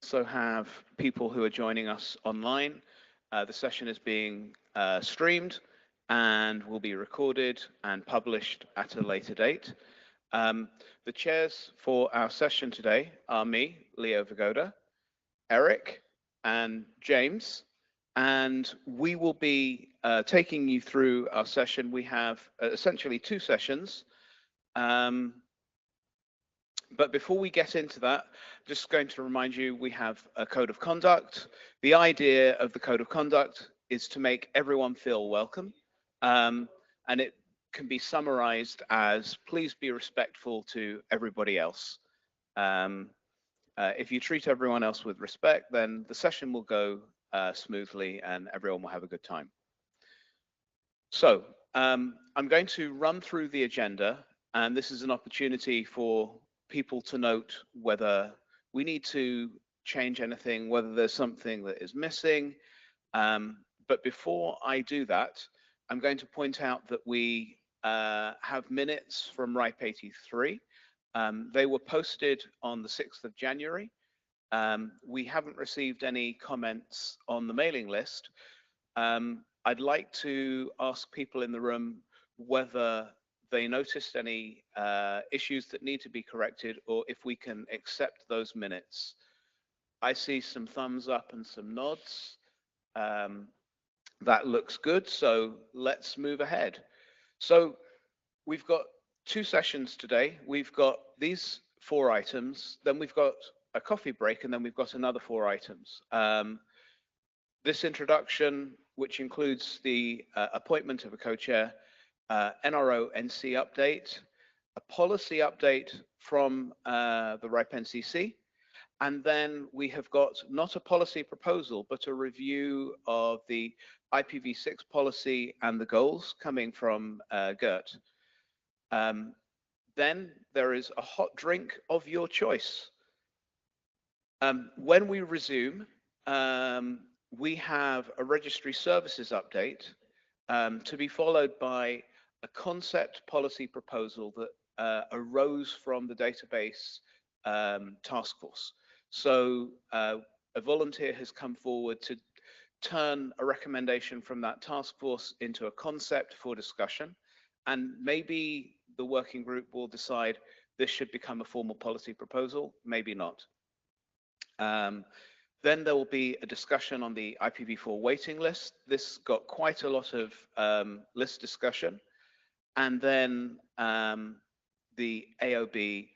also have people who are joining us online. The session is being streamed and will be recorded and published at a later date. The chairs for our session today are me, Leo Vagoda, Eric, and James, and we will be taking you through our session. We have essentially two sessions. But before we get into that, I'm just going to remind you we have a code of conduct. The idea of the code of conduct is to make everyone feel welcome. And it can be summarized as please be respectful to everybody else. If you treat everyone else with respect, then the session will go smoothly and everyone will have a good time. So I'm going to run through the agenda, and this is an opportunity for people to note whether we need to change anything, whether there's something that is missing. But before I do that, I'm going to point out that we have minutes from RIPE 83. They were posted on the 6th of January. We haven't received any comments on the mailing list. I'd like to ask people in the room whether they noticed any issues that need to be corrected, or if we can accept those minutes. I see some thumbs up and some nods. That looks good, so let's move ahead. So we've got two sessions today. We've got these 4 items, then we've got a coffee break, and then we've got another 4 items. This introduction, which includes the appointment of a co-chair, NRO NC update, a policy update from the RIPE NCC, and then we have got not a policy proposal, but a review of the IPv6 policy and the goals coming from Gert. Then there is a hot drink of your choice. When we resume, we have a registry services update to be followed by a concept policy proposal that arose from the database task force. So a volunteer has come forward to turn a recommendation from that task force into a concept for discussion, and maybe the working group will decide this should become a formal policy proposal, maybe not. Then there will be a discussion on the IPv4 waiting list. This got quite a lot of list discussion. And then the AOB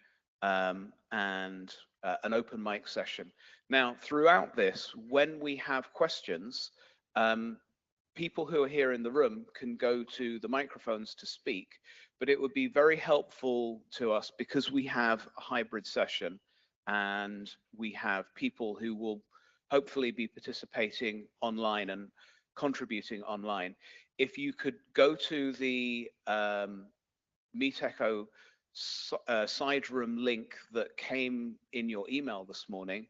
and an open mic session. Now, throughout this, when we have questions, people who are here in the room can go to the microphones to speak, but it would be very helpful to us because we have a hybrid session and we have people who will hopefully be participating online and contributing online. If you could go to the Meet Echo side room link that came in your email this morning,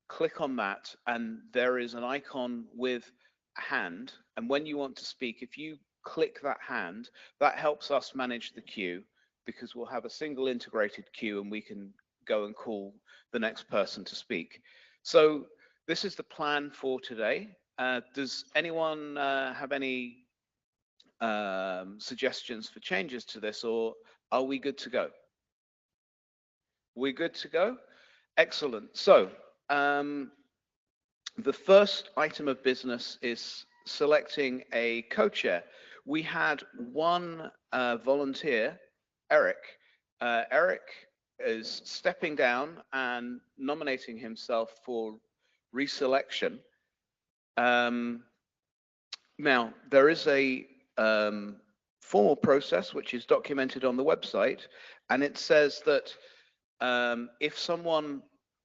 click on that, and there is an icon with a hand. And when you want to speak, if you click that hand, that helps us manage the queue, because we'll have a single integrated queue and we can go and call the next person to speak. So this is the plan for today. Does anyone have any suggestions for changes to this, or are we good to go? We're good to go? Excellent. So the first item of business is selecting a co-chair. We had one volunteer, Eric. Eric is stepping down and nominating himself for reselection. Now, there is a formal process which is documented on the website, and it says that if someone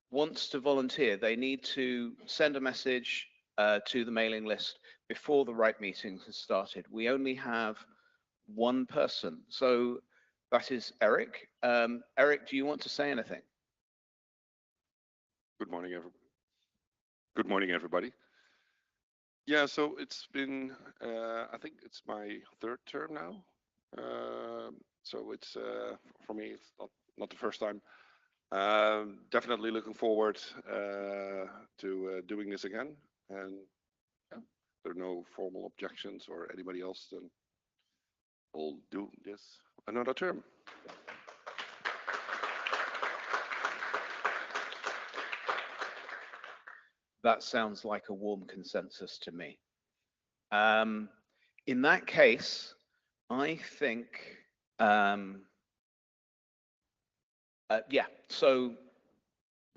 wants to volunteer, they need to send a message to the mailing list before the RIPE meetings has started. We only have one person, so that is Eric. Eric, do you want to say anything? Good morning, everybody. Good morning, everybody. Yeah, so it's been, I think it's my 3rd term now. So it's, for me, it's not the first time. Definitely looking forward to doing this again. And yeah, if there are no formal objections or anybody else, then we'll do this another term. That sounds like a warm consensus to me. In that case, I think, yeah, so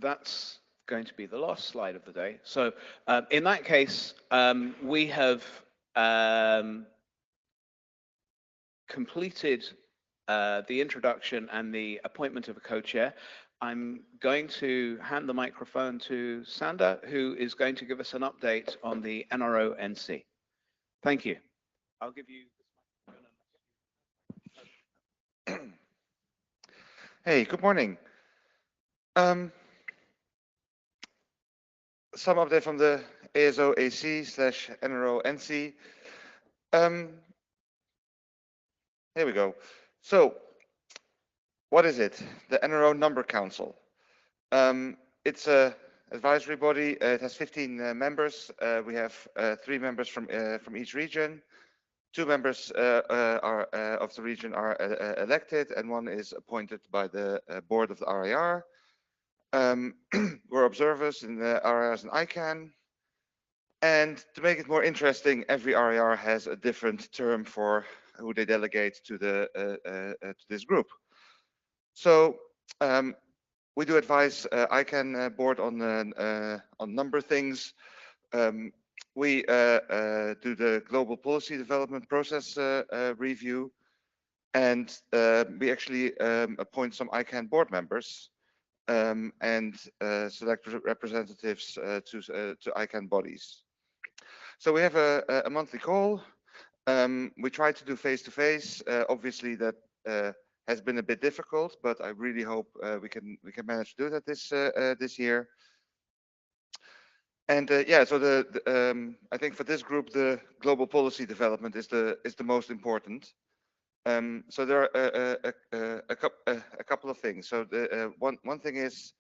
that's going to be the last slide of the day. So in that case, we have completed the introduction and the appointment of a co-chair. I'm going to hand the microphone to Sander, who is going to give us an update on the NRO-NC. Thank you. I'll give you this microphone. Hey, good morning. Some update from the ASO AC / NRO NC. Here we go. So, what is it? The NRO Number Council. It's a advisory body. It has 15 members. We have 3 members from each region. 2 members of the region are elected, and 1 is appointed by the board of the RIR. We're observers in the RIRs and ICANN. And to make it more interesting, every RIR has a different term for who they delegate to this group. So we do advise ICANN board on number things. We do the global policy development process review, and we actually appoint some ICANN board members and select representatives to ICANN bodies. So we have a monthly call. We try to do face-to-face. Obviously, that has been a bit difficult, but I really hope we can manage to do that this year. And yeah, so I think for this group, the global policy development is the most important. So there are a couple of things. So one thing is,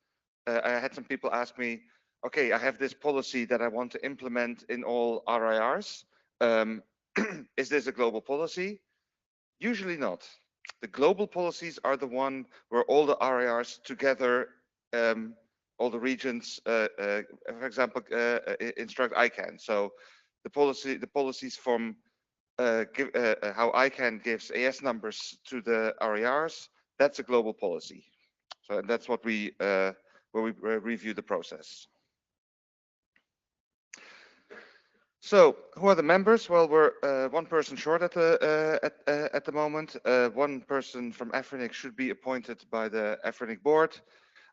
I had some people ask me, okay, I have this policy that I want to implement in all RIRs. Is this a global policy? Usually not. The global policies are the one where all the RIRs together, all the regions, for example, instruct ICANN. So the policies from how ICANN gives AS numbers to the RIRs, that's a global policy. So that's what we where we review the process. So who are the members? Well, we're 1 person short at the moment. 1 person from Afrinic should be appointed by the Afrinic board.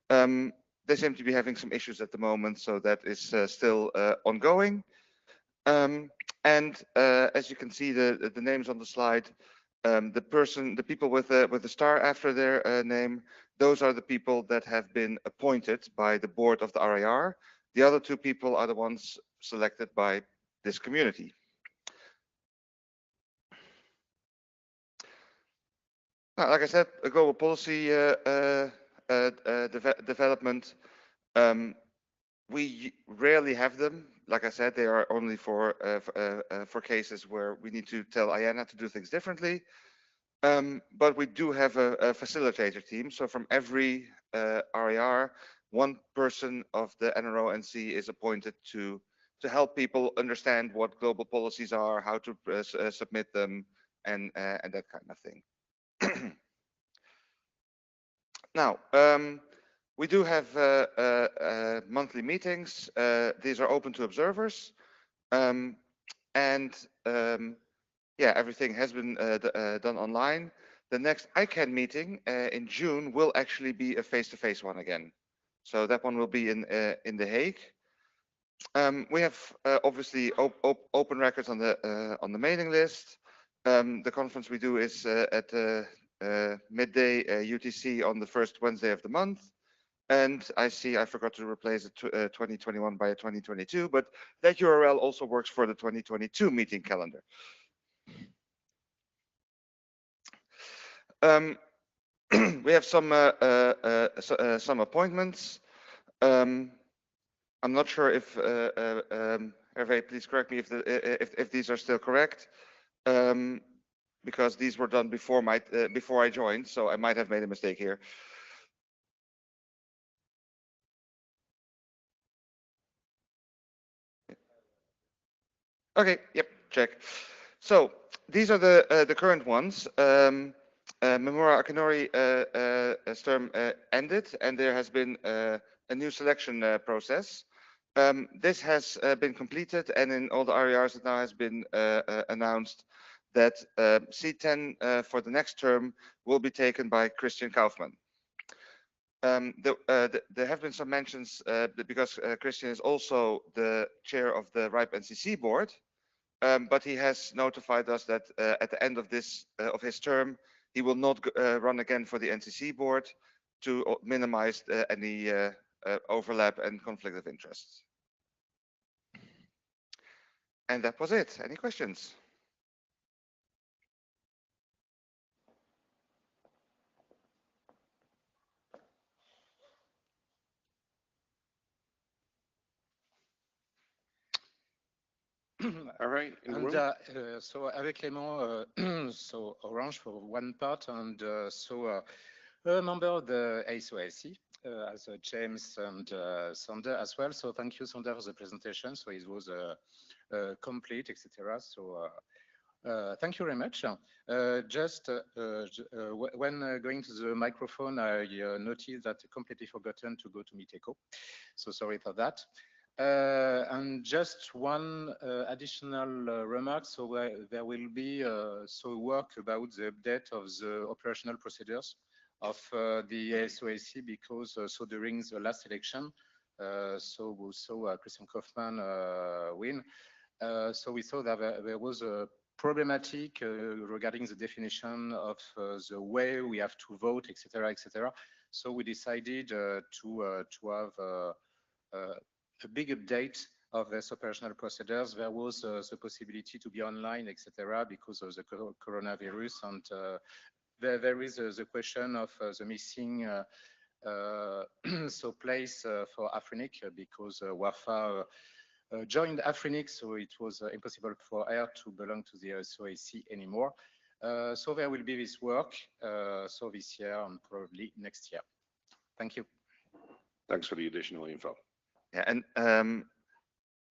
They seem to be having some issues at the moment, so that is still ongoing. And as you can see, the names on the slide, the people with the star after their name, those are the people that have been appointed by the board of the RIR. The other 2 people are the ones selected by this community. Now, like I said, a global policy development. We rarely have them. Like I said, they are only for cases where we need to tell IANA to do things differently. But we do have a facilitator team. So from every RIR, 1 person of the NRO-NC is appointed to help people understand what global policies are, how to submit them, and that kind of thing. Now, we do have monthly meetings. These are open to observers, and yeah, everything has been done online. The next ICANN meeting in June will actually be a face-to-face one again. So that one will be in The Hague. We have obviously open records on the mailing list. The conference we do is at midday UTC on the first Wednesday of the month. And I see I forgot to replace it 2021 by a 2022, but that URL also works for the 2022 meeting calendar. We have some appointments. I'm not sure if Hervé, please correct me if these are still correct, because these were done before I joined, so I might have made a mistake here. Okay, yep, check. So these are the current ones. Memora Akinori term ended, and there has been a new selection process. This has been completed, and in all the RERs it now has been announced that C10 for the next term will be taken by Christian Kaufmann. There have been some mentions because Christian is also the chair of the RIPE NCC board, but he has notified us that at the end of his term, he will not run again for the NCC board to minimize any overlap and conflict of interest. And that was it. Any questions? All right, in the room? So avec Clément, so Orange for one part, and a member of the ASOIC, as James and Sander as well. So thank you, Sander, for the presentation. So it was complete, etc. So thank you very much. When going to the microphone, I noticed that I completely forgotten to go to meet echo. So sorry for that. And just one additional remark. So there will be work about the update of the operational procedures of the ASOIC, because so during the last election, so we saw Christian Kaufmann win. So we saw that there was a problematic regarding the definition of the way we have to vote, etc., etc. So we decided to have a big update of this operational procedures. There was the possibility to be online, etc., because of the coronavirus, and there is the question of the missing place for Afrinic, because WAFA joined Afrinic, so it was impossible for her to belong to the SOIC anymore. So there will be this work, so this year and probably next year. Thank you. Thanks for the additional info. Yeah, and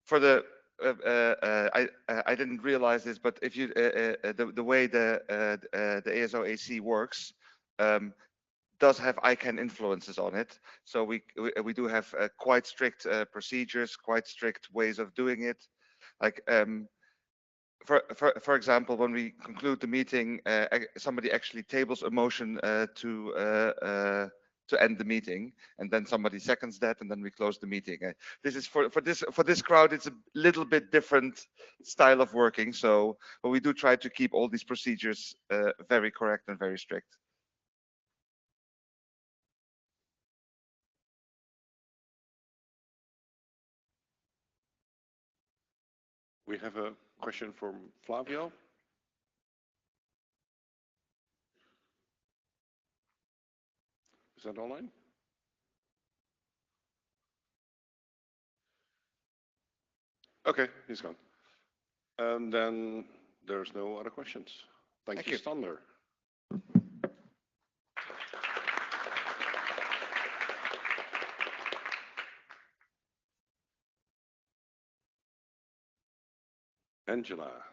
for the I didn't realize this, but if you the way the ASOAC works does have ICANN influences on it. So we do have quite strict procedures, quite strict ways of doing it. Like for example, when we conclude the meeting, somebody actually tables a motion to end the meeting, and then somebody seconds that, and then we close the meeting. This is for this crowd, it's a little bit different style of working. So, but we do try to keep all these procedures very correct and very strict. We have a question from Flavio. Is that online? Okay, he's gone. And then there's no other questions. Thank you, Sander. Angela,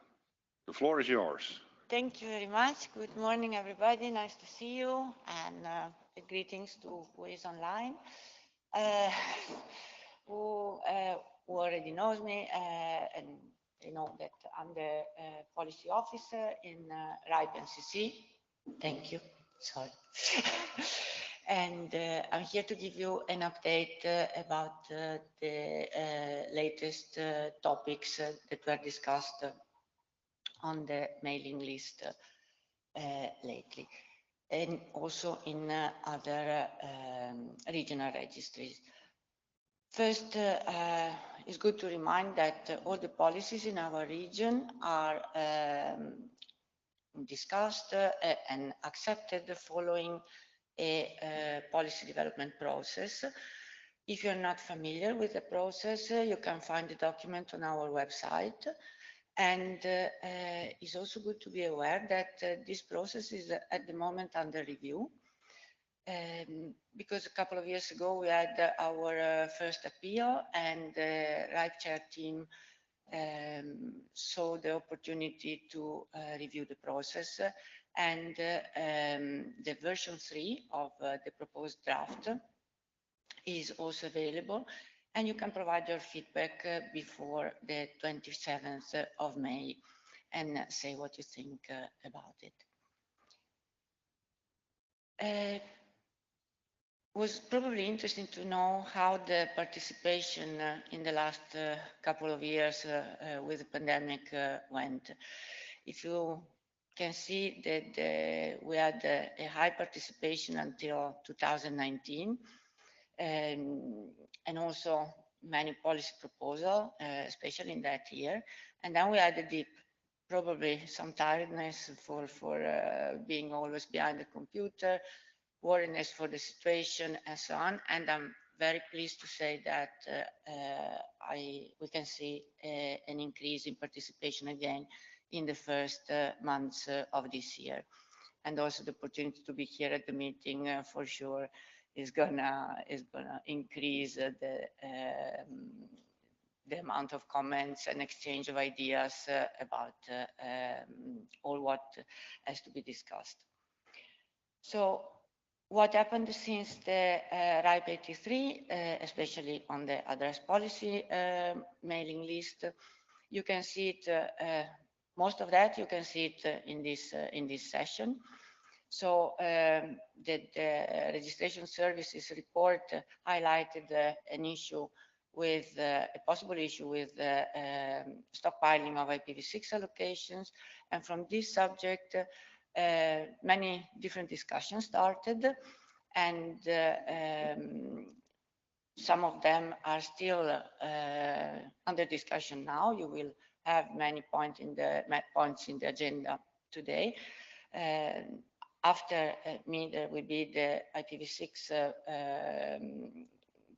the floor is yours. Thank you very much. Good morning, everybody. Nice to see you, and greetings to who is online. Who already knows me, and they know that I'm the policy officer in RIPE NCC. Thank you. Sorry. And I'm here to give you an update about the latest topics that were discussed on the mailing list lately, and also in other regional registries. First, it's good to remind that all the policies in our region are discussed and accepted following a policy development process. If you're not familiar with the process, you can find the document on our website. And it's also good to be aware that this process is at the moment under review. Because a couple of years ago we had our first appeal, and the RIPE chair team saw the opportunity to review the process, and the version 3 of the proposed draft is also available, and you can provide your feedback before the 27th of May and say what you think about it. Was probably interesting to know how the participation in the last couple of years with the pandemic went. If you can see that we had a high participation until 2019, and also many policy proposals, especially in that year. And then we had a dip, probably some tiredness for being always behind the computer, worriness for the situation, and so on. And I'm very pleased to say that we can see an increase in participation again in the first months of this year. And also the opportunity to be here at the meeting for sure is gonna increase the amount of comments and exchange of ideas about all what has to be discussed. So what happened since the RIPE 83, especially on the address policy mailing list? You can see it, most of that you can see it in this session. So the registration services report highlighted an issue with a possible issue with stockpiling of IPv6 allocations, and from this subject many different discussions started, and some of them are still under discussion now. You will have many points in the agenda today. After me, there will be the IPv6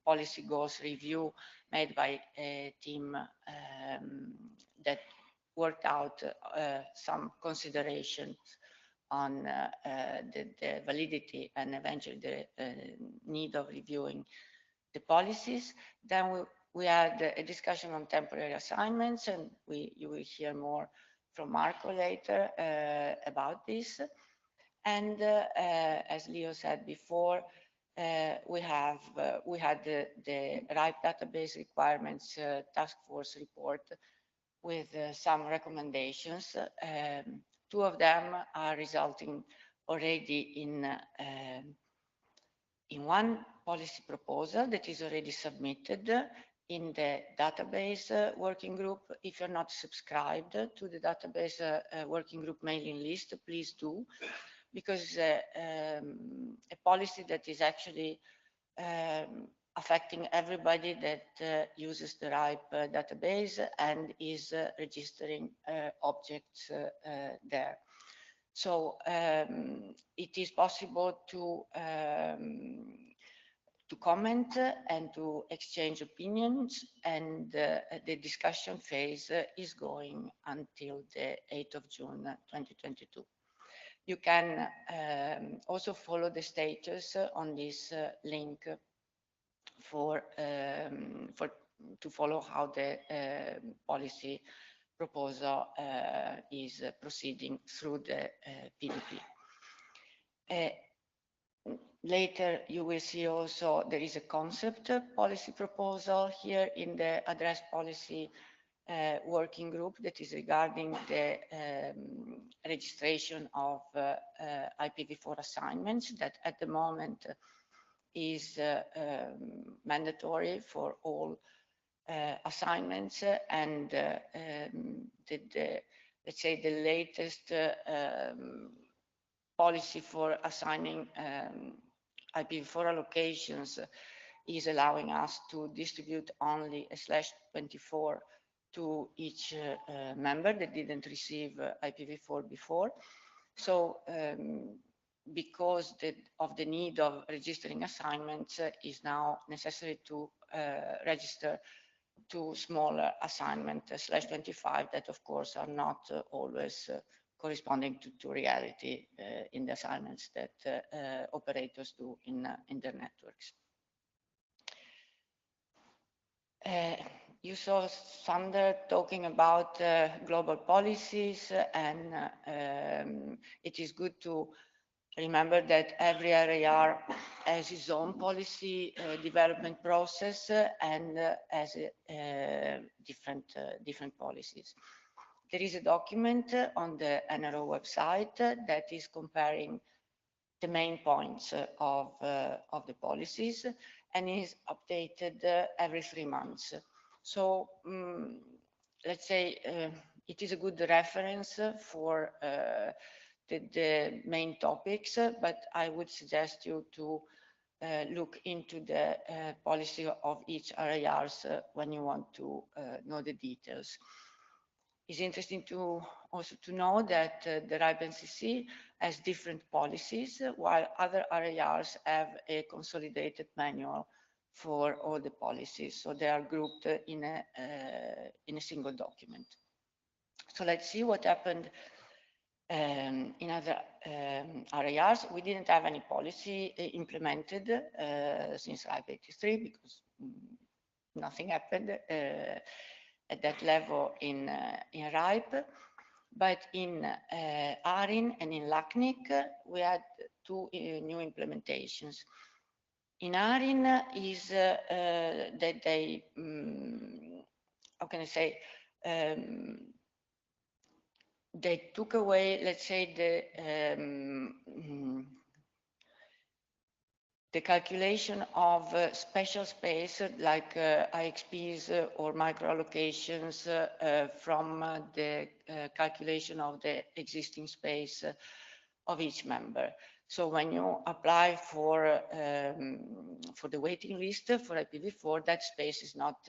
policy goals review made by a team that worked out some considerations on the validity and eventually the need of reviewing the policies. Then we had a discussion on temporary assignments, and you will hear more from Marco later about this. And as Leo said before, we had the RIPE database requirements task force report with some recommendations. Two of them are resulting already in one policy proposal that is already submitted in the database working group. If you're not subscribed to the database working group mailing list, please do, because a policy that is actually affecting everybody that uses the RIPE database and is registering objects there. So it is possible to comment and to exchange opinions, and the discussion phase is going until the 8th of June 2022. You can also follow the status on this link to follow how the policy proposal is proceeding through the PDP. Later, you will see also there is a concept policy proposal here in the address policy working group that is regarding the registration of IPv4 assignments that at the moment is mandatory for all assignments, and let's say the latest policy for assigning IPv4 allocations is allowing us to distribute only a /24 to each member that didn't receive IPv4 before. So because of the need of registering assignments, is now necessary to register 2 smaller assignment /25 that of course are not always corresponding to reality in the assignments that operators do in their networks. You saw Sander talking about global policies, and it is good to remember that every RAR has its own policy development process and has different policies. There is a document on the NRO website that is comparing the main points of the policies and is updated every 3 months. So let's say it is a good reference for the main topics, but I would suggest you to look into the policy of each RARs when you want to know the details. It's interesting to also to know that the RIPE-NCC has different policies, while other RARs have a consolidated manual for all the policies. So they are grouped in a single document. So let's see what happened in other RARs. We didn't have any policy implemented since RIPE-83 because nothing happened at that level in RIPE. But in ARIN and in LACNIC, we had 2 new implementations. In ARIN is that they, how can I say, they took away, let's say, the calculation of special space like IXPs or micro allocations from the calculation of the existing space of each member. So when you apply for the waiting list for IPv4, that space is not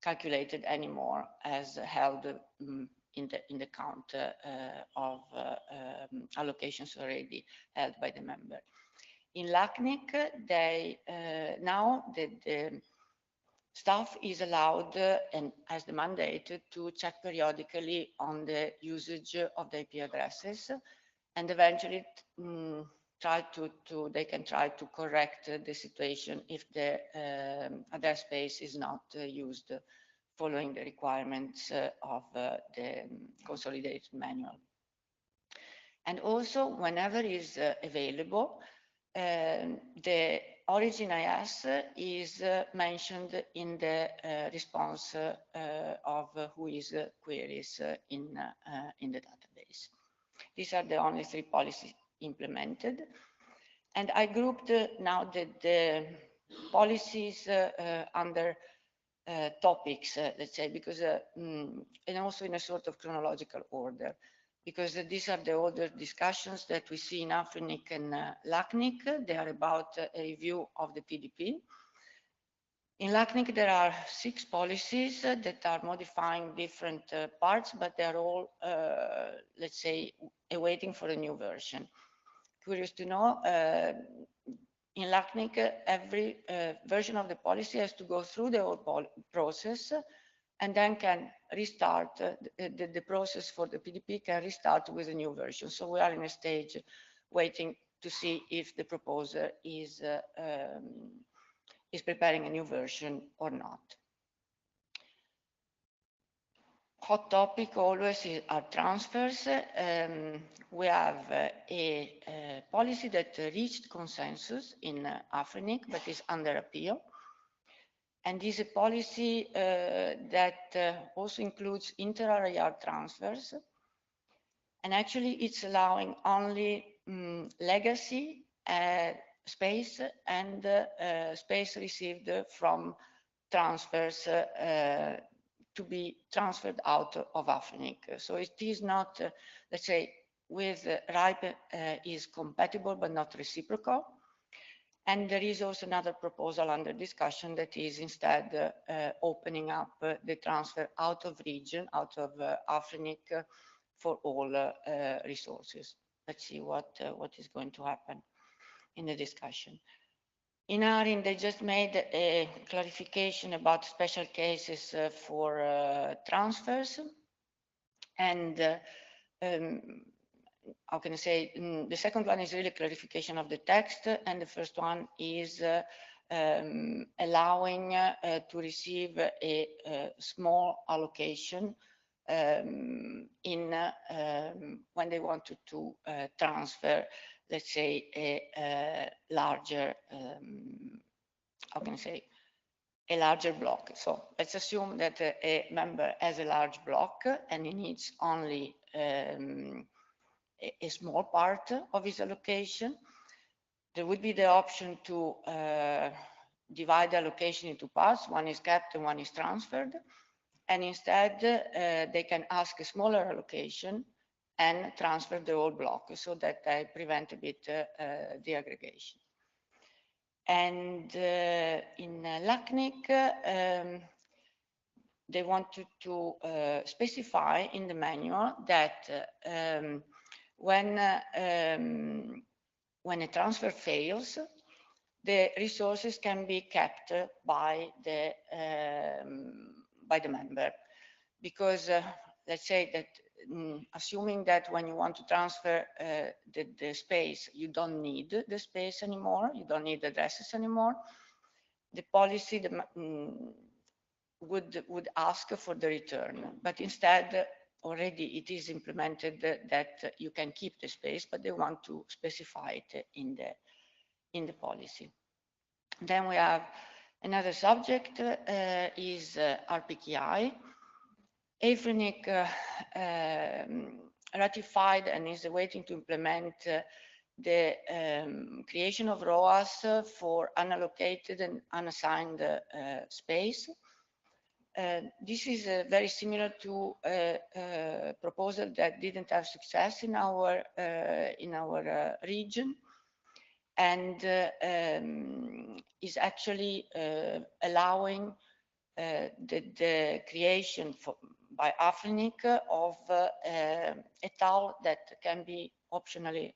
calculated anymore as held in the count of allocations already held by the member. In LACNIC, they now the staff is allowed and has the mandate to check periodically on the usage of the IP addresses, and eventually they can try to correct the situation if the address space is not used following the requirements of the consolidated manual. And also, whenever is available, the origin IS is mentioned in the response of WHOIS queries in the database. These are the only 3 policies implemented. And I grouped now the policies under topics, let's say, because and also in a sort of chronological order, because these are the older discussions that we see in AFRINIC and LACNIC. They are about a review of the PDP. In LACNIC, there are 6 policies that are modifying different parts, but they are all, let's say, awaiting for a new version. Curious to know, in LACNIC, every version of the policy has to go through the whole process and then can restart, the process for the PDP can restart with a new version. So we are in a stage waiting to see if the proposer is preparing a new version or not. Hot topic always are transfers. We have a policy that reached consensus in AFRINIC, but is under appeal. And is a policy that also includes inter-RAR transfers. And actually, it's allowing only legacy space and space received from transfers to be transferred out of AFRINIC. So it is not, let's say, with RIPE is compatible but not reciprocal. And there is also another proposal under discussion that is instead opening up the transfer out of region, out of AFRINIC for all resources. let's see what is going to happen in the discussion. In ARIN, they just made a clarification about special cases for transfers. And how can I say, the second one is really clarification of the text, and the first one is allowing to receive a small allocation when they wanted to transfer, let's say, a larger, how can I say, a larger block. So let's assume that a member has a large block and he needs only a small part of his allocation. There would be the option to divide the allocation into parts. One is kept and one is transferred. And instead, they can ask a smaller allocation and transfer the whole block so that they prevent a bit the aggregation. And in LACNIC, they wanted to specify in the manual that when a transfer fails, the resources can be kept by the member, because let's say that assuming that when you want to transfer the space, you don't need the space anymore, you don't need addresses anymore, the policy would ask for the return, but instead already it is implemented that you can keep the space, but they want to specify it in the policy. Then we have another subject is RPKI. AFRINIC ratified and is waiting to implement the creation of ROAS for unallocated and unassigned space. This is very similar to a proposal that didn't have success in our region, and is actually allowing the creation by AFRINIC of a TAL that can be optionally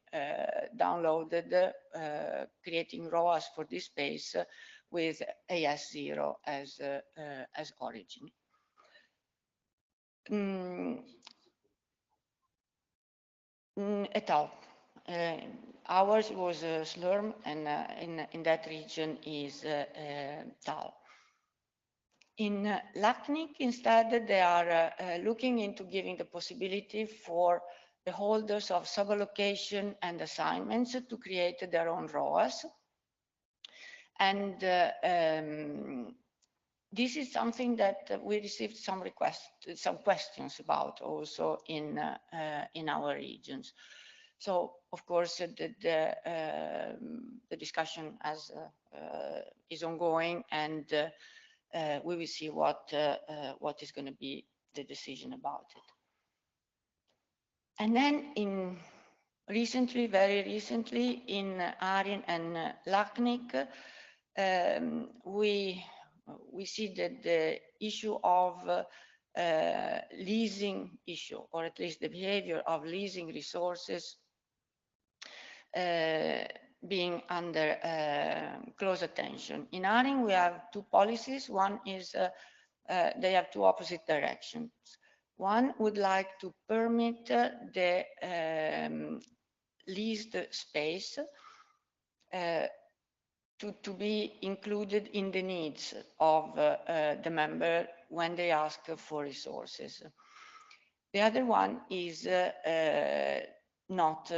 downloaded, creating ROAS for this space with AS0 as origin. A TAL. Ours was SLURM, and in that region is TAL. In LACNIC, instead, they are looking into giving the possibility for the holders of suballocation and assignments to create their own ROAS. And this is something that we received some questions about also in our regions. So, of course, the discussion is ongoing, and we will see what is going to be the decision about it. And then very recently, in ARIN and LACNIC, we see that the issue of leasing issue, or at least the behavior of leasing resources, being under close attention. In ARIN, we have two policies. One is they have two opposite directions. One would like to permit the leased space to be included in the needs of the member when they ask for resources. The other one is not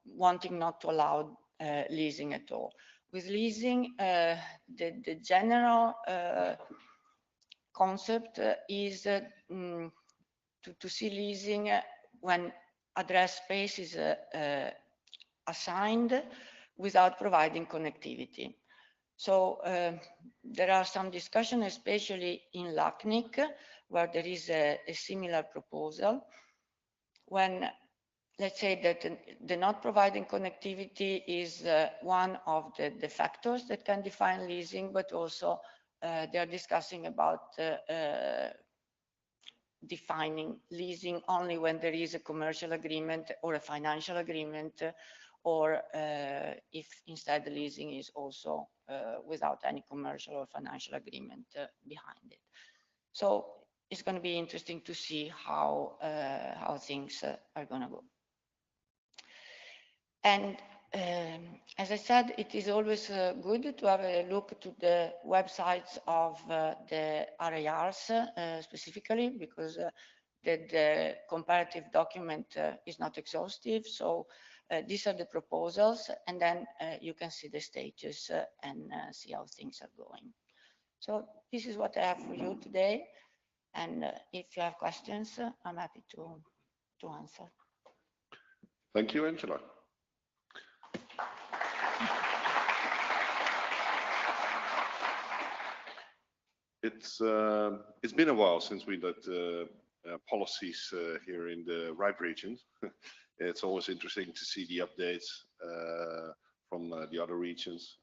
wanting not to allow leasing at all. With leasing, the general concept is to see leasing when address space is assigned without providing connectivity. So there are some discussion, especially in LACNIC, where there is a similar proposal, when let's say that the not providing connectivity is one of the factors that can define leasing, but also they are discussing about defining leasing only when there is a commercial agreement or a financial agreement, or if instead the leasing is also without any commercial or financial agreement behind it. So it's going to be interesting to see how things are going to go. And as I said, it is always good to have a look to the websites of the RARs specifically, because the comparative document is not exhaustive. So these are the proposals, and then you can see the stages and see how things are going. So this is what I have for you today. And if you have questions, I'm happy to answer. Thank you, Angela. It's been a while since we did policies here in the RIPE region. It's always interesting to see the updates from the other regions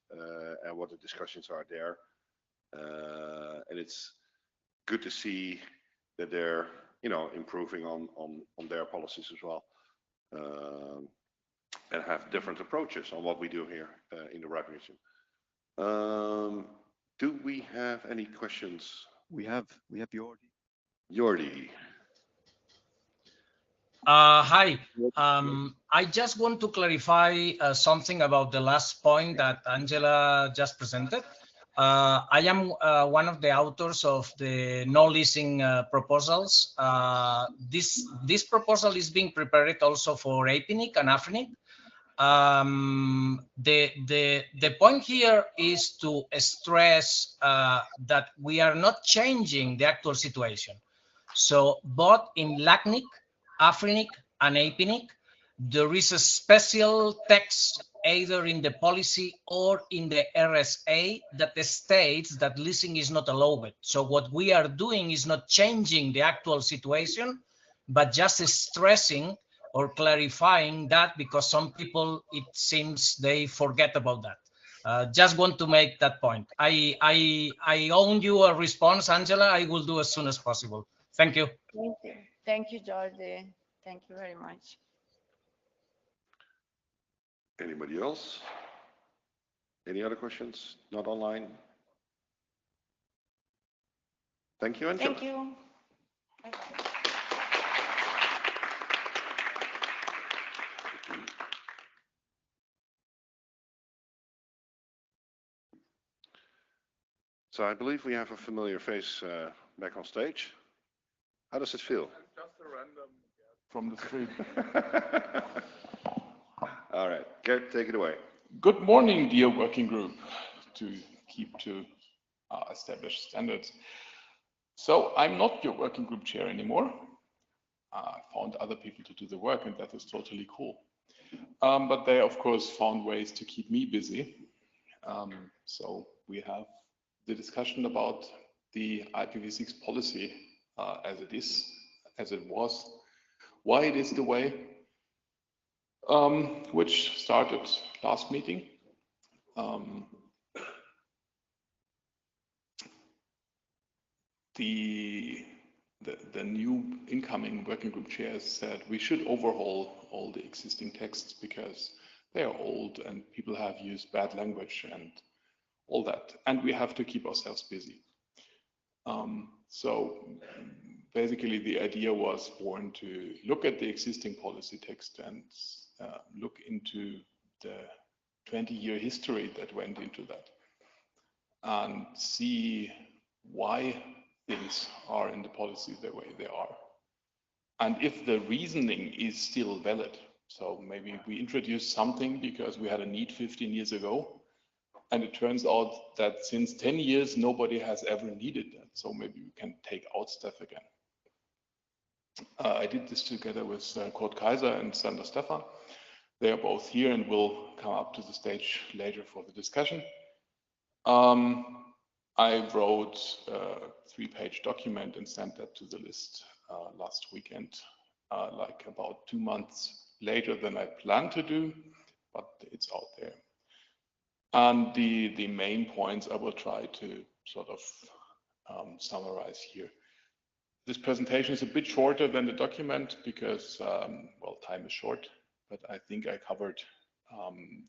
and what the discussions are there. And it's good to see that they're, improving on their policies as well, and have different approaches on what we do here in the RIPE region. Do we have any questions? We have Jordi. Jordi. Hi. I just want to clarify something about the last point that Angela just presented. I am one of the authors of the no leasing proposals. This proposal is being prepared also for APNIC and AFRINIC. The point here is to stress that we are not changing the actual situation. So both in LACNIC, AFRINIC, and APNIC, there is a special text either in the policy or in the RSA that states that leasing is not allowed. So what we are doing is not changing the actual situation, but just stressing or clarifying that, because some people, it seems, they forget about that. Just want to make that point. I owe you a response, Angela. I will do as soon as possible. Thank you. Thank you. Thank you, Jordi. Thank you very much. Anybody else? Any other questions? Not online? Thank you, Angela. Thank you. Bye-bye. So I believe we have a familiar face back on stage. How does it feel? Just a random from the street. All right, Gert, take it away. Good morning, dear working group, to keep to established standards. So I'm not your working group chair anymore. I found other people to do the work, and that is totally cool. But they, of course, found ways to keep me busy. So we have the discussion about the IPv6 policy as it was, why it is the way, which started last meeting. The new incoming working group chairs said we should overhaul all the existing texts because they are old and people have used bad language and all that, and we have to keep ourselves busy. So basically the idea was born to look at the existing policy text and look into the 20-year history that went into that and see why things are in the policy the way they are. And if the reasoning is still valid, so maybe we introduced something because we had a need 15 years ago, and it turns out that since 10 years, nobody has ever needed that. So maybe we can take out stuff again. I did this together with Kurt Kaiser and Sander Stefan. They are both here and will come up to the stage later for the discussion. I wrote a 3-page document and sent that to the list last weekend, like about 2 months later than I planned to do, but it's out there. And the main points I will try to sort of summarize here. This presentation is a bit shorter than the document because, well, time is short, but I think I covered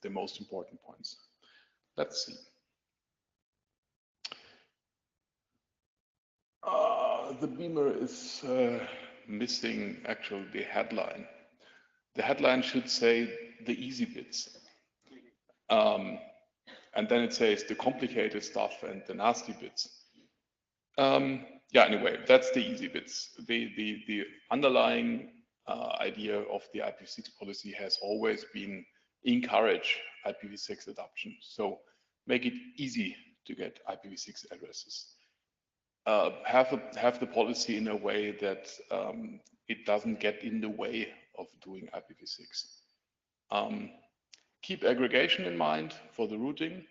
the most important points. Let's see. The beamer is missing actually the headline. The headline should say the easy bits. And then it says the complicated stuff and the nasty bits. Yeah, anyway, that's the easy bits. The underlying idea of the IPv6 policy has always been encourage IPv6 adoption. So make it easy to get IPv6 addresses. Have the policy in a way that it doesn't get in the way of doing IPv6. Keep aggregation in mind for the routing,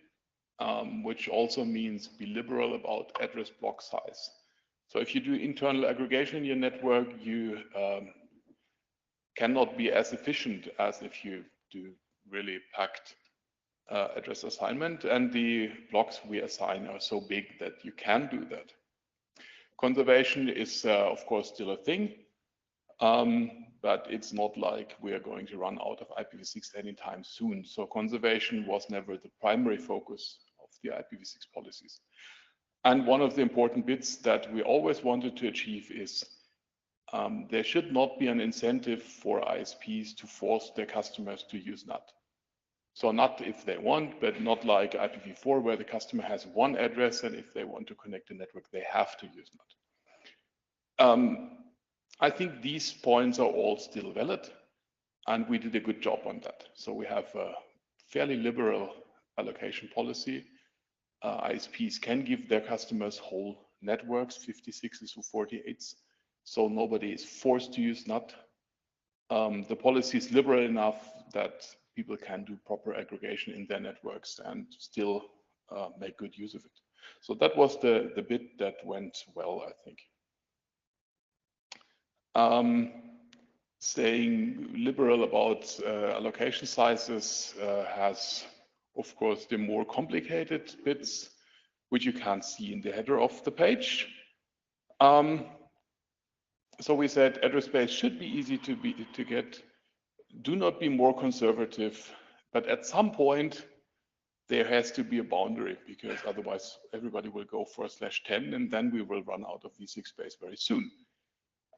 which also means be liberal about address block size. So if you do internal aggregation in your network, you cannot be as efficient as if you do really packed address assignment, and the blocks we assign are so big that you can do that. Conservation is, of course, still a thing, but it's not like we are going to run out of IPv6 anytime soon. So conservation was never the primary focus of the IPv6 policies. And one of the important bits that we always wanted to achieve is there should not be an incentive for ISPs to force their customers to use NAT. So not if they want, but not like IPv4 where the customer has one address and if they want to connect the network, they have to use NAT. I think these points are all still valid and we did a good job on that. So we have a fairly liberal allocation policy. ISPs can give their customers whole networks, 56s to 48s, so nobody is forced to use NAT. The policy is liberal enough that people can do proper aggregation in their networks and still make good use of it. So that was the bit that went well, I think. Saying liberal about allocation sizes has, of course, the more complicated bits, which you can't see in the header of the page. So we said address space should be easy to get. Do not be more conservative, but at some point there has to be a boundary because otherwise everybody will go for /10 and then we will run out of v6 space very soon.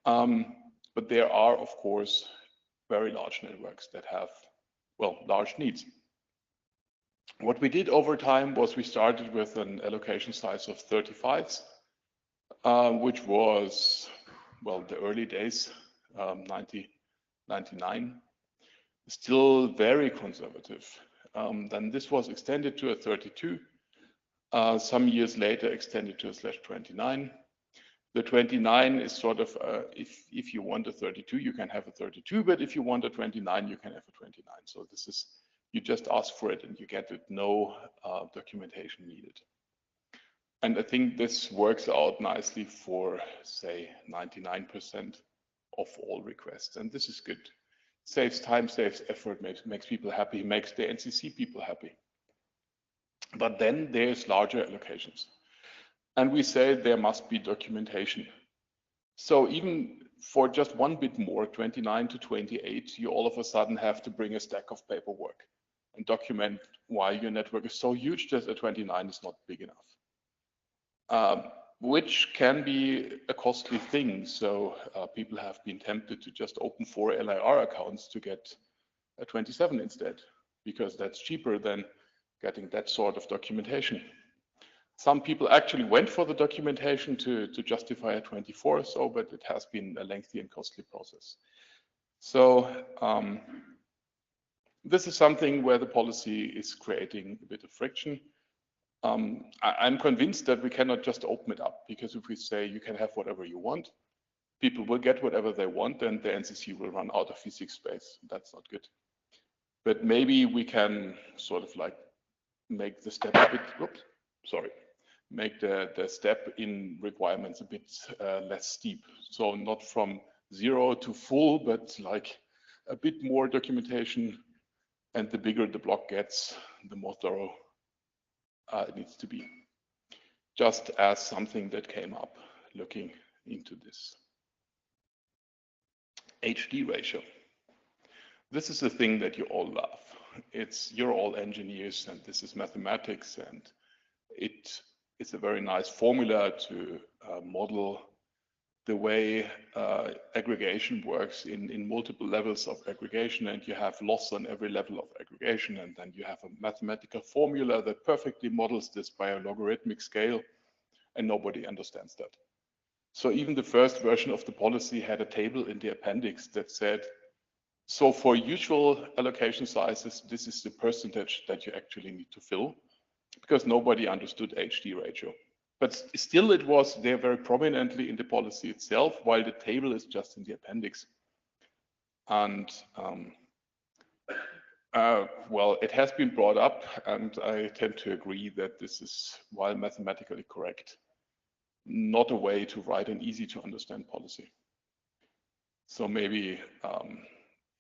But there are, of course, very large networks that have, well, large needs. What we did over time was we started with an allocation size of 35s, which was, well, the early days, 1999, still very conservative. Then this was extended to a 32. Some years later, extended to a /29. The 29 is sort of, if you want a 32, you can have a 32, but if you want a 29, you can have a 29. So this is, you just ask for it and you get it, no documentation needed. And I think this works out nicely for, say, 99% of all requests. And this is good. Saves time, saves effort, makes people happy, makes the NCC people happy. But then there's larger allocations. And we say there must be documentation. So even for just one bit more, 29 to 28, you all of a sudden have to bring a stack of paperwork and document why your network is so huge that a 29 is not big enough, which can be a costly thing. So people have been tempted to just open 4 LIR accounts to get a 27 instead, because that's cheaper than getting that sort of documentation. Some people actually went for the documentation to justify a 24 or so, but it has been a lengthy and costly process. So this is something where the policy is creating a bit of friction. I'm convinced that we cannot just open it up, because if we say you can have whatever you want, people will get whatever they want and the NCC will run out of v6 space. That's not good. But maybe we can sort of like make the step a bit, oops, sorry, make the step in requirements a bit less steep. So not from 0 to full, but like a bit more documentation, and the bigger the block gets, the more thorough it needs to be. Just as something that came up looking into this. HD ratio. This is the thing that you all love. You're all engineers and this is mathematics, and it's a very nice formula to model the way aggregation works in multiple levels of aggregation, and you have loss on every level of aggregation, and then you have a mathematical formula that perfectly models this by a logarithmic scale, and nobody understands that. So even the first version of the policy had a table in the appendix that said, so for usual allocation sizes, this is the percentage that you actually need to fill, because nobody understood HD ratio. But still it was there very prominently in the policy itself, while the table is just in the appendix. And well, it has been brought up, and I tend to agree that this is, while mathematically correct, not a way to write an easy to understand policy. So maybe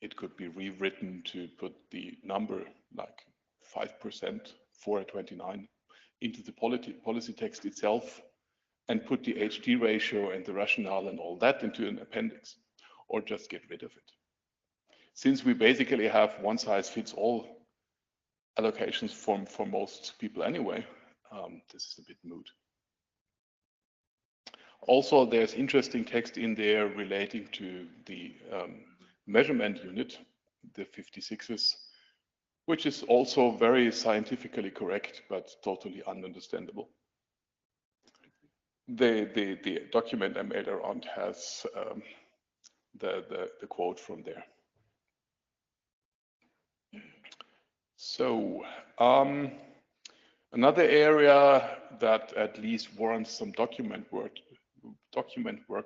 it could be rewritten to put the number like 5% for a 29 into the policy text itself, and put the HD ratio and the rationale and all that into an appendix, or just get rid of it. Since we basically have one size fits all allocations for most people anyway, this is a bit moot. Also, there's interesting text in there relating to the measurement unit, the 56s, which is also very scientifically correct, but totally ununderstandable. The document I made around has the quote from there. So another area that at least warrants some document work,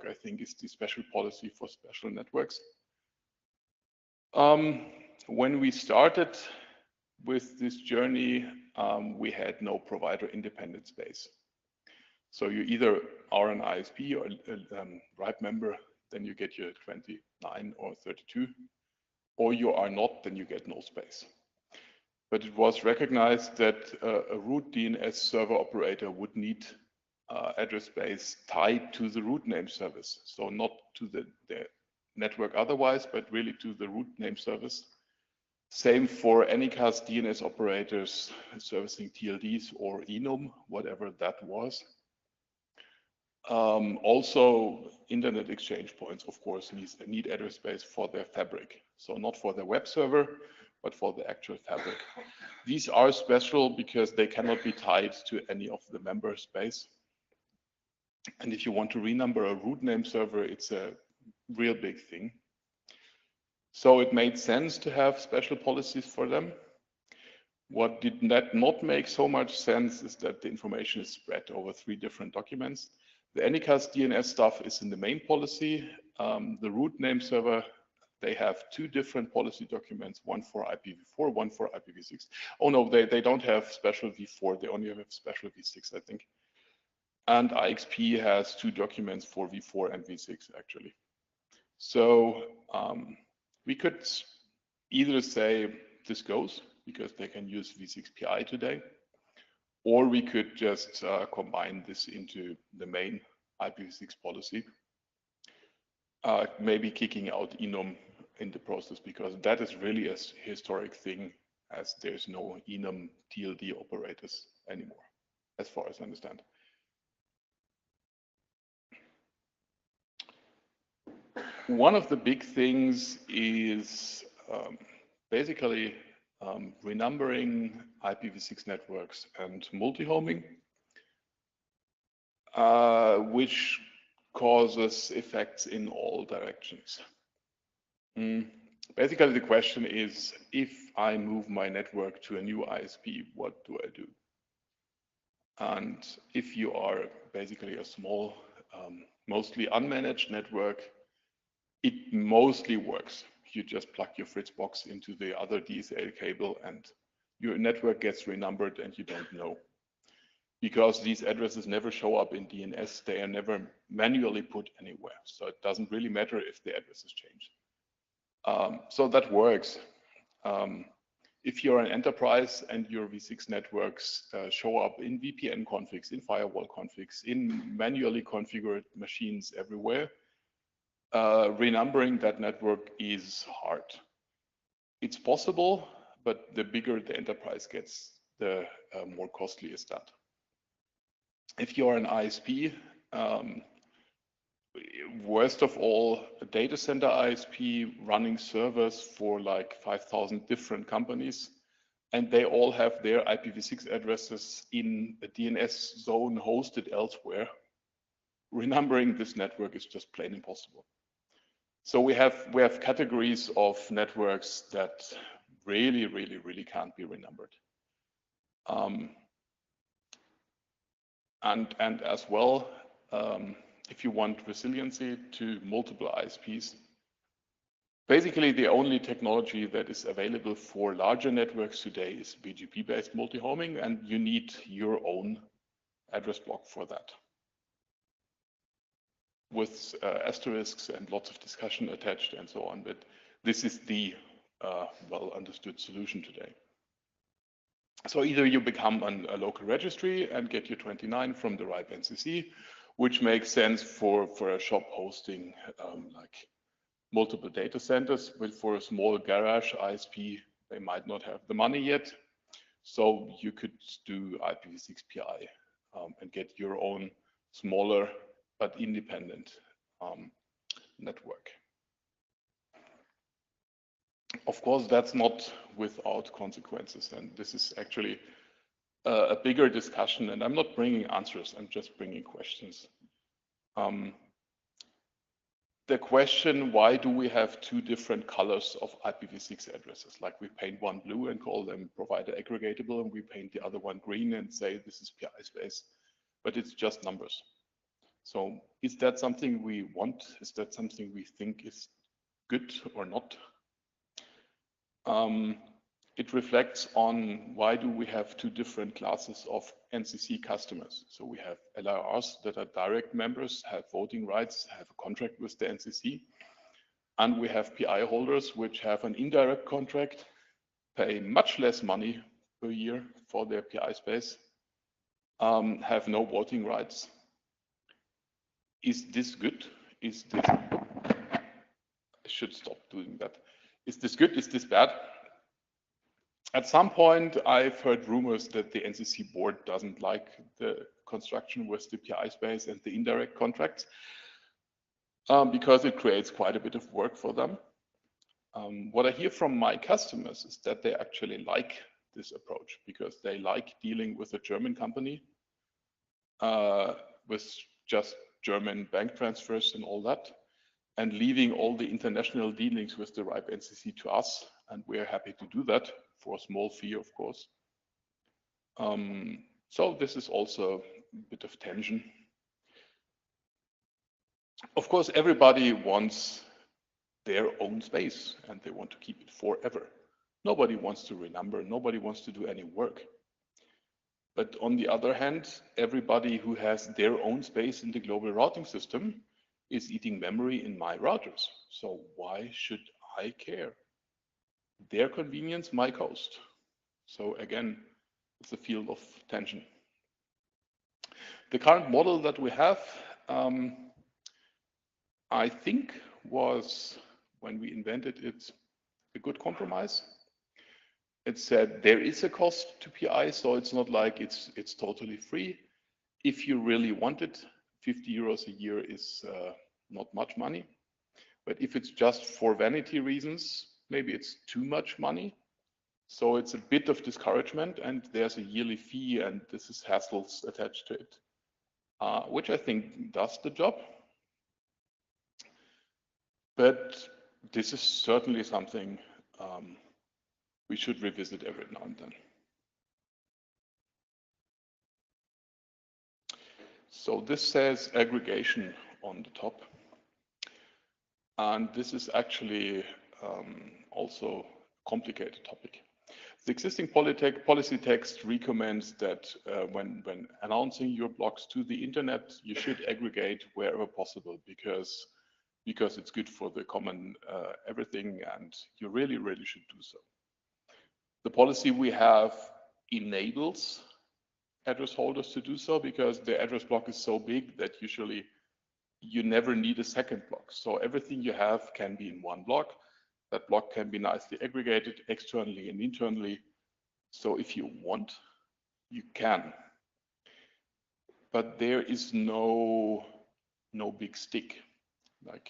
I think, is the special policy for special networks. When we started with this journey, we had no provider independent space. So you either are an ISP or a RIPE member, then you get your 29 or 32, or you are not, then you get no space. But it was recognized that a root DNS server operator would need address space tied to the root name service. So not to the network otherwise, but really to the root name service. Same for Anycast DNS operators servicing TLDs or enum, whatever that was. Also, internet exchange points, of course, need address space for their fabric. So not for the web server, but for the actual fabric. These are special because they cannot be tied to any of the member space. And if you want to renumber a root name server, it's a real big thing. So it made sense to have special policies for them. What did not make so much sense is that the information is spread over 3 different documents. The Anycast DNS stuff is in the main policy. The root name server, they have 2 different policy documents, one for IPv4, one for IPv6. Oh no, they don't have special v4, they only have special v6, I think. And IXP has 2 documents for v4 and v6 actually. So we could either say this goes because they can use v6PI today, or we could just combine this into the main IPv6 policy, maybe kicking out enum in the process, because that is really a historic thing, as there's no enum TLD operators anymore, as far as I understand. One of the big things is basically renumbering IPv6 networks and multihoming, which causes effects in all directions. Basically, the question is, if I move my network to a new ISP, what do I do? And if you are basically a small, mostly unmanaged network, it mostly works. You just plug your Fritzbox into the other DSL cable and your network gets renumbered and you don't know. Because these addresses never show up in DNS, they are never manually put anywhere. So it doesn't really matter if the address is changed. So that works. if you're an enterprise and your V6 networks show up in VPN configs, in firewall configs, in manually configured machines everywhere, renumbering that network is hard. It's possible, but the bigger the enterprise gets, the more costly is that. If you're an ISP, worst of all, a data center ISP running servers for like 5,000 different companies, and they all have their IPv6 addresses in a DNS zone hosted elsewhere. Renumbering this network is just plain impossible. So we have categories of networks that really can't be renumbered. And as well, if you want resiliency to multiple ISPs, basically the only technology that is available for larger networks today is BGP-based multi-homing, and you need your own address block for that, with asterisks and lots of discussion attached and so on. But this is the well understood solution today. So either you become a local registry and get your 29 from the RIPE NCC, which makes sense for a shop hosting like multiple data centers, but for a small garage ISP, they might not have the money yet. So you could do IPv6 PI and get your own smaller but independent network. Of course, that's not without consequences, and this is actually a bigger discussion, and I'm not bringing answers, I'm just bringing questions. The question, why do we have two different colors of IPv6 addresses? Like we paint one blue and call them provider aggregatable, and we paint the other one green and say this is PI space, but it's just numbers. So is that something we want? Is that something we think is good or not? It reflects on why do we have two different classes of NCC customers. So we have LRRs that are direct members, have voting rights, have a contract with the NCC. And we have PI holders which have an indirect contract, pay much less money per year for their PI space, have no voting rights. Is this good? Is this, I should stop doing that. Is this good? Is this bad? At some point, I've heard rumors that the NCC board doesn't like the construction with the PI space and the indirect contracts because it creates quite a bit of work for them. What I hear from my customers is that they actually like this approach because they like dealing with a German company with just German bank transfers and all that, and leaving all the international dealings with the RIPE NCC to us, and we're happy to do that for a small fee, of course. So this is also a bit of tension. Of course, everybody wants their own space and they want to keep it forever. Nobody wants to renumber, nobody wants to do any work. But on the other hand, everybody who has their own space in the global routing system is eating memory in my routers. So why should I care? Their convenience, my cost. So again, it's a field of tension. The current model that we have, I think was, when we invented it, a good compromise. It said there is a cost to PI, so it's not like it's totally free. If you really want it, 50 euros a year is not much money. But if it's just for vanity reasons, maybe it's too much money. So it's a bit of discouragement, and there's a yearly fee, and this is hassles attached to it, which I think does the job. But this is certainly something we should revisit every now and then. So this says aggregation on the top. And this is actually also a complicated topic. The existing policy text recommends that when announcing your blocks to the internet, you should aggregate wherever possible because it's good for the common everything, and you really should do so. The policy we have enables address holders to do so because the address block is so big that usually you never need a second block. So everything you have can be in one block. That block can be nicely aggregated externally and internally. So if you want, you can. But there is no big stick. Like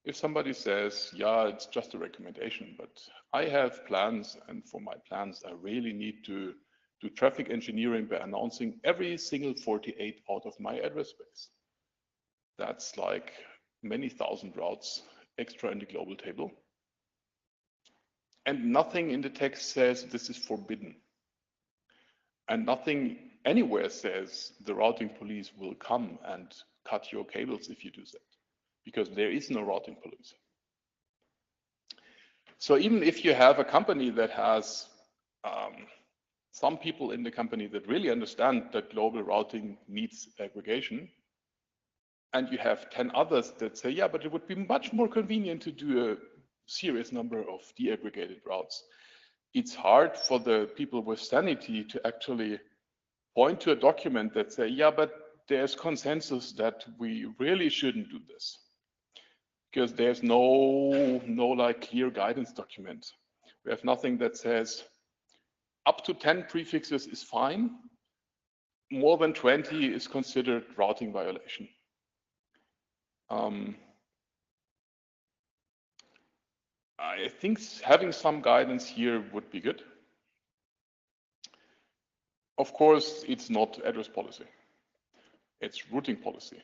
if somebody says, yeah, it's just a recommendation, but I have plans, and for my plans, I really need to do traffic engineering by announcing every single 48 out of my address space. That's like many thousand routes extra in the global table. And nothing in the text says this is forbidden. And nothing anywhere says the routing police will come and cut your cables if you do that, because there is no routing police. So even if you have a company that has some people in the company that really understand that global routing needs aggregation, and you have 10 others that say, yeah, but it would be much more convenient to do a serious number of deaggregated routes. It's hard for the people with sanity to actually point to a document that say, yeah, but there's consensus that we really shouldn't do this, because there's no like clear guidance document. We have nothing that says up to 10 prefixes is fine. More than 20 is considered routing violation. I think having some guidance here would be good. Of course, it's not address policy. It's routing policy.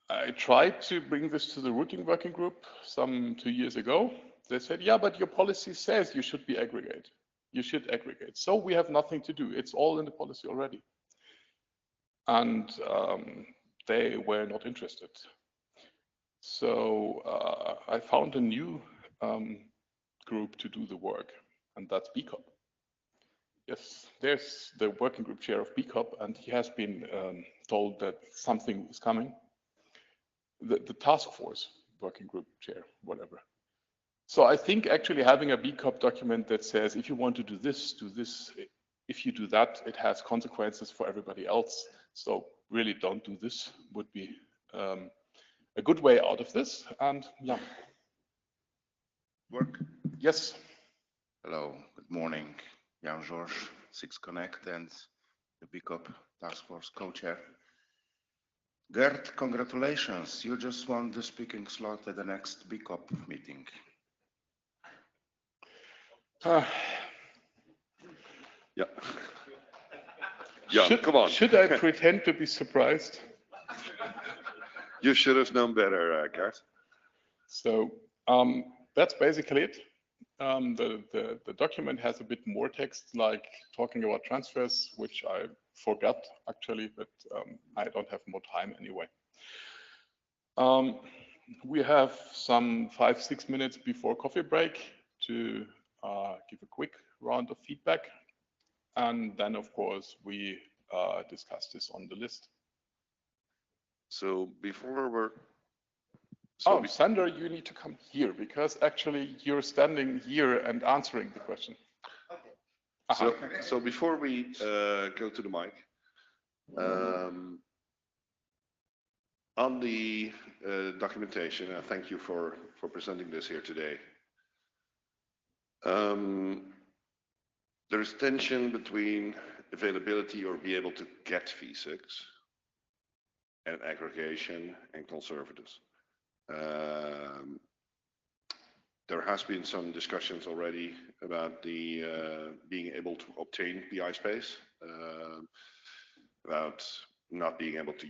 I tried to bring this to the routing working group some 2 years ago. They said, yeah, but your policy says you should be aggregate. You should aggregate. So we have nothing to do. It's all in the policy already. And they were not interested. So I found a new group to do the work, and that's BCOP. Yes, there's the working group chair of BCOP, and he has been told that something is coming. The task force working group chair, whatever. So I think actually having a BCOP document that says, if you want to do this, if you do that, it has consequences for everybody else. So really don't do this would be a good way out of this. And yeah. Work? Yes. Hello, good morning. Jan George, 6Connect and the BCOP Task Force co-chair. Gert, congratulations. You just won the speaking slot at the next BCOP meeting. Yeah. Yeah, come on. Should I pretend to be surprised? You should have known better, Gert. So that's basically it. The document has a bit more text, like talking about transfers, which I forgot actually, but I don't have more time anyway. We have some 5-6 minutes before coffee break to give a quick round of feedback. And then, of course, we discuss this on the list. So before we're... Sander, you need to come here because actually you're standing here and answering the question. Okay. So before we go to the mic, on the documentation, thank you for presenting this here today. There is tension between availability or be able to get V6 and aggregation and conservatives. There has been some discussions already about the being able to obtain PI space, about not being able to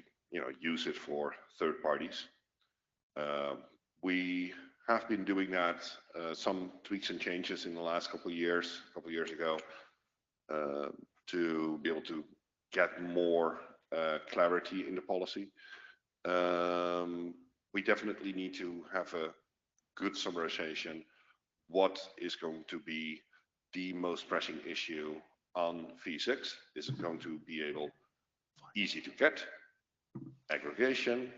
use it for third parties. We have been doing that, some tweaks and changes in the last couple of years ago, to be able to get more clarity in the policy. We definitely need to have a good summarization. What is going to be the most pressing issue on V6? Is it going to be easy to get? Aggregation?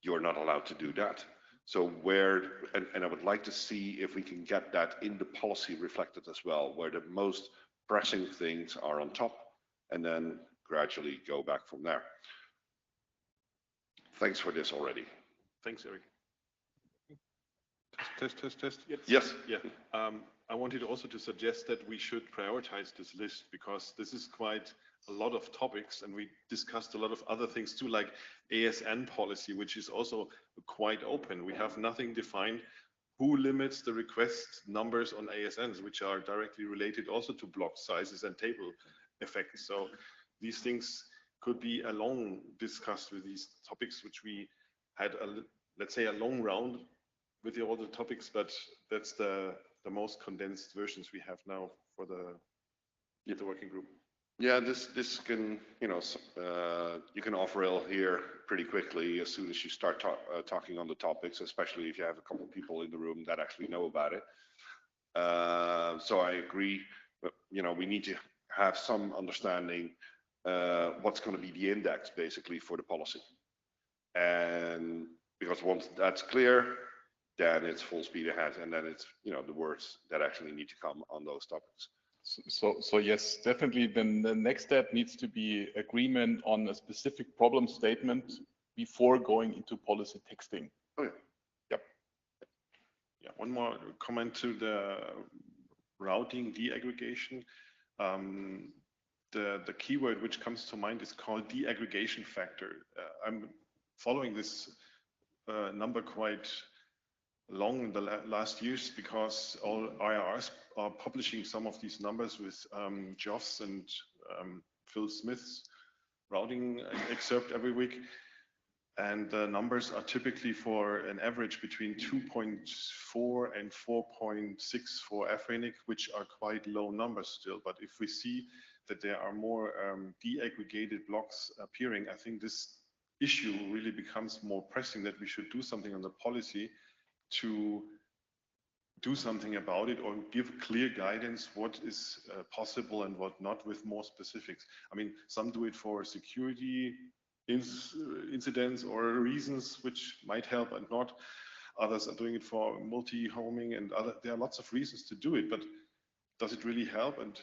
You're not allowed to do that. So where, and I would like to see if we can get that in the policy reflected as well, where the most pressing things are on top and then gradually go back from there. Thanks for this already. Thanks, Eric. Test. Yes. Yeah. I wanted also to suggest that we should prioritize this list, because this is quite a lot of topics, and we discussed a lot of other things too, like ASN policy, which is also quite open. We have nothing defined who limits the request numbers on ASNs, which are directly related also to block sizes and table effects. So these things could be alone discussed with these topics, which we had, let's say, a long round with all the topics, but that's the most condensed versions we have now for the working group. Yeah, this can, you know, you can off-rail here pretty quickly as soon as you start talking on the topics, especially if you have a couple of people in the room that actually know about it. So I agree, but, you know, we need to have some understanding what's going to be the index basically for the policy. And because once that's clear, then it's full speed ahead, and then it's, you know, the words that actually need to come on those topics. So yes, definitely. Then the next step needs to be agreement on a specific problem statement before going into policy texting. Oh yeah. Yep. Yeah. One more comment to the routing deaggregation. The keyword which comes to mind is called deaggregation factor. I'm following this number quite long in the last years, because all IRRs are publishing some of these numbers with Geoff's and Phil Smith's routing excerpt every week. And the numbers are typically for an average between 2.4 and 4.6 for Afrinic, which are quite low numbers still. But if we see that there are more deaggregated blocks appearing, I think this issue really becomes more pressing, that we should do something on the policy to do something about it, or give clear guidance what is possible and what not, with more specifics. I mean, some do it for security incidents or reasons which might help and not. Others are doing it for multi-homing and other. There are lots of reasons to do it, but does it really help? And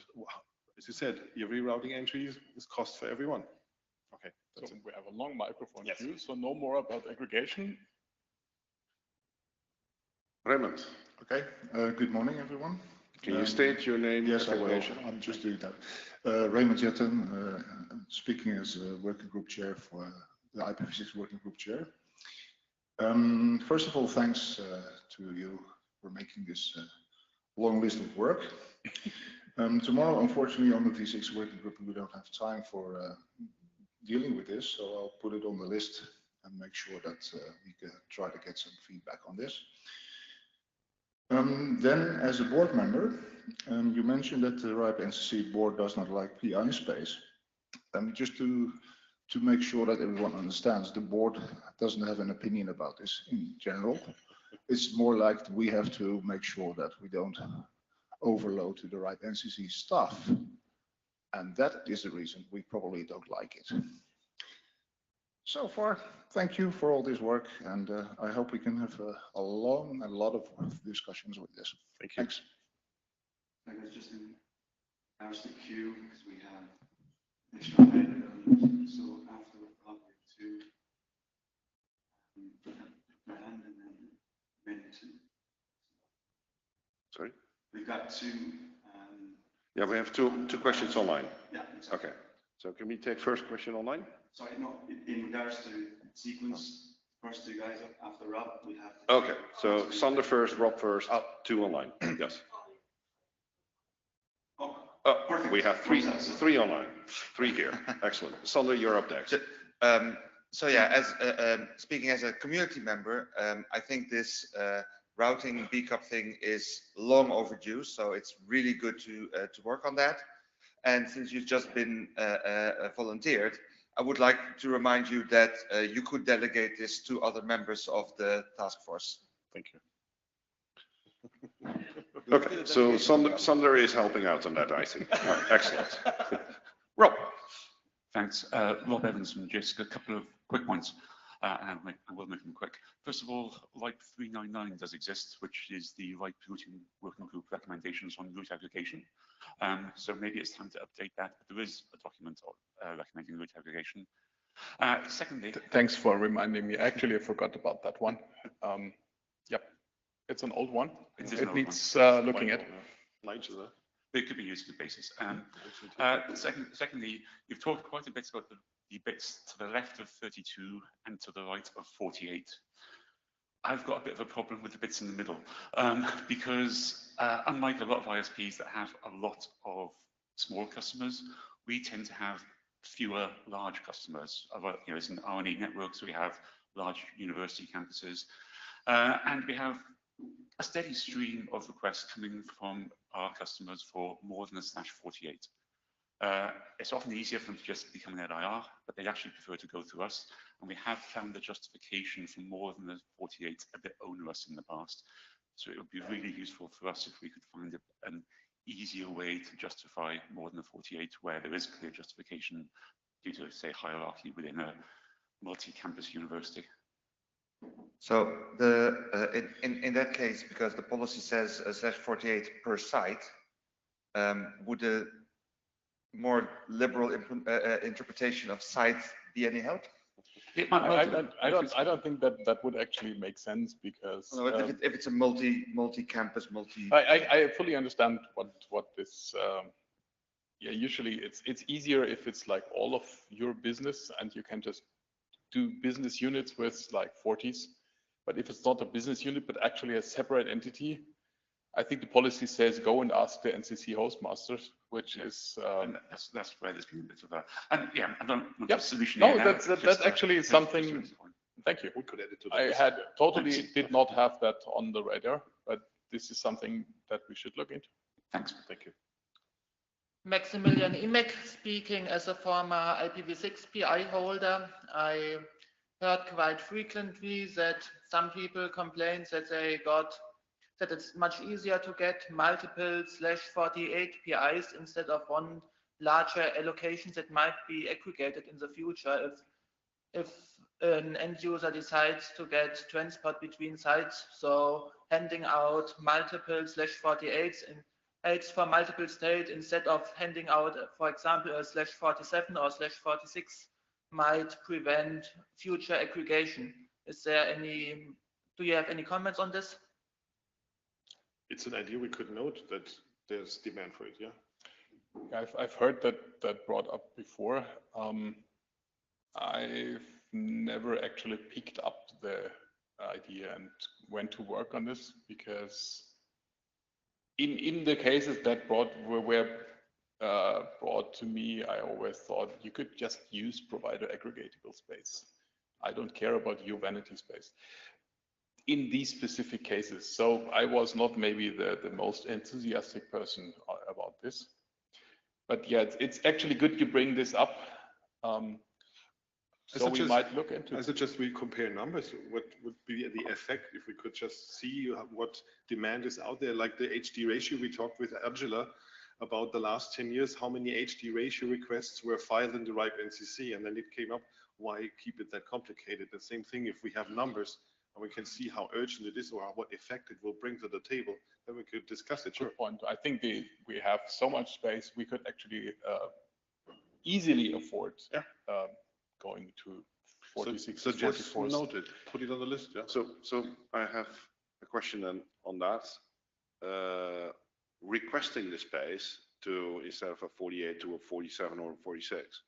as you said, every routing entry is cost for everyone. Okay. So we have a long microphone Yes. queue, so no more about aggregation. Raymond, Okay, good morning, everyone. can you state your name? Yes, I will. affiliation? I'm just doing that. Raymond Jetten, speaking as a working group chair for the IPv6 working group chair. First of all, thanks to you for making this long list of work. Tomorrow, unfortunately, on the V6 working group, we don't have time for dealing with this, so I'll put it on the list and make sure that we can try to get some feedback on this. Then, as a board member, you mentioned that the RIPE NCC board does not like PI space. Just to make sure that everyone understands, the board doesn't have an opinion about this in general. It's more like we have to make sure that we don't overload to the RIPE NCC staff. And that is the reason we probably don't like it. So far, thank you for all this work, and I hope we can have a lot of discussions with this. Thank you. Thanks. I guess just in the queue, because we have additional items. So after Rob, two, Brand, and then Minton. Sorry? We've got two. Yeah, we have two questions online. Yeah. Exactly. Okay. So can we take first question online? Sorry, no, in regards to sequence, first two guys after Rob, we have to. Okay, so Sander first, Rob first, two online. Yes. Perfect. We have three online, three here. Excellent. Sander, you're up next. So yeah, as speaking as a community member, I think this routing BCUP thing is long overdue. So it's really good to work on that. And since you've just been volunteered, I would like to remind you that you could delegate this to other members of the task force. Thank you. Okay, so Sander is helping out on that, I see. Right, excellent. Rob. Thanks. Rob Evans from JISC. A couple of quick points. and I will make them quick. First of all, RIPE 399 does exist, which is the RIPE routing working group recommendations on route aggregation. So maybe it's time to update that. But there is a document recommending route aggregation. Secondly, thanks for reminding me. Actually, I forgot about that one. Yep, it's an old one. It needs looking at. They could be used as a basis. Secondly, you've talked quite a bit about the bits to the left of 32 and to the right of 48. I've got a bit of a problem with the bits in the middle because unlike a lot of ISPs that have a lot of small customers, we tend to have fewer large customers. You know, it's an RNA network, so we have large university campuses, and we have a steady stream of requests coming from our customers for more than a /48. It's often easier for them to just become an LIR, but they actually prefer to go through us. And we have found the justification for more than the 48 a bit onerous in the past. So it would be really useful for us if we could find an easier way to justify more than the 48 where there is clear justification due to, say, hierarchy within a multi-campus university. So in that case, because the policy says /48 per site, would the more liberal interpretation of site be any help? I don't think that would actually make sense because if it's a multi-campus, I fully understand what this. Yeah, usually it's easier if it's like all of your business and you can just do business units with like 40s. But if it's not a business unit, but actually a separate entity, I think the policy says go and ask the NCC hostmasters, which is that's where there's been a bit of a yeah. I don't know yep. the solution. No, that's actually something. Thank you. We could add it to the I list. had totally did not have that on the radar, but this is something that we should look into. Thanks. Thank you. Maximilian Imek speaking. As a former IPv6 PI holder, I heard quite frequently that some people complain that that it's much easier to get multiple /48 PIs instead of one larger allocation that might be aggregated in the future if an end user decides to get transport between sites. So handing out multiple /48s in aids for multiple state instead of handing out, for example, a /47 or /46 might prevent future aggregation. Is there any, do you have any comments on this? It's an idea we could note that there's demand for it, yeah? I've heard that brought up before. I've never actually picked up the idea and went to work on this because in the cases that were brought to me, I always thought you could just use provider aggregatable space. I don't care about your vanity space in these specific cases. So I was not maybe the most enthusiastic person about this. But yeah, it's actually good you bring this up. So we might look into it. I suggest we compare numbers. What would be the effect if we could just see what demand is out there, like the HD ratio we talked with Angela about the last 10 years, how many HD ratio requests were filed in the RIPE NCC, and then it came up, why keep it that complicated? The same thing if we have numbers and we can see how urgent it is or what effect it will bring to the table, then we could discuss it. Good point. I think we have so much space, we could actually easily afford going to 46, so just 44. Noted, put it on the list. Yeah. So I have a question then on that. Requesting the space to instead of a 48 to a 47 or a 46.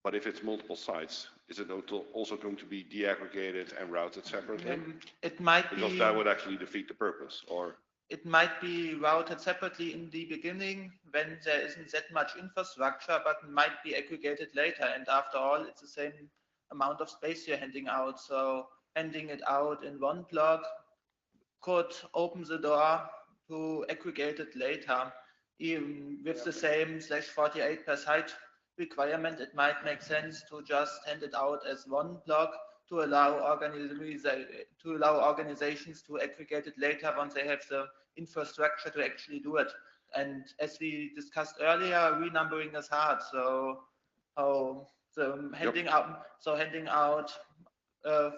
But if it's multiple sites, is it also going to be deaggregated and routed separately? It might be, because that would actually defeat the purpose, or it might be routed separately in the beginning when there isn't that much infrastructure, but might be aggregated later. And after all, it's the same amount of space you're handing out. So handing it out in one block could open the door to aggregate it later. Even with the same /48 per site requirement, it might make sense to just hand it out as one block to allow organizations to aggregate it later once they have the infrastructure to actually do it. And as we discussed earlier, renumbering is hard. So how So handing out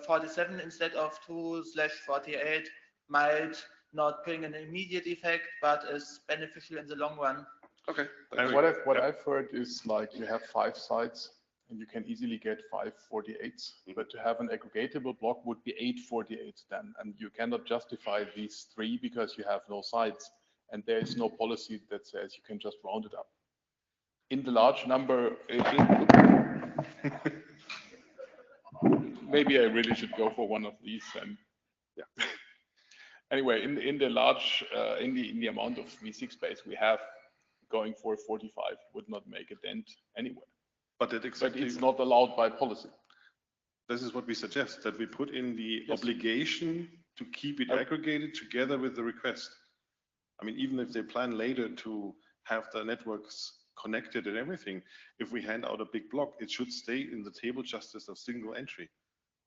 47 instead of 2/48 might not bring an immediate effect, but is beneficial in the long run. Okay. What I've heard is like you have 5 sites and you can easily get 5 48s, but to have an aggregatable block would be 8 48s then, and you cannot justify these 3 because you have no sites, and there is no policy that says you can just round it up. In the large number, maybe I really should go for one of these. And yeah. Anyway, in the large, in the amount of V6 space we have, going for 45 would not make a dent anywhere. But it's not allowed by policy. This is what we suggest, that we put in the obligation to keep it aggregated together with the request. I mean, even if they plan later to have the networks connected and everything, if we hand out a big block, it should stay in the table just as a single entry.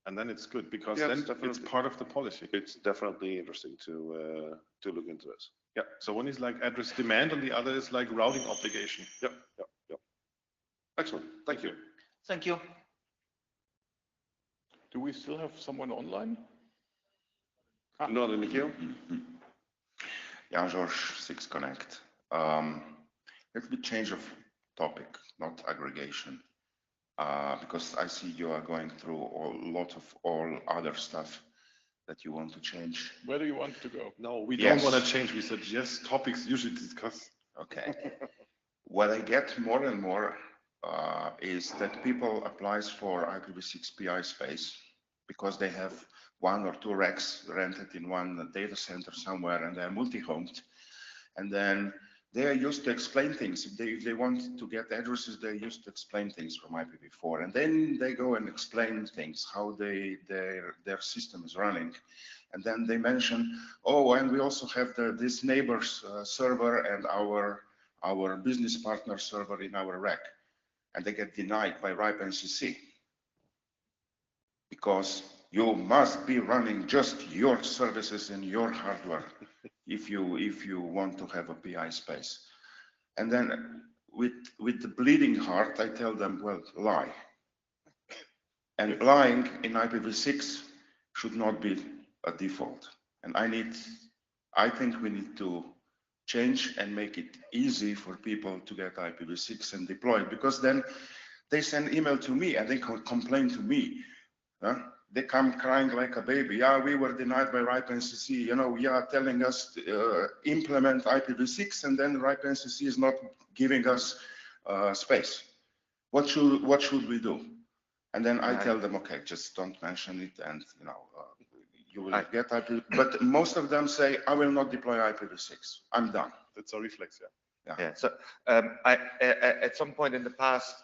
And then it's good, because then it's part of the policy. It's definitely interesting to look into this. Yeah, so one is like address demand and the other is like routing obligation. Yep. Excellent, thank you. Thank you. Do we still have someone online? Not in the queue. Yeah, George, 6 Connect. Let me change of topic, not aggregation, because I see you are going through a lot of all other stuff that you want to change. Where do you want to go? No, we don't want to change. We suggest topics you should discuss. Okay. What I get more and more is that people applies for IPv6 PI space because they have 1 or 2 racks rented in one data center somewhere and they're multi-homed. And then they are used to explain things. If they want to get addresses, they're used to explain things from IPv4. And then they go and explain things, how their system is running. And then they mention, oh, and we also have this neighbor's server and our business partner server in our rack. And they get denied by RIPE NCC because you must be running just your services and your hardware if you want to have a PI space. And then with the bleeding heart, I tell them, well, lie. And lying in IPv6 should not be a default. And I think we need to change and make it easy for people to get IPv6 and deploy it, because then they send email to me and they complain to me. They come crying like a baby. Yeah, we were denied by RIPE NCC. You know, telling us to implement IPv6, and then RIPE NCC is not giving us space. What should we do? And then I tell them, okay, just don't mention it, and you will get IP. But most of them say, I will not deploy IPv6. I'm done. That's a reflex, yeah. Yeah. So at some point in the past,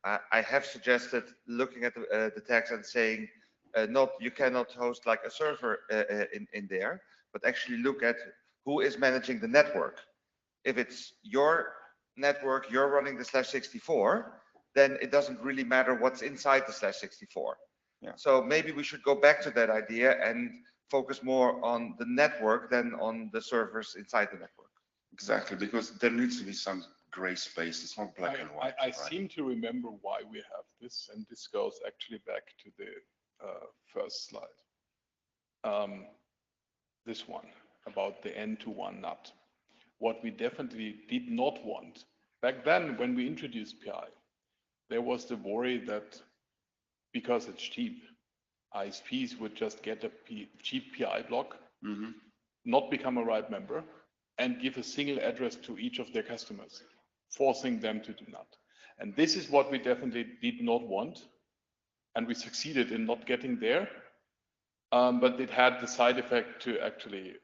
I have suggested looking at the text and saying, you cannot host like a server in there, but actually look at who is managing the network. If it's your network, you're running the /64, then it doesn't really matter what's inside the /64. Yeah. So maybe we should go back to that idea and focus more on the network than on the servers inside the network. Exactly, because there needs to be some gray space. It's not black and white. I seem to remember why we have this, and this goes actually back to the first slide. This one about the N to 1 NAT. What we definitely did not want back then when we introduced PI, there was the worry that because it's cheap, ISPs would just get a cheap PI block, not become a RIPE member, and give a single address to each of their customers, forcing them to do NAT. And this is what we definitely did not want. And we succeeded in not getting there. But it had the side effect to actually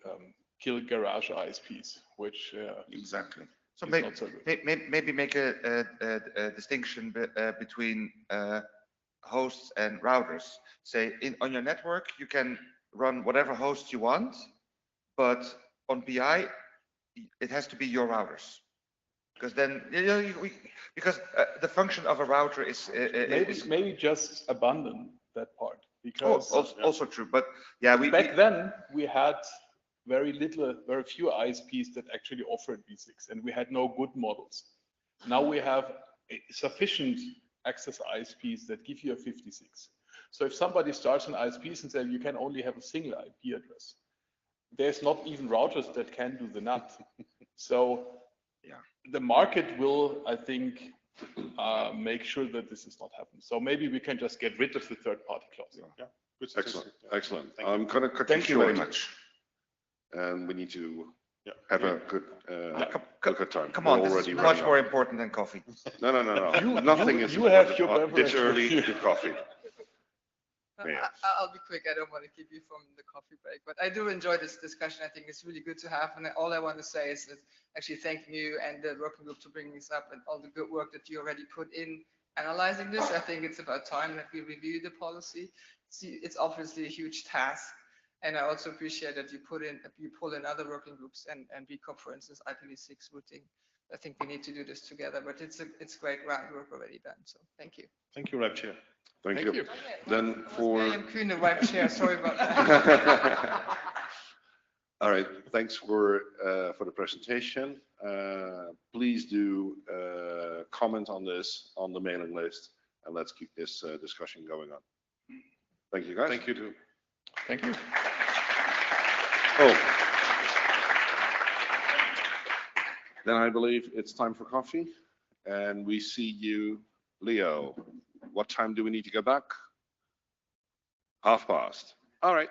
kill garage ISPs, which exactly. So maybe make a distinction between hosts and routers. Say on your network, you can run whatever host you want, but on PI, it has to be your routers. Because then, because the function of a router is maybe just abandon that part, because also true. But yeah, back then we had very few ISPs that actually offered V6, and we had no good models. Now we have sufficient access ISPs that give you a 56. So if somebody starts an ISPs and says you can only have a single IP address, there's not even routers that can do the NAT. So yeah, the market will, I think, make sure that this is not happening. So maybe we can just get rid of the third-party clause. Yeah. Good Excellent, suggestion. excellent. Thank you. I'm going to cut Thank you very much. And we need to Yeah. have a good, good time. Come on, We're this is already much running more out. important than coffee. No. Nothing is you have your important. This beverage. early to coffee. Yeah. I'll be quick. I don't want to keep you from the coffee break, but I do enjoy this discussion. I think it's really good to have. And all I want to say is that actually thanking you and the working group to bring this up and all the good work that you already put in analyzing this. I think it's about time that we review the policy. It's obviously a huge task. And I also appreciate that you pull in other working groups and BCOP, for instance, IPv6 routing. I think we need to do this together, but it's great groundwork already done. So thank you. Thank you, Rep Chair. Thank you. Then for William Kuhn, the vice chair. Sorry about that. all right, thanks for the presentation. Please do comment on this on the mailing list, and let's keep this discussion going on. Thank you, guys. Thank you too. Thank you. Oh. Then I believe it's time for coffee, and we see you, Leo. What time do we need to go back? past. All right.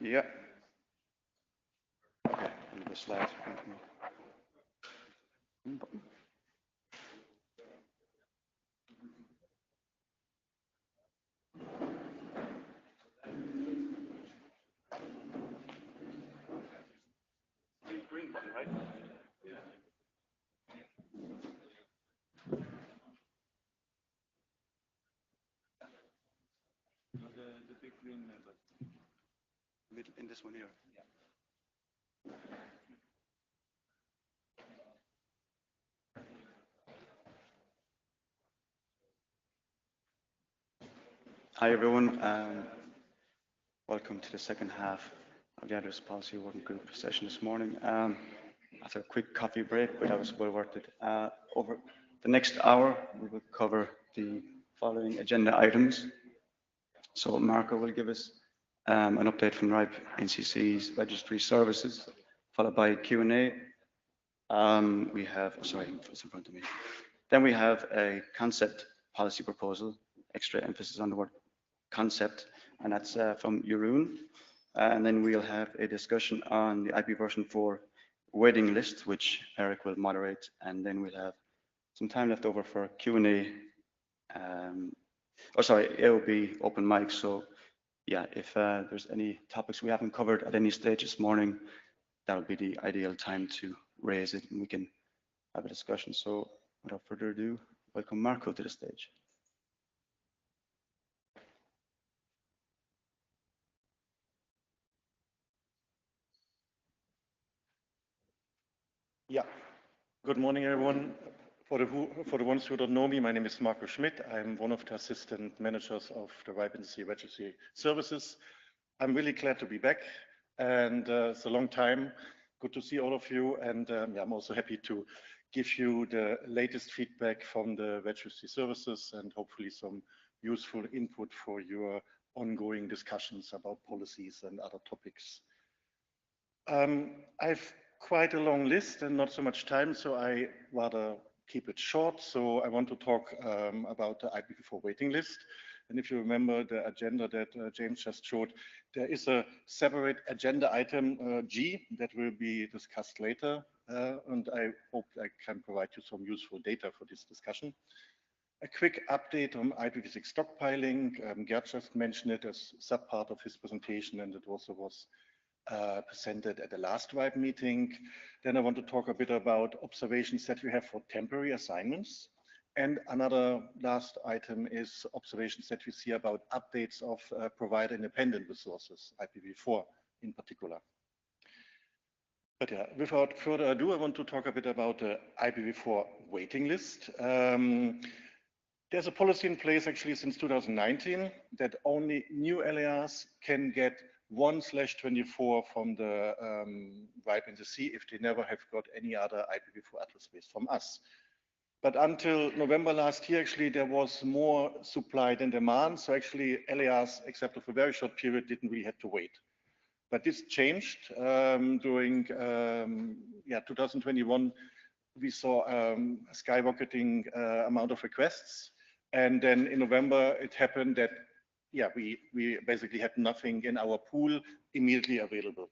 Yeah. Okay, and the slide. Green one, right? The big green Middle in this one here. Hi everyone, welcome to the second half of the Address Policy Working Group session this morning. After a quick coffee break, but that was well worth it. Over the next hour, we will cover the following agenda items. So Marco will give us an update from RIPE NCC's registry services, followed by Q&A. We have, sorry, it's in front of me. Then we have a concept policy proposal, extra emphasis on the word concept, and that's from Jeroen. And then we'll have a discussion on the IPv4 waiting list, which Eric will moderate, and then we'll have some time left over for Q&A. It will be open mic, so yeah, if there's any topics we haven't covered at any stage this morning, that would be the ideal time to raise it and we can have a discussion. So without further ado, welcome Marco to the stage. Yeah, good morning, everyone. For the ones who don't know me, my name is Marco Schmidt. I'm one of the assistant managers of the RIPE NCC Registry Services. I'm really glad to be back, and it's a long time. Good to see all of you, and yeah, I'm also happy to give you the latest feedback from the Registry Services and hopefully some useful input for your ongoing discussions about policies and other topics. I've quite a long list and not so much time, so I rather keep it short. So I want to talk about the IPv4 waiting list. And if you remember the agenda that James just showed, there is a separate agenda item G that will be discussed later. And I hope I can provide you some useful data for this discussion. A quick update on IPv6 stockpiling. Gerd just mentioned it as sub-part of his presentation, and it also was presented at the last RIPE meeting. Then I want to talk a bit about observations that we have for temporary assignments. And another last item is observations that we see about updates of provider independent resources, IPv4 in particular. But yeah, without further ado, I want to talk a bit about the IPv4 waiting list. There's a policy in place actually since 2019 that only new LARs can get 1/24 from the RIPE NCC if they never have got any other IPv4 address space from us. But until November last year, actually, there was more supply than demand. So actually, LARs, except of a very short period, didn't really have to wait. But this changed during 2021. We saw a skyrocketing amount of requests. And then in November, it happened that we basically had nothing in our pool immediately available.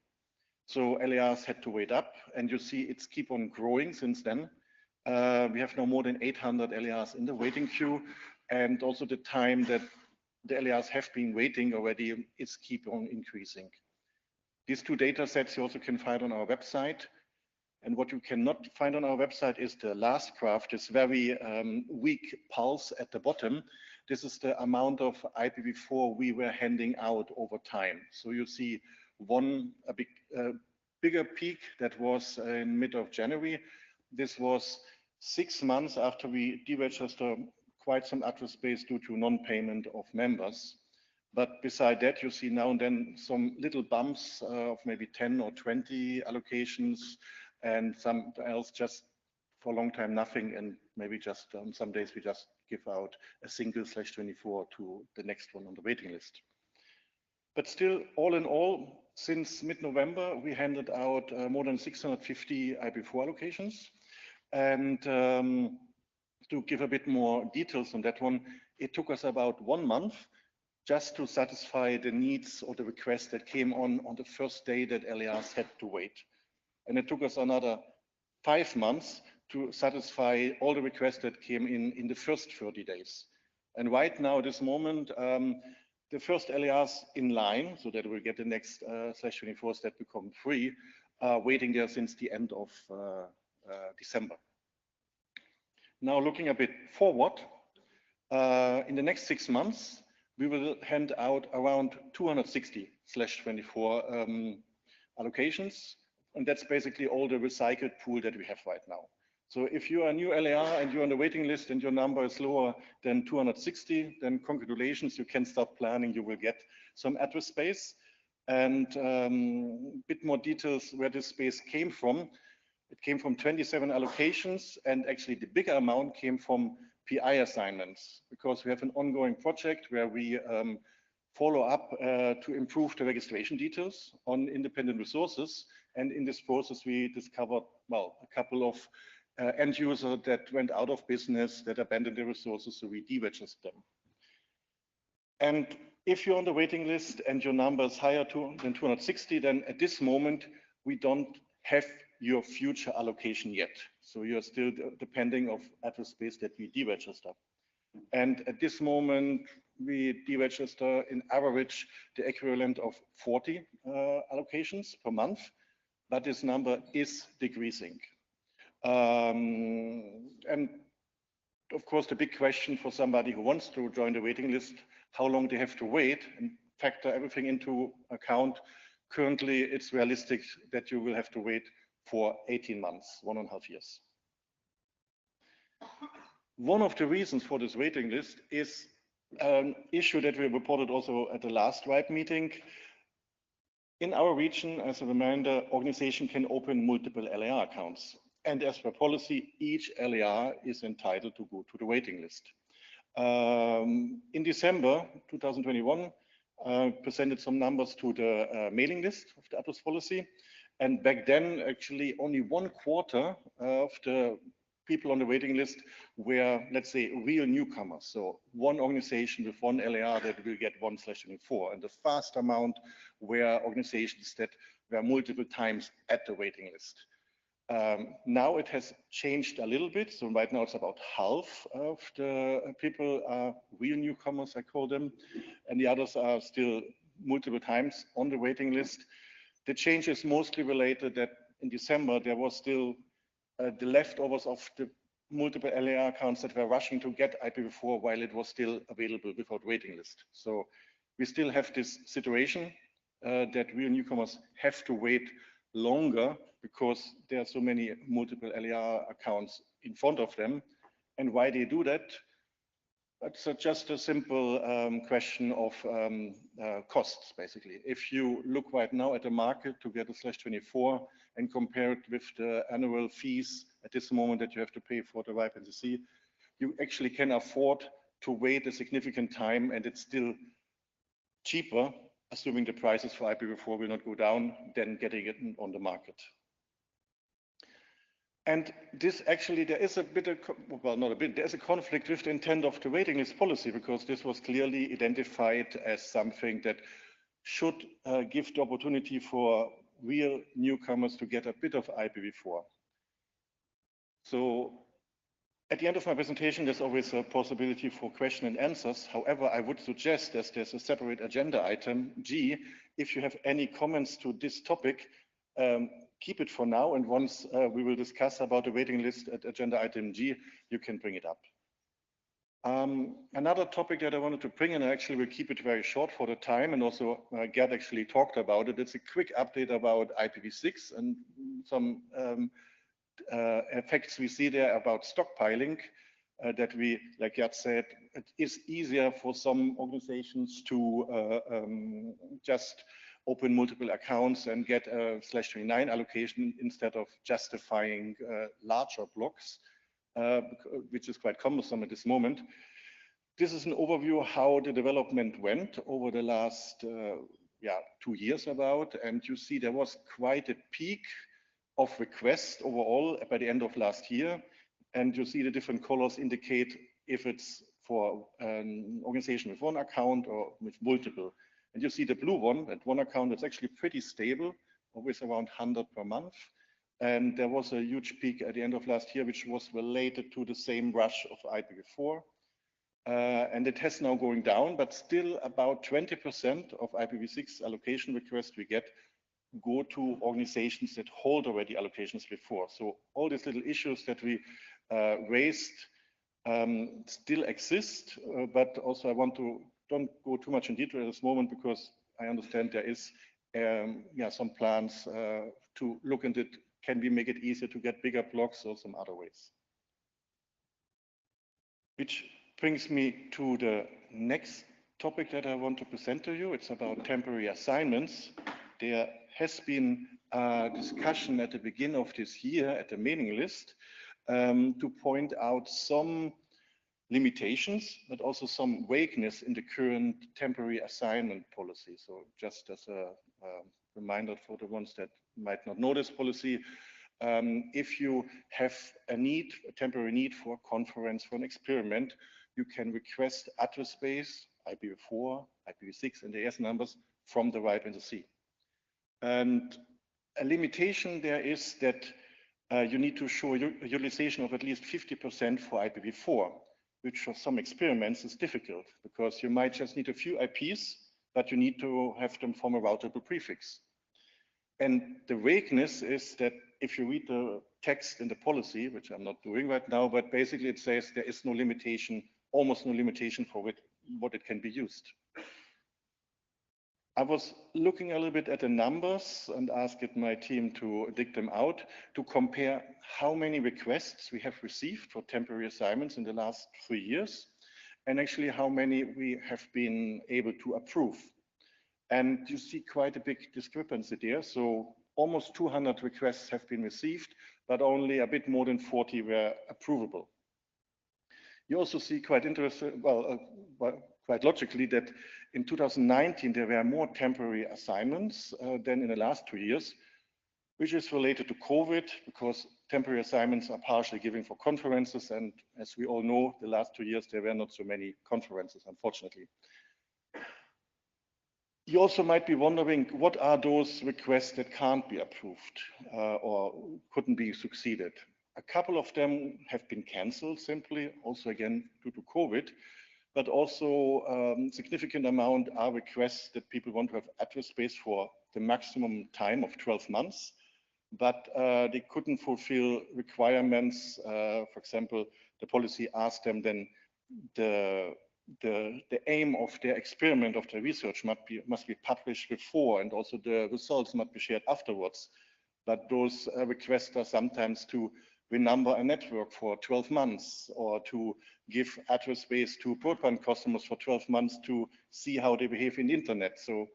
So LARs had to wait up, and you see it's keep on growing since then. We have now more than 800 LARs in the waiting queue, and also the time that the LARs have been waiting already is keep on increasing. These two data sets you also can find on our website. And what you cannot find on our website is the last graph, this very weak pulse at the bottom. This is the amount of IPv4 we were handing out over time. So you see a bigger peak that was in mid of January. This was 6 months after we deregistered quite some address space due to non-payment of members. But beside that, you see now and then some little bumps of maybe 10 or 20 allocations, and some else just for a long time nothing, and maybe just on some days we just give out a single /24 to the next one on the waiting list. But still, all in all, since mid-November, we handed out more than 650 IPv4 allocations. And to give a bit more details on that one, it took us about 1 month just to satisfy the needs or the requests that came on the first day that LARs had to wait. And it took us another 5 months to satisfy all the requests that came in the first 30 days. And right now, at this moment, the first LARs in line, so that we'll get the next /24s that become free, are waiting there since the end of December. Now, looking a bit forward, in the next 6 months, we will hand out around 260 /24 allocations. And that's basically all the recycled pool that we have right now. So if you are a new LAR and you're on the waiting list and your number is lower than 260, then congratulations, you can start planning, you will get some address space. And a bit more details where this space came from. It came from 27 allocations, and actually the bigger amount came from PI assignments, because we have an ongoing project where we follow up to improve the registration details on independent resources. And in this process, we discovered, well, a couple of end users that went out of business, that abandoned their resources, so we deregistered them. And if you're on the waiting list and your number is higher than 260, then at this moment, we don't have your future allocation yet. So you're still depending of address space that we deregister. And at this moment, we deregister in average the equivalent of 40 allocations per month, but this number is decreasing. And of course, the big question for somebody who wants to join the waiting list, how long they have to wait, and factor everything into account. Currently, it's realistic that you will have to wait for 18 months, 1.5 years. One of the reasons for this waiting list is an issue that we reported also at the last RIPE meeting. In our region, as a reminder, organization can open multiple LAR accounts. And as per policy, each LAR is entitled to go to the waiting list. In December 2021, presented some numbers to the mailing list of the address policy. And back then, actually, only 1/4 of the people on the waiting list were, let's say, real newcomers. So one organization with one LAR that will get 1 /24, and the vast amount were organizations that were multiple times at the waiting list. Now it has changed a little bit. So right now it's about half of the people are real newcomers, I call them, and the others are still multiple times on the waiting list. The change is mostly related that in December there was still the leftovers of the multiple LAR accounts that were rushing to get IPv4 while it was still available without waiting list. So we still have this situation that real newcomers have to wait longer because there are so many multiple LAR accounts in front of them. And why they do that? It's just a simple question of costs, basically. If you look right now at the market to get a /24 and compare it with the annual fees at this moment that you have to pay for the RIPE NCC, you actually can afford to wait a significant time, and it's still cheaper, assuming the prices for IPv4 will not go down, than getting it on the market. And this actually, there is a bit of, well, not a bit, there's a conflict with the intent of the waiting list policy, because this was clearly identified as something that should give the opportunity for real newcomers to get a bit of IPv4. So at the end of my presentation, there's always a possibility for question and answers. However, I would suggest that there's a separate agenda item, G. If you have any comments to this topic, keep it for now, and once we will discuss about the waiting list at agenda item G, you can bring it up. Another topic that I wanted to bring, and I actually will keep it very short for the time, and also Gerd actually talked about it. It's a quick update about IPv6 and some effects we see there about stockpiling, that we, like Gerd said, it is easier for some organizations to just open multiple accounts and get a /29 allocation instead of justifying larger blocks, which is quite cumbersome at this moment. This is an overview of how the development went over the last 2 years about, and you see there was quite a peak of requests overall by the end of last year, and you see the different colors indicate if it's for an organization with one account or with multiple. And you see the blue one, that one account is actually pretty stable, always around 100 per month. And there was a huge peak at the end of last year, which was related to the same rush of IPv4. And it has now going down, but still about 20% of IPv6 allocation requests we get go to organizations that hold already allocations before. So all these little issues that we raised still exist, but also I want to don't go too much in detail at this moment because I understand there is some plans to look into it. Can we make it easier to get bigger blocks or some other ways? Which brings me to the next topic that I want to present to you. It's about temporary assignments. There has been a discussion at the beginning of this year at the mailing list to point out some limitations, but also some vagueness in the current temporary assignment policy. So just as a reminder for the ones that might not know this policy, if you have a temporary need for a conference, for an experiment, you can request address space, IPv4, IPv6, and AS numbers from the RIPE NCC. And a limitation there is that you need to show a utilization of at least 50% for IPv4, which for some experiments is difficult because you might just need a few IPs, but you need to have them from a routable prefix. And the vagueness is that if you read the text in the policy, which I'm not doing right now, but basically it says there is no limitation, almost no limitation for what it can be used. I was looking a little bit at the numbers and asked my team to dig them out to compare how many requests we have received for temporary assignments in the last 3 years, and actually how many we have been able to approve. And you see quite a big discrepancy there. So almost 200 requests have been received, but only a bit more than 40 were approvable. You also see quite interesting, quite logically, that in 2019 there were more temporary assignments than in the last 2 years, which is related to COVID because temporary assignments are partially given for conferences, and as we all know, the last 2 years there were not so many conferences, unfortunately. You also might be wondering, what are those requests that can't be approved or couldn't be succeeded? A couple of them have been cancelled simply, also again due to COVID, but also significant amount are requests that people want to have address space for the maximum time of 12 months, but they couldn't fulfill requirements. For example, the policy asked them then the aim of their experiment, of their research must be published before, and also the results must be shared afterwards. But those requests are sometimes to renumber a network for 12 months or to give address space to broadband customers for 12 months to see how they behave in the internet. So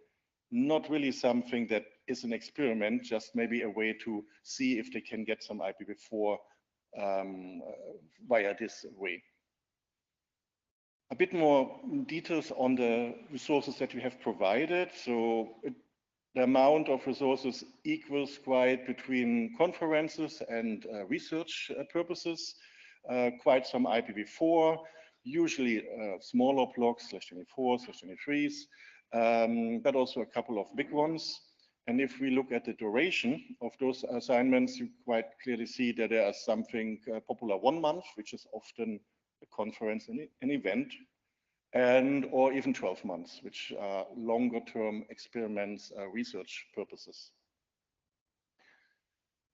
not really something that is an experiment, just maybe a way to see if they can get some IPv4 via this way. A bit more details on the resources that we have provided. So the amount of resources equals quite between conferences and research purposes, quite some IPv4, usually smaller blocks, /24, /23s, but also a couple of big ones. And if we look at the duration of those assignments, you quite clearly see that there is something popular 1 month, which is often a conference, an event, and or even 12 months, which are longer term experiments, research purposes.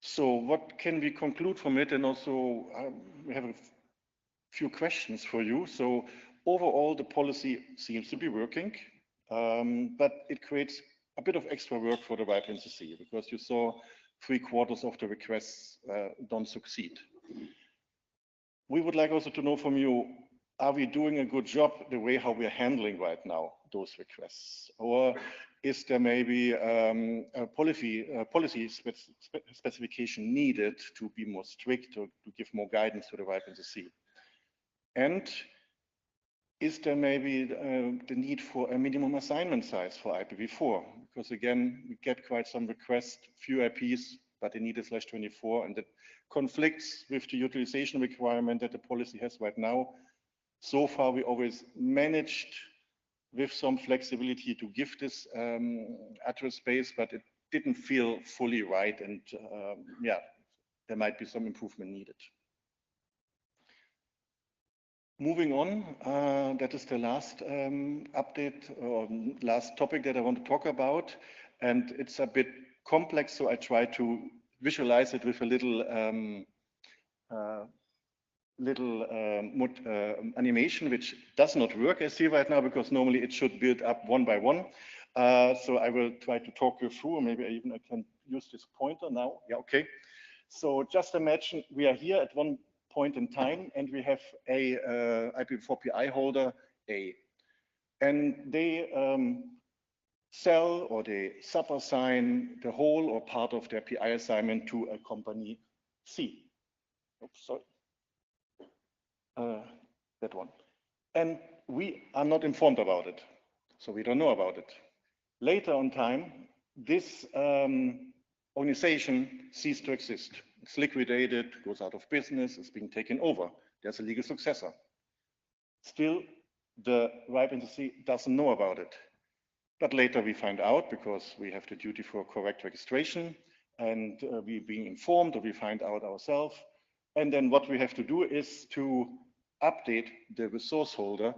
So what can we conclude from it? And also we have a few questions for you. So overall, the policy seems to be working, but it creates a bit of extra work for the RIPE NCC because you saw 3/4 of the requests don't succeed. We would like also to know from you, are we doing a good job the way how we are handling right now those requests? Or is there maybe a policy specification needed to be more strict or to give more guidance to the RIPE NCC? And is there maybe the need for a minimum assignment size for IPv4? Because again, we get quite some requests, few IPs, but they need a /24, and that conflicts with the utilization requirement that the policy has right now. So far, we always managed with some flexibility to give this address space, but it didn't feel fully right. And yeah, there might be some improvement needed. Moving on, that is the last update or last topic that I want to talk about. And it's a bit complex, so I try to visualize it with a little animation, which does not work, I see right now, because normally it should build up one by one. So I will try to talk you through, maybe I can use this pointer now. Yeah, okay. So just imagine we are here at one point in time, and we have a IPv4 PI holder A, and they sell or they sub-assign the whole or part of their PI assignment to a company C. Oops, sorry. That one. And we are not informed about it, so we don't know about it. Later on time, this organization ceased to exist. It's liquidated, goes out of business, it's being taken over. There's a legal successor. Still, the RIPE entity doesn't know about it. But later we find out, because we have the duty for correct registration, and we're being informed, or we find out ourselves. And then what we have to do is to update the resource holder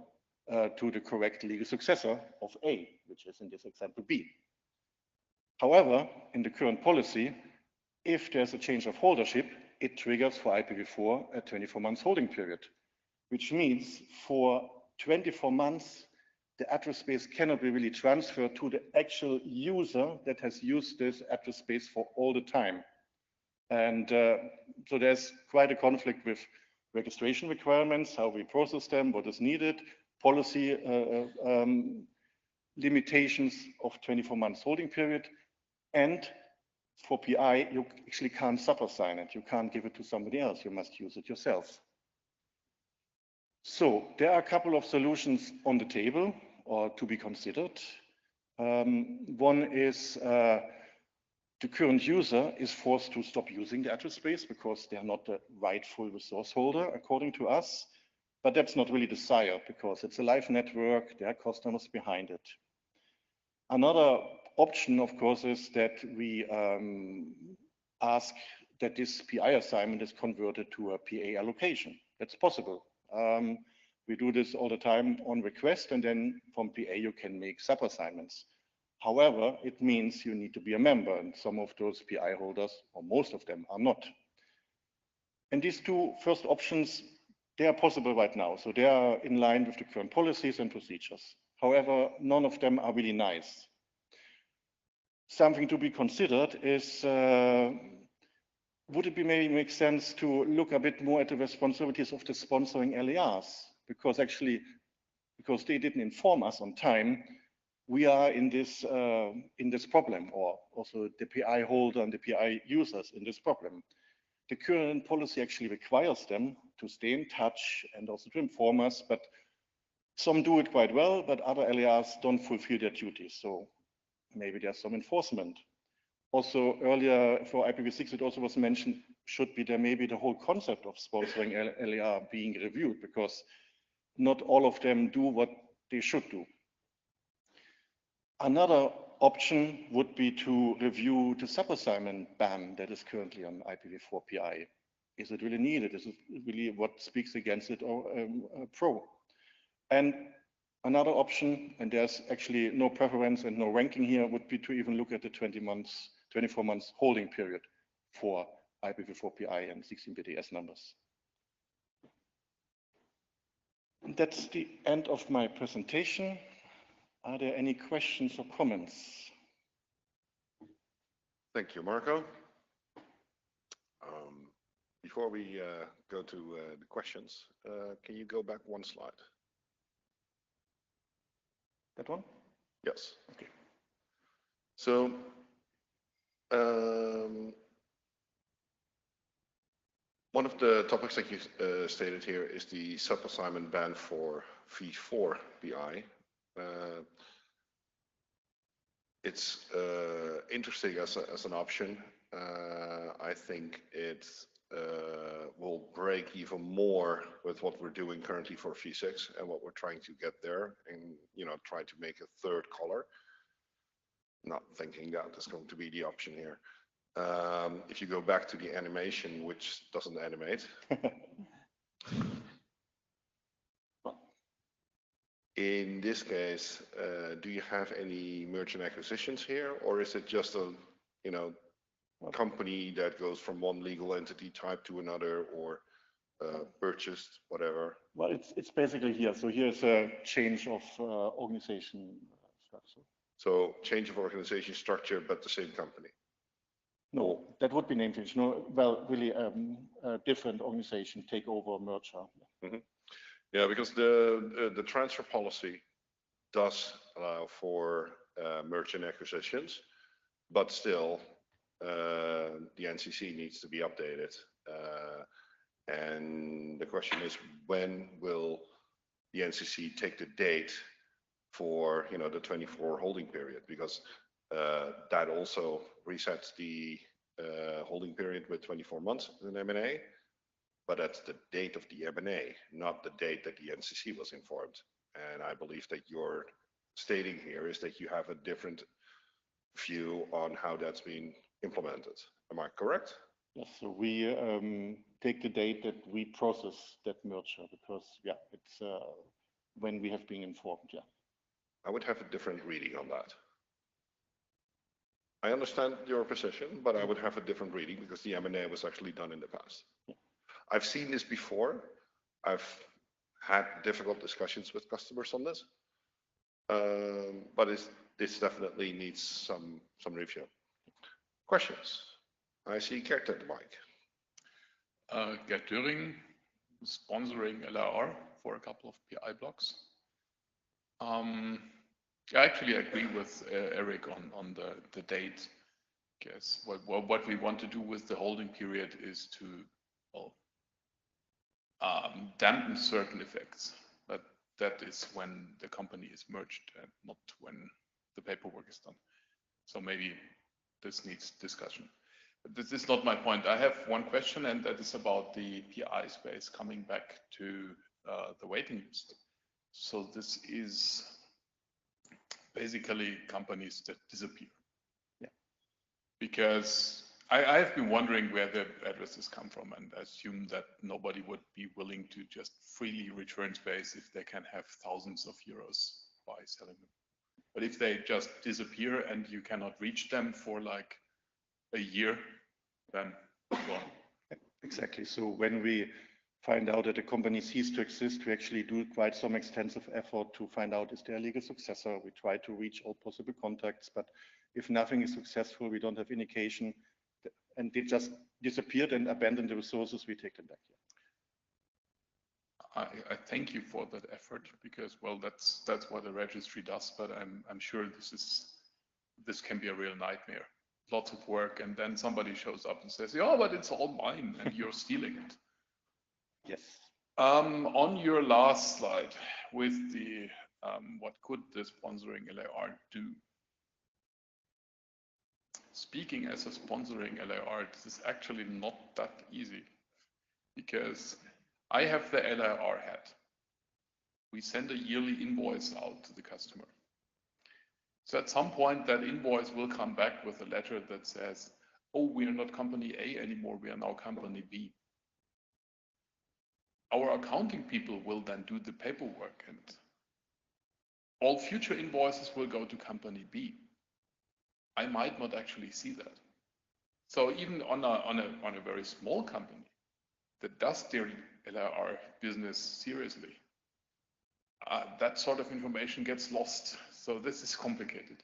to the correct legal successor of A, which is in this example B. However, in the current policy, if there's a change of holdership, it triggers for IPv4 a 24 months holding period, which means for 24 months, the address space cannot be really transferred to the actual user that has used this address space for all the time. And so there's quite a conflict with registration requirements, how we process them, what is needed, policy limitations of 24 months holding period. And for PI, you actually can't sub-assign it. You can't give it to somebody else. You must use it yourself. So there are a couple of solutions on the table or to be considered. One is the current user is forced to stop using the address space because they are not the rightful resource holder, according to us. But that's not really desired because it's a live network, there are customers behind it. Another option, of course, is that we ask that this PI assignment is converted to a PA allocation. That's possible. We do this all the time on request, and then from PA you can make sub-assignments. However, it means you need to be a member, and some of those PI holders, or most of them, are not. And these two first options, they are possible right now. So they are in line with the current policies and procedures. However, none of them are really nice. Something to be considered is, would it maybe make sense to look a bit more at the responsibilities of the sponsoring LERs? Because they didn't inform us on time, we are in this problem, or also the PI holder and the PI users in this problem. The current policy actually requires them to stay in touch and also to inform us, but some do it quite well, but other LERs don't fulfill their duties. So maybe there's some enforcement. Also earlier for IPv6, it also was mentioned, should be there maybe the whole concept of sponsoring LER being reviewed, because not all of them do what they should do. Another option would be to review the sub-assignment ban that is currently on IPv4 PI. Is it really needed? Is it really what speaks against it or pro? And another option, and there's actually no preference and no ranking here, would be to even look at the 24 months holding period for IPv4 PI and 16-bit AS numbers. And that's the end of my presentation. Are there any questions or comments? Thank you, Marco. Before we go to the questions, can you go back one slide? That one? Yes. Okay. So, one of the topics that you stated here is the sub-assignment ban for v4 PI. It's interesting as an option. I think it will break even more with what we're doing currently for V6 and what we're trying to get there, and try to make a third color. Not thinking that is going to be the option here. If you go back to the animation, which doesn't animate. In this case, do you have any merchant acquisitions here, or is it just a, company that goes from one legal entity type to another, or purchased, whatever? Well, it's basically here. So here's a change of organization structure. So change of organization structure, but the same company. No, that would be name change. No, well, really a different organization takeover merger. Mm-hmm. Yeah, because the transfer policy does allow for merchant acquisitions, but still the NCC needs to be updated. And the question is, when will the NCC take the date for the 24 holding period? Because that also resets the holding period with 24 months in M&A. But that's the date of the M&A, not the date that the NCC was informed. And I believe that you're stating here is that you have a different view on how that's been implemented. Am I correct? Yes, so we take the date that we process that merger, because it's when we have been informed. I would have a different reading on that. I understand your position, but I would have a different reading because the M&A was actually done in the past. I've seen this before. I've had difficult discussions with customers on this, but this definitely needs some review. Questions? I see Gert at the mic. Gert Döring, sponsoring LRR for a couple of PI blocks. I actually agree with Eric on the date. Guess what we want to do with the holding period is to dampen certain effects. But that is when the company is merged and not when the paperwork is done. So maybe this needs discussion. But this is not my point. I have one question, and that is about the PI space, coming back to the waiting list. So this is basically companies that disappear. Yeah. Because I have been wondering where the addresses come from, and I assume that nobody would be willing to just freely return space if they can have thousands of euros by selling them. But if they just disappear and you cannot reach them for like a year, then well. Exactly. So when we find out that a company ceased to exist, we actually do quite some extensive effort to find out, is there a legal successor? We try to reach all possible contacts, but if nothing is successful, we don't have indication, and they just disappeared and abandoned the resources, we take them back here. I thank you for that effort, because well, that's what the registry does, but I'm sure this can be a real nightmare. Lots of work, and then somebody shows up and says, "Oh, but it's all mine," and you're stealing it. Yes. On your last slide with the what could the sponsoring LAR do? Speaking as a sponsoring LAR, this is actually not that easy, because I have the LAR hat. We send a yearly invoice out to the customer. So at some point that invoice will come back with a letter that says, "Oh, we are not company A anymore, we are now company B." Our accounting people will then do the paperwork, and all future invoices will go to company B. I might not actually see that. So even on a very small company that does their LRR business seriously, that sort of information gets lost. So this is complicated.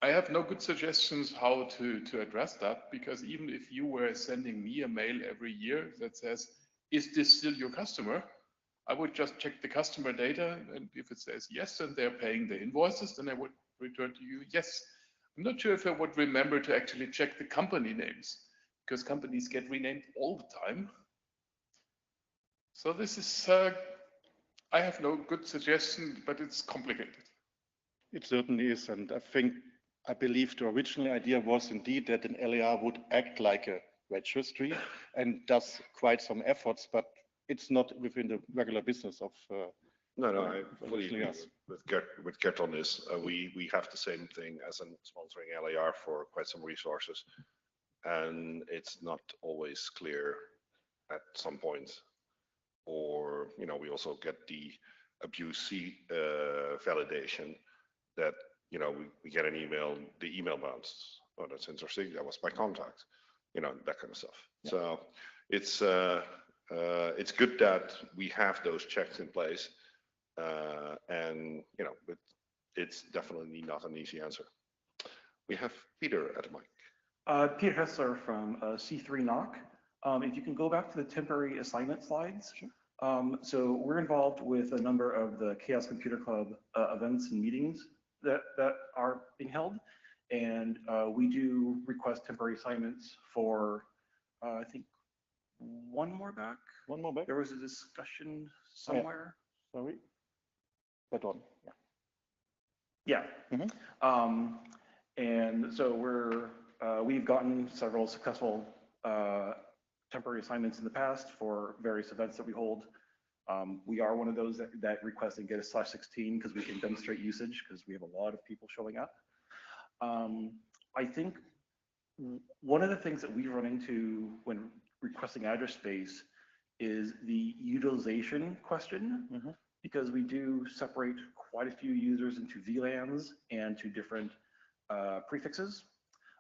I have no good suggestions how to address that, because even if you were sending me a mail every year that says, "Is this still your customer?" I would just check the customer data, and if it says yes and they're paying the invoices, then I would return to you yes. I'm not sure if I would remember to actually check the company names, because companies get renamed all the time. So this is, I have no good suggestion, but it's complicated. It certainly is, and I believe the original idea was indeed that an LAR would act like a registry and does quite some efforts, but it's not within the regular business of. No, I fully actually, agree yes. with Gert on this. We have the same thing as in sponsoring LAR for quite some resources, and it's not always clear at some point. Or we also get the abuse C validation that we get an email, the email bounced. Oh, that's interesting. That was my contact. That kind of stuff. Yeah. So it's good that we have those checks in place. And but it's definitely not an easy answer. We have Peter at the mic. Peter Hessler from C3 NOC. If you can go back to the temporary assignment slides. Sure. So we're involved with a number of the Chaos Computer Club events and meetings that are being held. And we do request temporary assignments for, I think, one more back. There was a discussion somewhere. Yeah. Sorry. That one. Yeah. Mm-hmm. And so we've gotten several successful temporary assignments in the past for various events that we hold. We are one of those that request and get a /16 because we can demonstrate usage because we have a lot of people showing up. I think one of the things that we run into when requesting address space is the utilization question. Mm-hmm. Because we do separate quite a few users into VLANs and to different prefixes.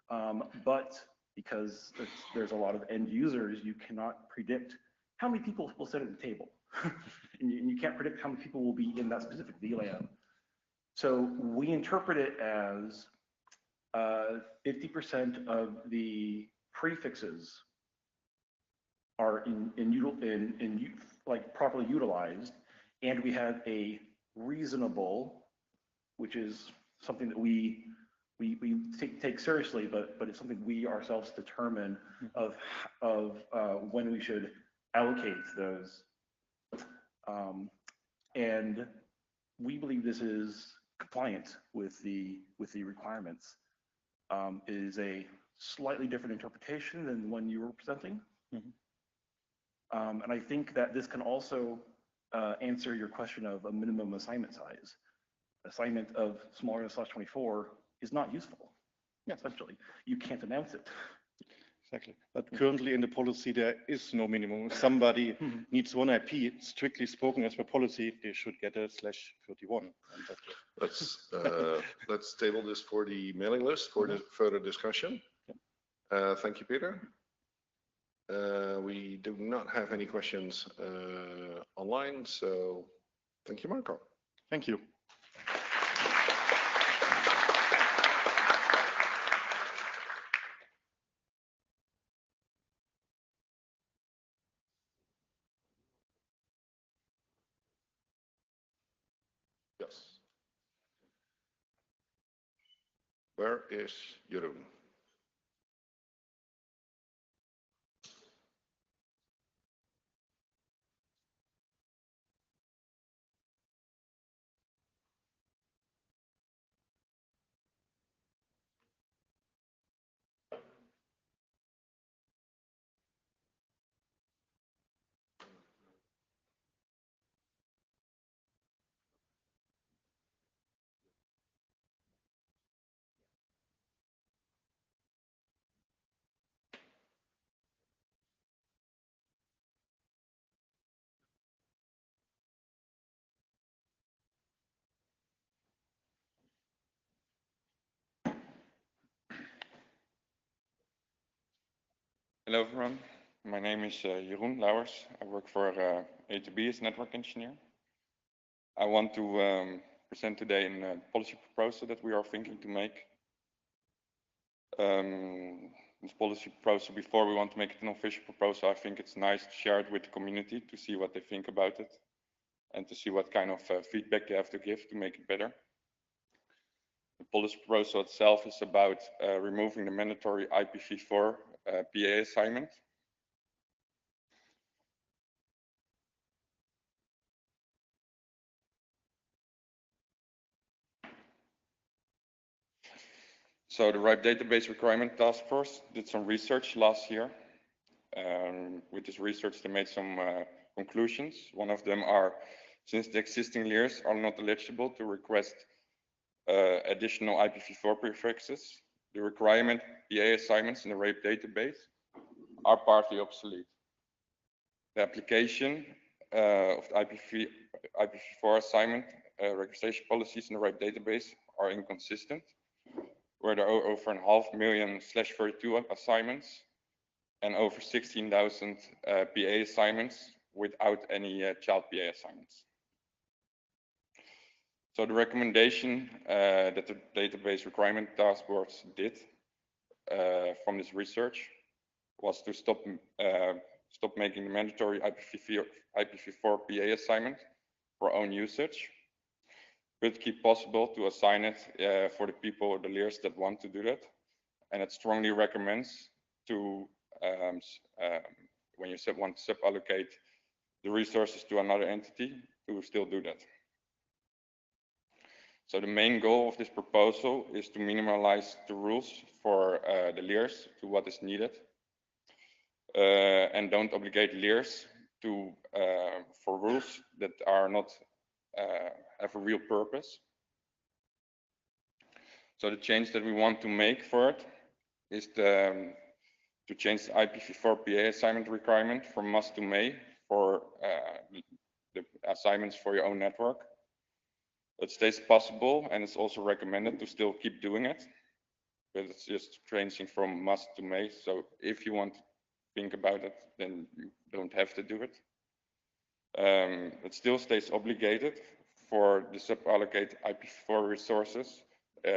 But because there's a lot of end users, you cannot predict how many people will sit at the table. and you can't predict how many people will be in that specific VLAN. So we interpret it as 50% of the prefixes are like properly utilized. And we have a reasonable, which is something that we take seriously, but it's something we ourselves determine of when we should allocate those. And we believe this is compliant with the requirements. It is a slightly different interpretation than the one you were presenting. Mm-hmm. And I think that this can also answer your question of a minimum assignment size. Assignment of smaller than /24 is not useful. Yeah, essentially, you can't announce it. Exactly. But currently in the policy, there is no minimum. If somebody needs one IP, strictly spoken as per policy, they should get a /31. Let's table this for the mailing list for the further discussion. Thank you, Peter. We do not have any questions online, so thank you, Marco. Thank you. Yes. Where is Jeroen? Hello everyone, my name is Jeroen Lauwers. I work for A2B as network engineer. I want to present today a policy proposal that we are thinking to make. This policy proposal, before we want to make it an official proposal, I think it's nice to share it with the community to see what they think about it and to see what kind of feedback they have to give to make it better. The policy proposal itself is about removing the mandatory IPv4 PA assignment. So the RIPE database requirement task force did some research last year with this research, they made some conclusions. One of them are, since the existing layers are not eligible to request additional IPv4 prefixes, the requirement PA assignments in the RAPE database are partly obsolete. The application of the IPv4 assignment registration policies in the RAPE database are inconsistent, where there are over 500,000/32 assignments and over 16,000 PA assignments without any child PA assignments. So the recommendation that the database requirement task force did from this research was to stop making the mandatory IPv4 PA assignment for own usage, but keep possible to assign it for the people or the layers that want to do that. And it strongly recommends to, when you want to sub-allocate the resources to another entity, to still do that. So the main goal of this proposal is to minimize the rules for the layers to what is needed, and don't obligate layers to for rules that are not have a real purpose. So the change that we want to make for it is to change the IPv4 PA assignment requirement from must to may for the assignments for your own network. It stays possible, and it's also recommended to still keep doing it, but it's just changing from must to may. So if you want to think about it, then you don't have to do it. It still stays obligated for the sub-allocated IPv4 resources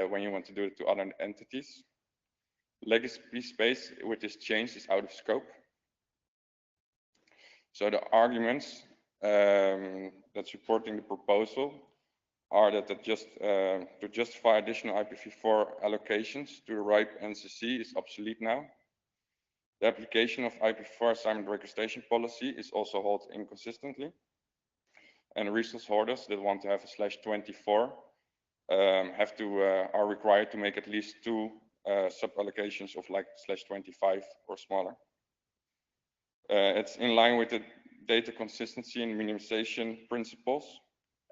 when you want to do it to other entities. Legacy space with this change is out of scope. So the arguments that supporting the proposal are that to justify additional IPv4 allocations to the RIPE NCC is obsolete now. The application of IPv4 assignment registration policy is also held inconsistently. And resource holders that want to have a /24 are required to make at least 2 sub-allocations of like /25 or smaller. It's in line with the data consistency and minimization principles,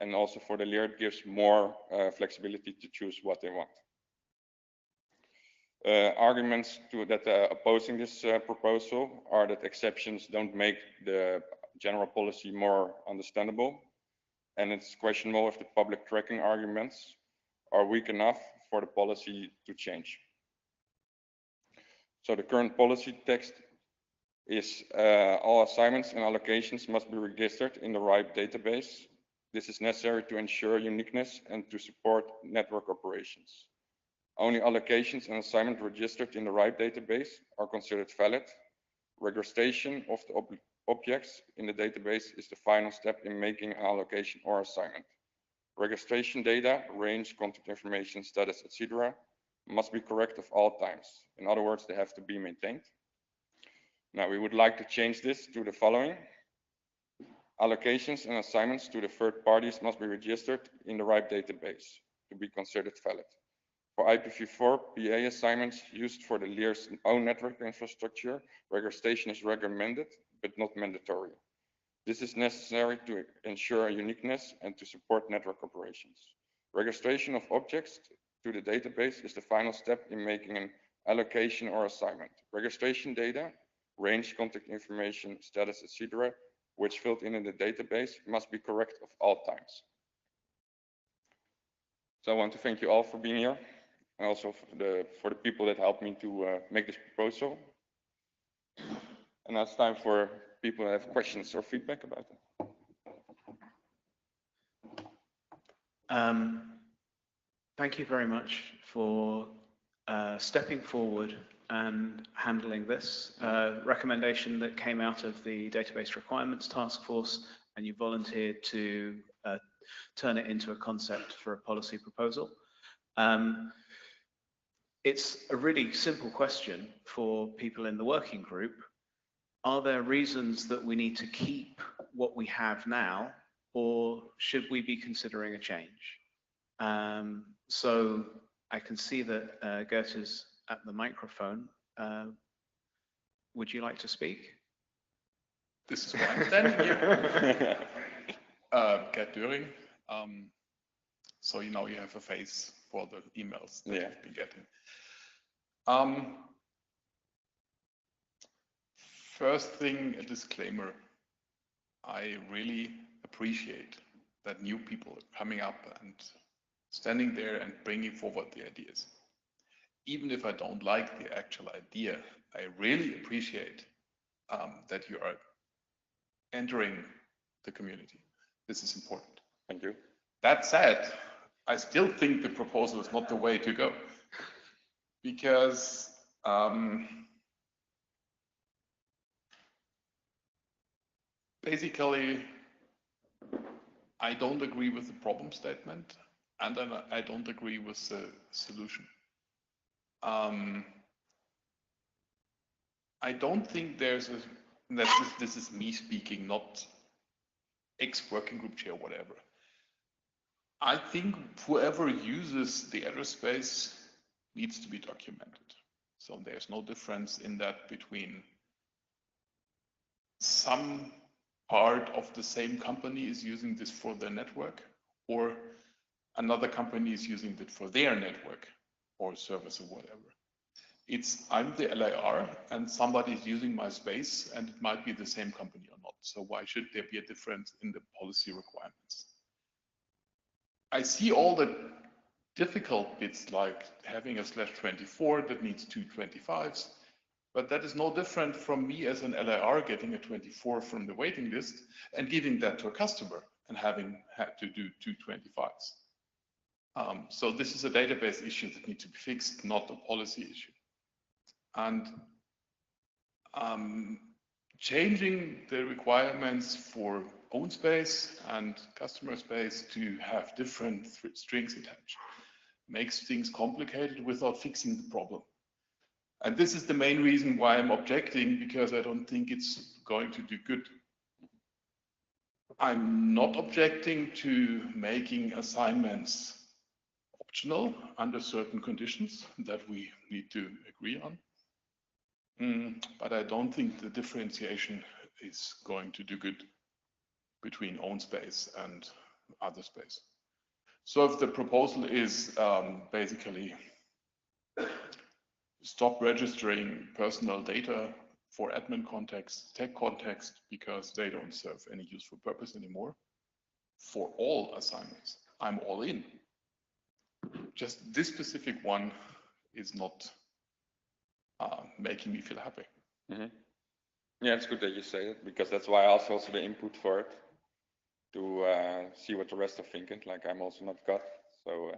and also for the layer it gives more flexibility to choose what they want. Arguments that opposing this proposal are that exceptions don't make the general policy more understandable, and it's questionable if the public tracking arguments are weak enough for the policy to change. So the current policy text is all assignments and allocations must be registered in the RIPE database. This is necessary to ensure uniqueness and to support network operations. Only allocations and assignments registered in the RIPE database are considered valid. Registration of the objects in the database is the final step in making an allocation or assignment. Registration data, range, contact information, status, etc. must be correct at all times. In other words, they have to be maintained. Now we would like to change this to the following. Allocations and assignments to the third parties must be registered in the RIPE database to be considered valid. For IPv4 PA assignments used for the layer's own network infrastructure, registration is recommended but not mandatory. This is necessary to ensure uniqueness and to support network operations. Registration of objects to the database is the final step in making an allocation or assignment. Registration data, range, contact information, status, etc., which filled in the database must be correct at all times. So I want to thank you all for being here, and also for the people that helped me to make this proposal. And now it's time for people that have questions or feedback about it. Thank you very much for stepping forward and handling this recommendation that came out of the Database Requirements Task Force, and you volunteered to turn it into a concept for a policy proposal. It's a really simple question for people in the working group. Are there reasons that we need to keep what we have now, or should we be considering a change? So I can see that Gert is at the microphone. would you like to speak? This is why I'm standing here. Gerd Döring. So you know you have a face for the emails that you've been getting. First thing, a disclaimer. I really appreciate that new people are coming up and standing there and bringing forward the ideas. Even if I don't like the actual idea, I really appreciate that you are entering the community. This is important. Thank you. That said, I still think the proposal is not the way to go, because basically, I don't agree with the problem statement, and then I don't agree with the solution. I don't think there's a, this is me speaking, not ex-working group chair, whatever. I think whoever uses the address space needs to be documented. So there's no difference in that between some part of the same company is using this for their network, or another company is using it for their network or service or whatever. I'm the LIR and somebody is using my space, and it might be the same company or not. So why should there be a difference in the policy requirements? I see all the difficult bits like having a /24 that needs two 25s, but that is no different from me as an LIR getting a 24 from the waiting list and giving that to a customer and having had to do two 25s. So this is a database issue that needs to be fixed, not a policy issue. And changing the requirements for own space and customer space to have different strings attached makes things complicated without fixing the problem. And this is the main reason why I'm objecting, because I don't think it's going to do good. I'm not objecting to making assignments optional under certain conditions that we need to agree on. But I don't think the differentiation is going to do good between own space and other space. So if the proposal is basically stop registering personal data for admin context, tech context, because they don't serve any useful purpose anymore, for all assignments, I'm all in. Just this specific one is not making me feel happy. Mm-hmm. Yeah, it's good that you say it, because that's why I asked also the input for it, to see what the rest are thinking. Like, I'm also not God, so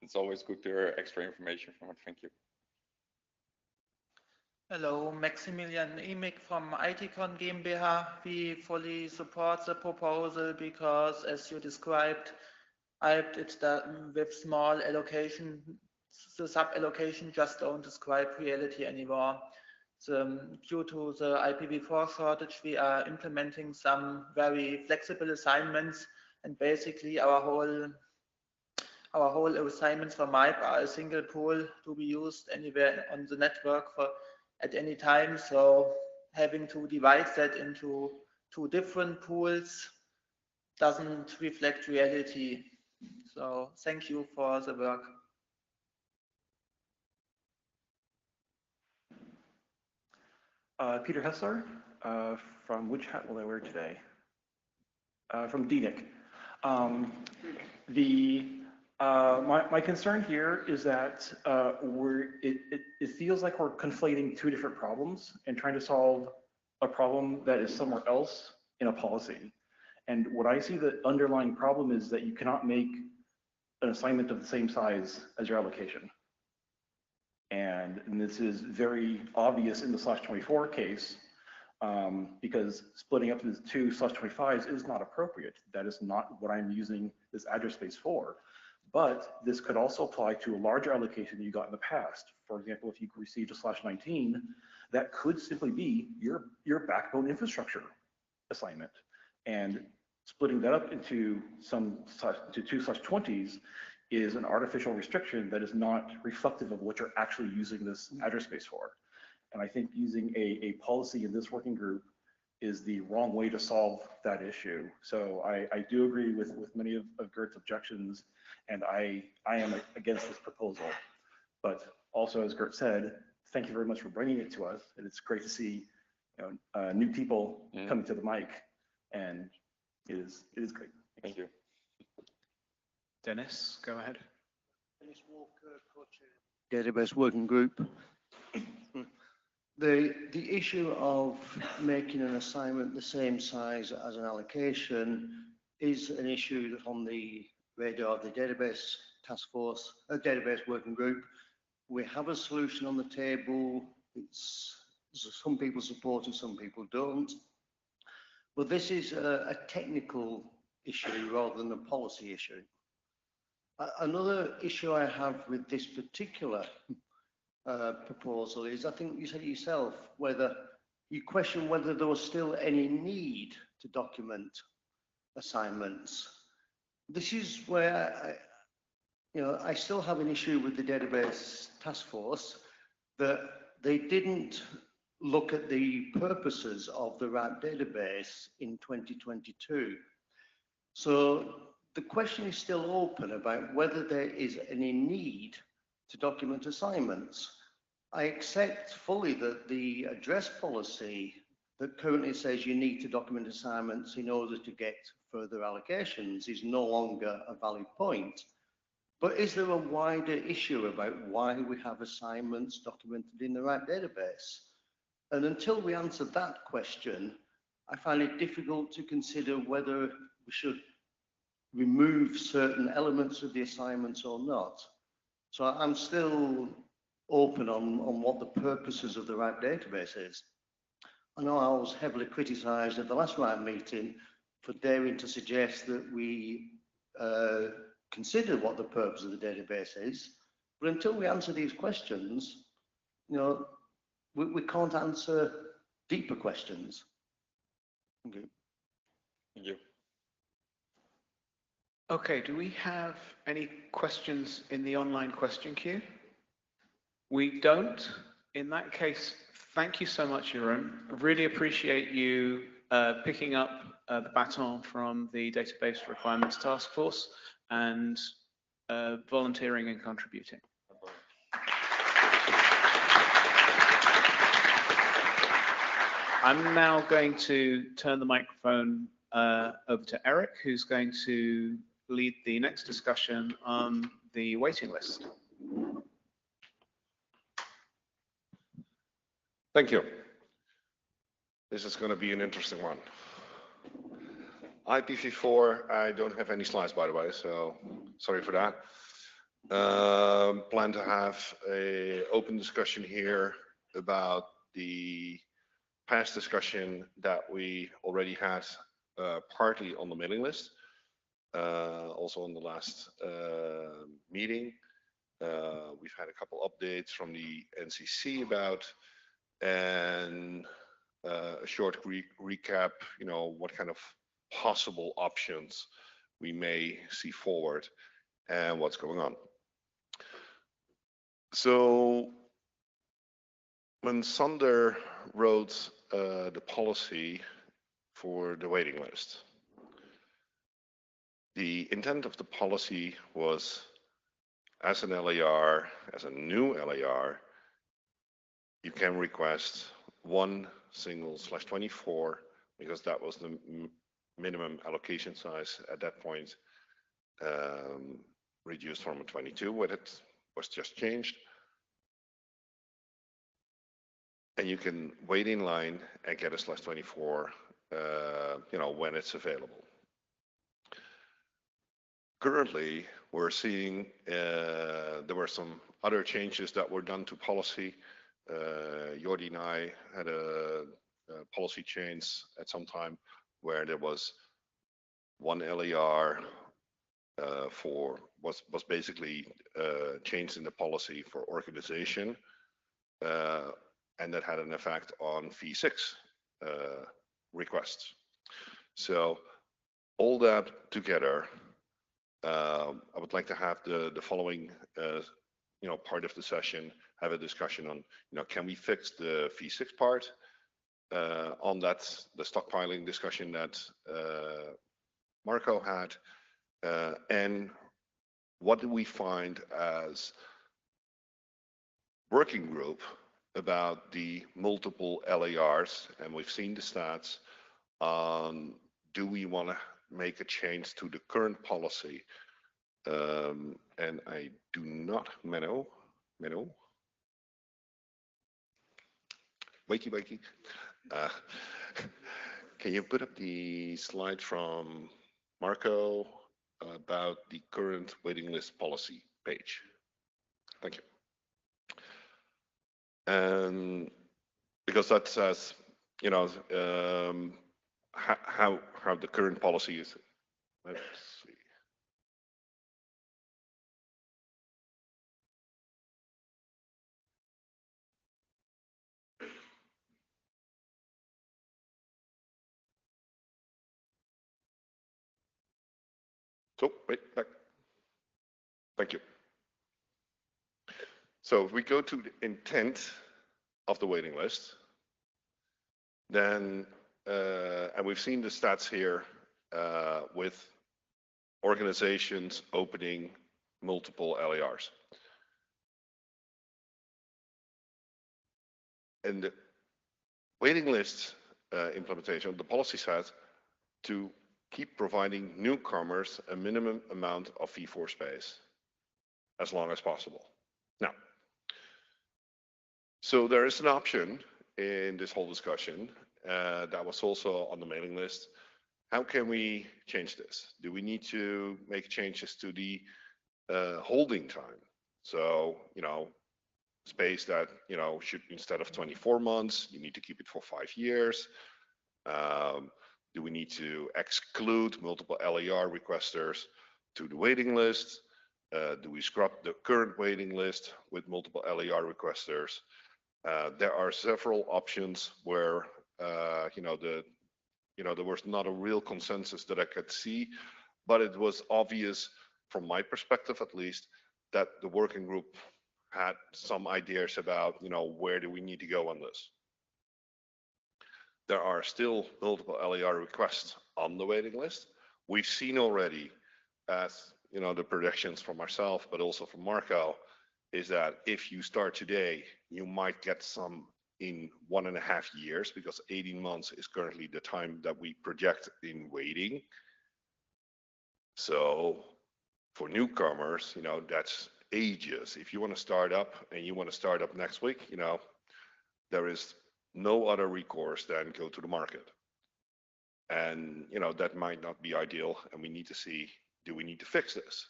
it's always good to hear extra information from it. Thank you. Hello, Maximilian Emig from ITCon GmbH. We fully support the proposal because, as you described, it's with small allocation, the sub-allocation just don't describe reality anymore. Due to the IPv4 shortage, we are implementing some very flexible assignments, and basically our whole assignments for MIPE are a single pool to be used anywhere on the network at any time. So having to divide that into two different pools doesn't reflect reality. So thank you for the work. Peter Hessler, from which hat will I wear today? From DNIC. My concern here is that it feels like we're conflating two different problems and trying to solve a problem that is somewhere else in a policy. And what I see the underlying problem is that you cannot make an assignment of the same size as your allocation. And this is very obvious in the /24 case, because splitting up into two /25s is not appropriate. That is not what I'm using this address space for. But this could also apply to a larger allocation you got in the past. For example, if you received a /19, that could simply be your backbone infrastructure assignment. And splitting that up into two /20s is an artificial restriction that is not reflective of what you're actually using this address space for. And I think using a policy in this working group is the wrong way to solve that issue. So I do agree with many of Gert's objections, and I am against this proposal. But also, as Gert said, thank you very much for bringing it to us. And it's great to see new people coming to the mic, and it is great. Thank you. Dennis, go ahead. Dennis Walker, co-chair database working group. The issue of making an assignment the same size as an allocation is an issue that's on the radar of the database task force, database working group. We have a solution on the table. It's some people support it, some people don't. But this is a technical issue rather than a policy issue. Another issue I have with this particular proposal is, I think you said it yourself, whether you question whether there was still any need to document assignments. This is where I still have an issue with the database task force that they didn't look at the purposes of the RAP database in 2022. So the question is still open about whether there is any need to document assignments. I accept fully that the address policy that currently says you need to document assignments in order to get further allocations is no longer a valid point. But is there a wider issue about why we have assignments documented in the right database? And until we answer that question, I find it difficult to consider whether we should remove certain elements of the assignments or not. So I'm still open on what the purposes of the RIPE database is. I know I was heavily criticised at the last RIPE meeting for daring to suggest that we consider what the purpose of the database is, but until we answer these questions, we can't answer deeper questions. Thank you. Thank you. Okay, do we have any questions in the online question queue? We don't. In that case, thank you so much, Jeroen. I really appreciate you picking up the baton from the Database Requirements Task Force and volunteering and contributing. I'm now going to turn the microphone over to Eric, who's going to lead the next discussion on the waiting list. Thank you. This is going to be an interesting one. IPv4, I don't have any slides, by the way, so sorry for that. Plan to have an open discussion here about the past discussion that we already had partly on the mailing list, also on the last meeting. We've had a couple updates from the NCC about, and a short recap, what kind of possible options we may see forward and what's going on. So when Sander wrote the policy for the waiting list, the intent of the policy was, as an LAR, as a new LAR, you can request one single /24 because that was the minimum allocation size at that point, reduced from a 22 when it was just changed. And you can wait in line and get a /24, when it's available. Currently, we're seeing there were some other changes that were done to policy. Jordi and I had a policy change at some time where there was one LAR was basically changed in the policy for organization, and that had an effect on V6 requests. So all that together, I would like to have the following part of the session, have a discussion on, can we fix the V6 part on that, the stockpiling discussion that Marco had, and what do we find as working group about the multiple LARs, and we've seen the stats on, do we want to make a change to the current policy? And I do not, Menno, wakey. Can you put up the slide from Marco about the current waiting list policy page? Thank you. And because that says, how the current policy is. Let's see. So wait, back. Thank you. So if we go to the intent of the waiting list, then, and we've seen the stats here with organizations opening multiple LARs. And the waiting list implementation, the policy says to keep providing newcomers a minimum amount of V4 space as long as possible. Now, so there is an option in this whole discussion that was also on the mailing list. How can we change this? Do we need to make changes to the holding time? So, space that, should, instead of 24 months, you need to keep it for 5 years. Do we need to exclude multiple LAR requesters to the waiting list? Do we scrap the current waiting list with multiple LAR requesters? There are several options where, there was not a real consensus that I could see, but it was obvious from my perspective, at least, that the working group had some ideas about, where do we need to go on this? There are still multiple LAR requests on the waiting list. We've seen already, as the predictions from myself, but also from Marco, is that if you start today, you might get some in 1.5 years, because 18 months is currently the time that we project in waiting. So for newcomers, that's ages. If you want to start up and you want to start up next week, there is no other recourse than go to the market. And, that might not be ideal. And we need to see, do we need to fix this?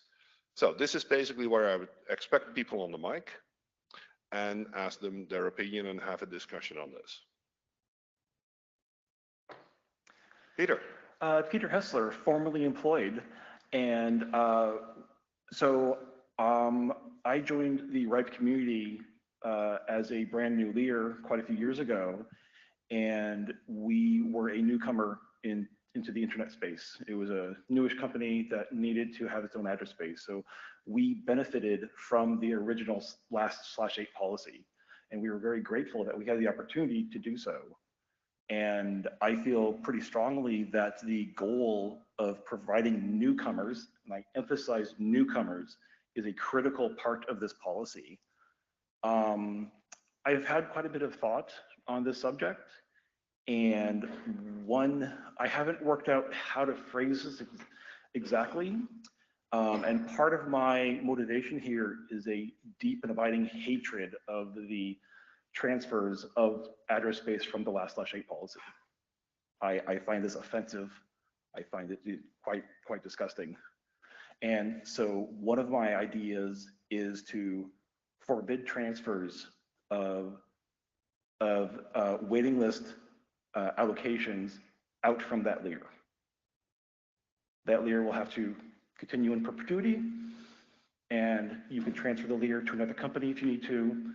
So this is basically where I would expect people on the mic and ask them their opinion and have a discussion on this. Peter. Peter Hessler, formerly employed. And I joined the RIPE community as a brand new leader quite a few years ago, and we were a newcomer into the internet space. It was a newish company that needed to have its own address space. So we benefited from the original /8 policy, and we were very grateful that we had the opportunity to do so. And I feel pretty strongly that the goal of providing newcomers, and I emphasize newcomers, is a critical part of this policy. I've had quite a bit of thought on this subject, and I haven't worked out how to phrase this exactly. And part of my motivation here is a deep and abiding hatred of the transfers of address space from the /8 policy. I find this offensive. I find it quite disgusting. And so one of my ideas is to forbid transfers of waiting list allocations out from that layer. That layer will have to continue in perpetuity, and you can transfer the layer to another company if you need to.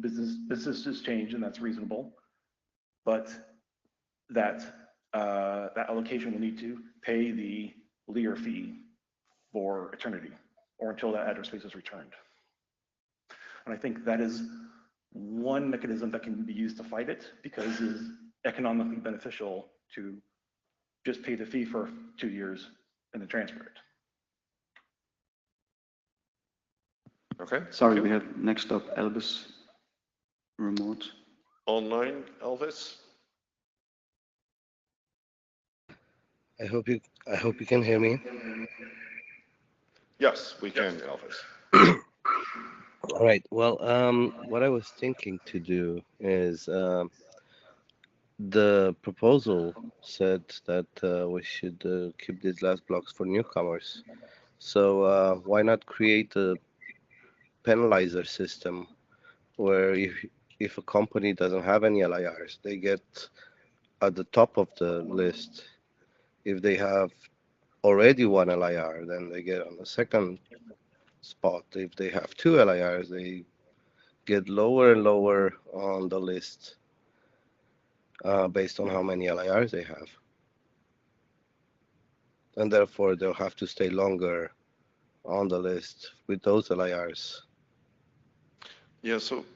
Businesses change, and that's reasonable. But that allocation will need to pay the layer fee for eternity, or until that address space is returned. And I think that is one mechanism that can be used to fight it, because it's economically beneficial to just pay the fee for 2 years and then transfer it. Okay. Sorry, we have next up Elvis remote. Online, Elvis? I hope you can hear me. Yes, we can, Elvis. All right. Well, what I was thinking to do is the proposal said that we should keep these last blocks for newcomers. So why not create a penalizer system where if a company doesn't have any LIRs, they get at the top of the list. If they have already one LIR, then they get on the second spot. If they have two LIRs, they get lower and lower on the list based on how many LIRs they have. And therefore, they'll have to stay longer on the list with those LIRs. Yeah, so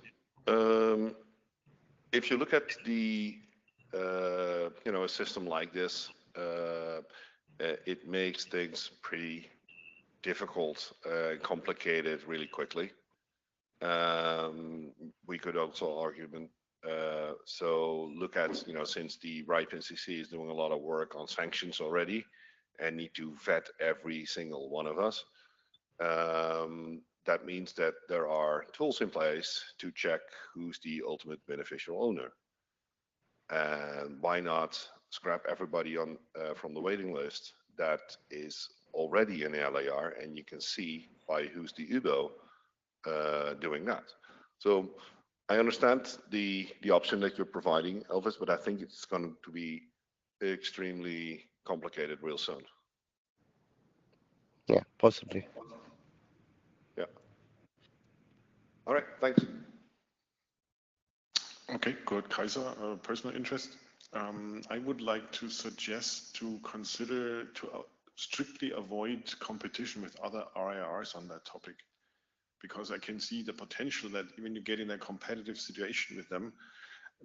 if you look at the, a system like this, it makes things pretty difficult and complicated really quickly. We could also argument, so look at, since the RIPE NCC is doing a lot of work on sanctions already and need to vet every single one of us, that means that there are tools in place to check who's the ultimate beneficial owner. And why not scrap everybody on from the waiting list that is already an LAR, and you can see by who's the UBO doing that. So I understand the option that you're providing, Elvis, but I think it's going to be extremely complicated real soon. Yeah, possibly. Yeah. All right, thanks. Okay, good. Kaiser, personal interest. I would like to suggest to consider to strictly avoid competition with other RIRs on that topic, because I can see the potential that when you get in a competitive situation with them,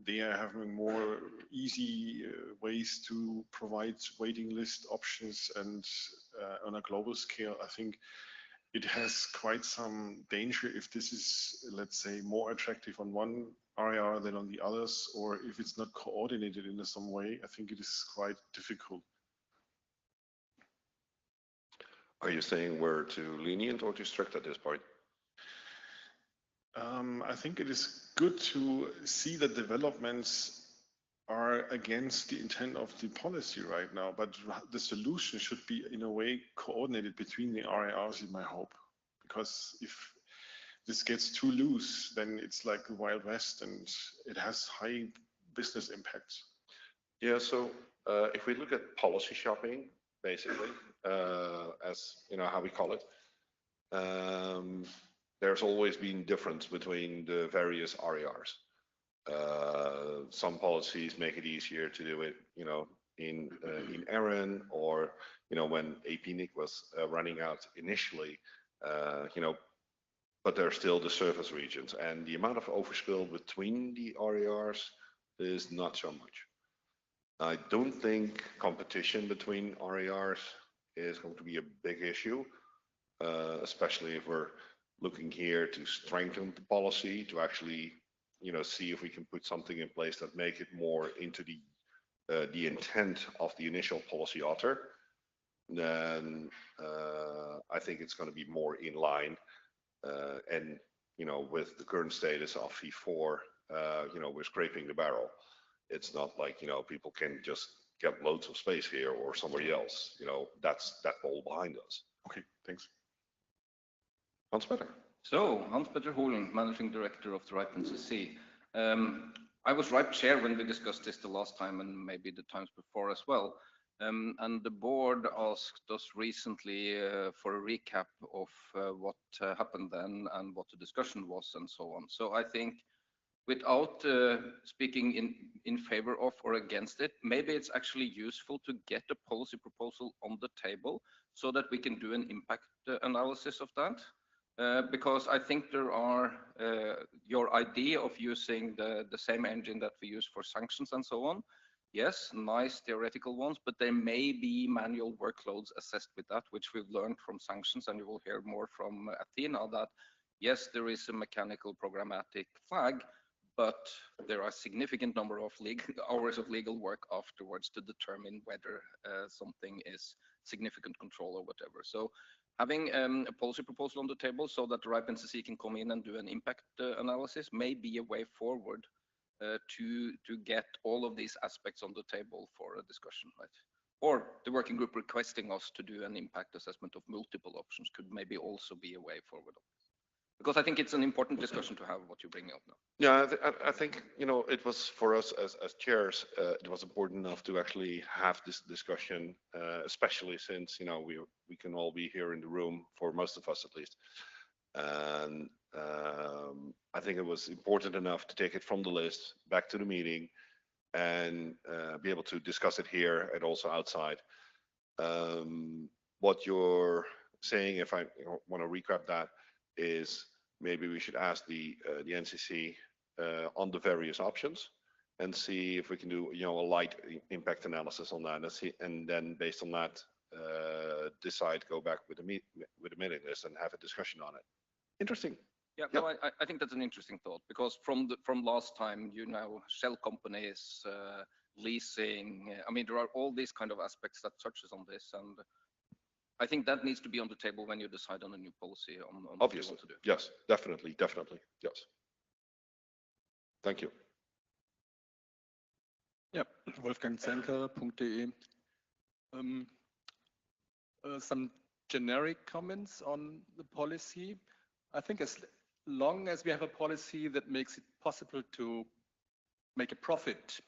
they are having more easy ways to provide waiting list options, and on a global scale, I think it has quite some danger if this is, let's say, more attractive on one RIR than on the others, or if it's not coordinated in some way. I think it is quite difficult. Are you saying we're too lenient or too strict at this point? I think it is good to see that developments are against the intent of the policy right now, but the solution should be in a way coordinated between the RIRs, in my hope, because if this gets too loose, then it's like the Wild West and it has high business impacts. Yeah, so if we look at policy shopping, basically, as how we call it, there's always been difference between the various RIRs. Some policies make it easier to do it, in Aaron, or when APNIC was running out initially, but there's still the surface regions, and the amount of overspill between the RIRs is not so much. I don't think competition between RIRs is going to be a big issue, especially if we're looking here to strengthen the policy, to actually see if we can put something in place that make it more into the intent of the initial policy author. Then I think it's going to be more in line, and with the current status of V4, we're scraping the barrel. It's not like people can just get loads of space here or somebody else. That's that ball behind us. Okay, thanks. Hans-Peter. So, Hans-Peter Holen, Managing Director of the RIPE NCC. I was RIPE Chair when we discussed this the last time, and maybe the times before as well. And the board asked us recently for a recap of what happened then and what the discussion was and so on. So I think without speaking in favor of or against it, maybe it's actually useful to get a policy proposal on the table so that we can do an impact analysis of that. because I think there are your idea of using the same engine that we use for sanctions and so on. Yes, nice theoretical ones, but there may be manual workloads assessed with that, which we've learned from sanctions, and you will hear more from Athena that yes, there is a mechanical programmatic flag, but there are a significant number of hours of legal work afterwards to determine whether something is significant control or whatever. So having a policy proposal on the table so that the RIPE NCC can come in and do an impact analysis may be a way forward to get all of these aspects on the table for a discussion, right? Or the working group requesting us to do an impact assessment of multiple options could maybe also be a way forward. Because I think it's an important discussion to have what you bring up now. Yeah, I think, you know, it was for us as chairs, it was important enough to actually have this discussion, especially since, you know, we can all be here in the room, for most of us at least. And I think it was important enough to take it from the list back to the meeting and be able to discuss it here and also outside. What you're saying, if I want to recap that, is maybe we should ask the NCC on the various options and see if we can do, you know, a light impact analysis on that, and then based on that decide, go back with a mailing list and have a discussion on it. Interesting. Yeah, yep. No, I think that's an interesting thought, because from last time, you know, shell companies, leasing, I mean, there are all these kind of aspects that touches on this, and I think that needs to be on the table when you decide on a new policy on what you want to do. Yes, definitely, yes. Thank you. Yeah, Wolfgang Zenker.de. Some generic comments on the policy. I think as long as we have a policy that makes it possible to make a profit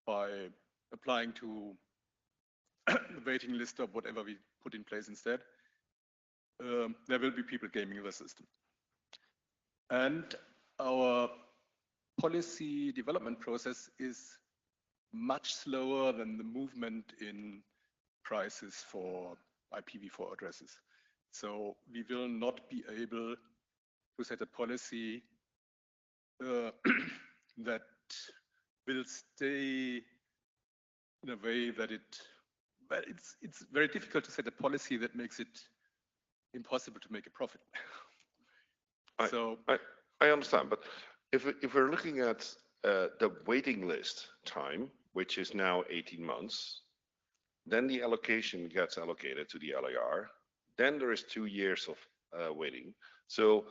by applying to the waiting list or whatever we put in place instead, there will be people gaming the system. And our policy development process is much slower than the movement in prices for IPv4 addresses. So we will not be able to set a policy that will stay in a way that it's very difficult to set a policy that makes it impossible to make a profit. I understand, but if we're looking at the waiting list time, which is now 18 months, then the allocation gets allocated to the LAR, then there is 2 years of waiting. So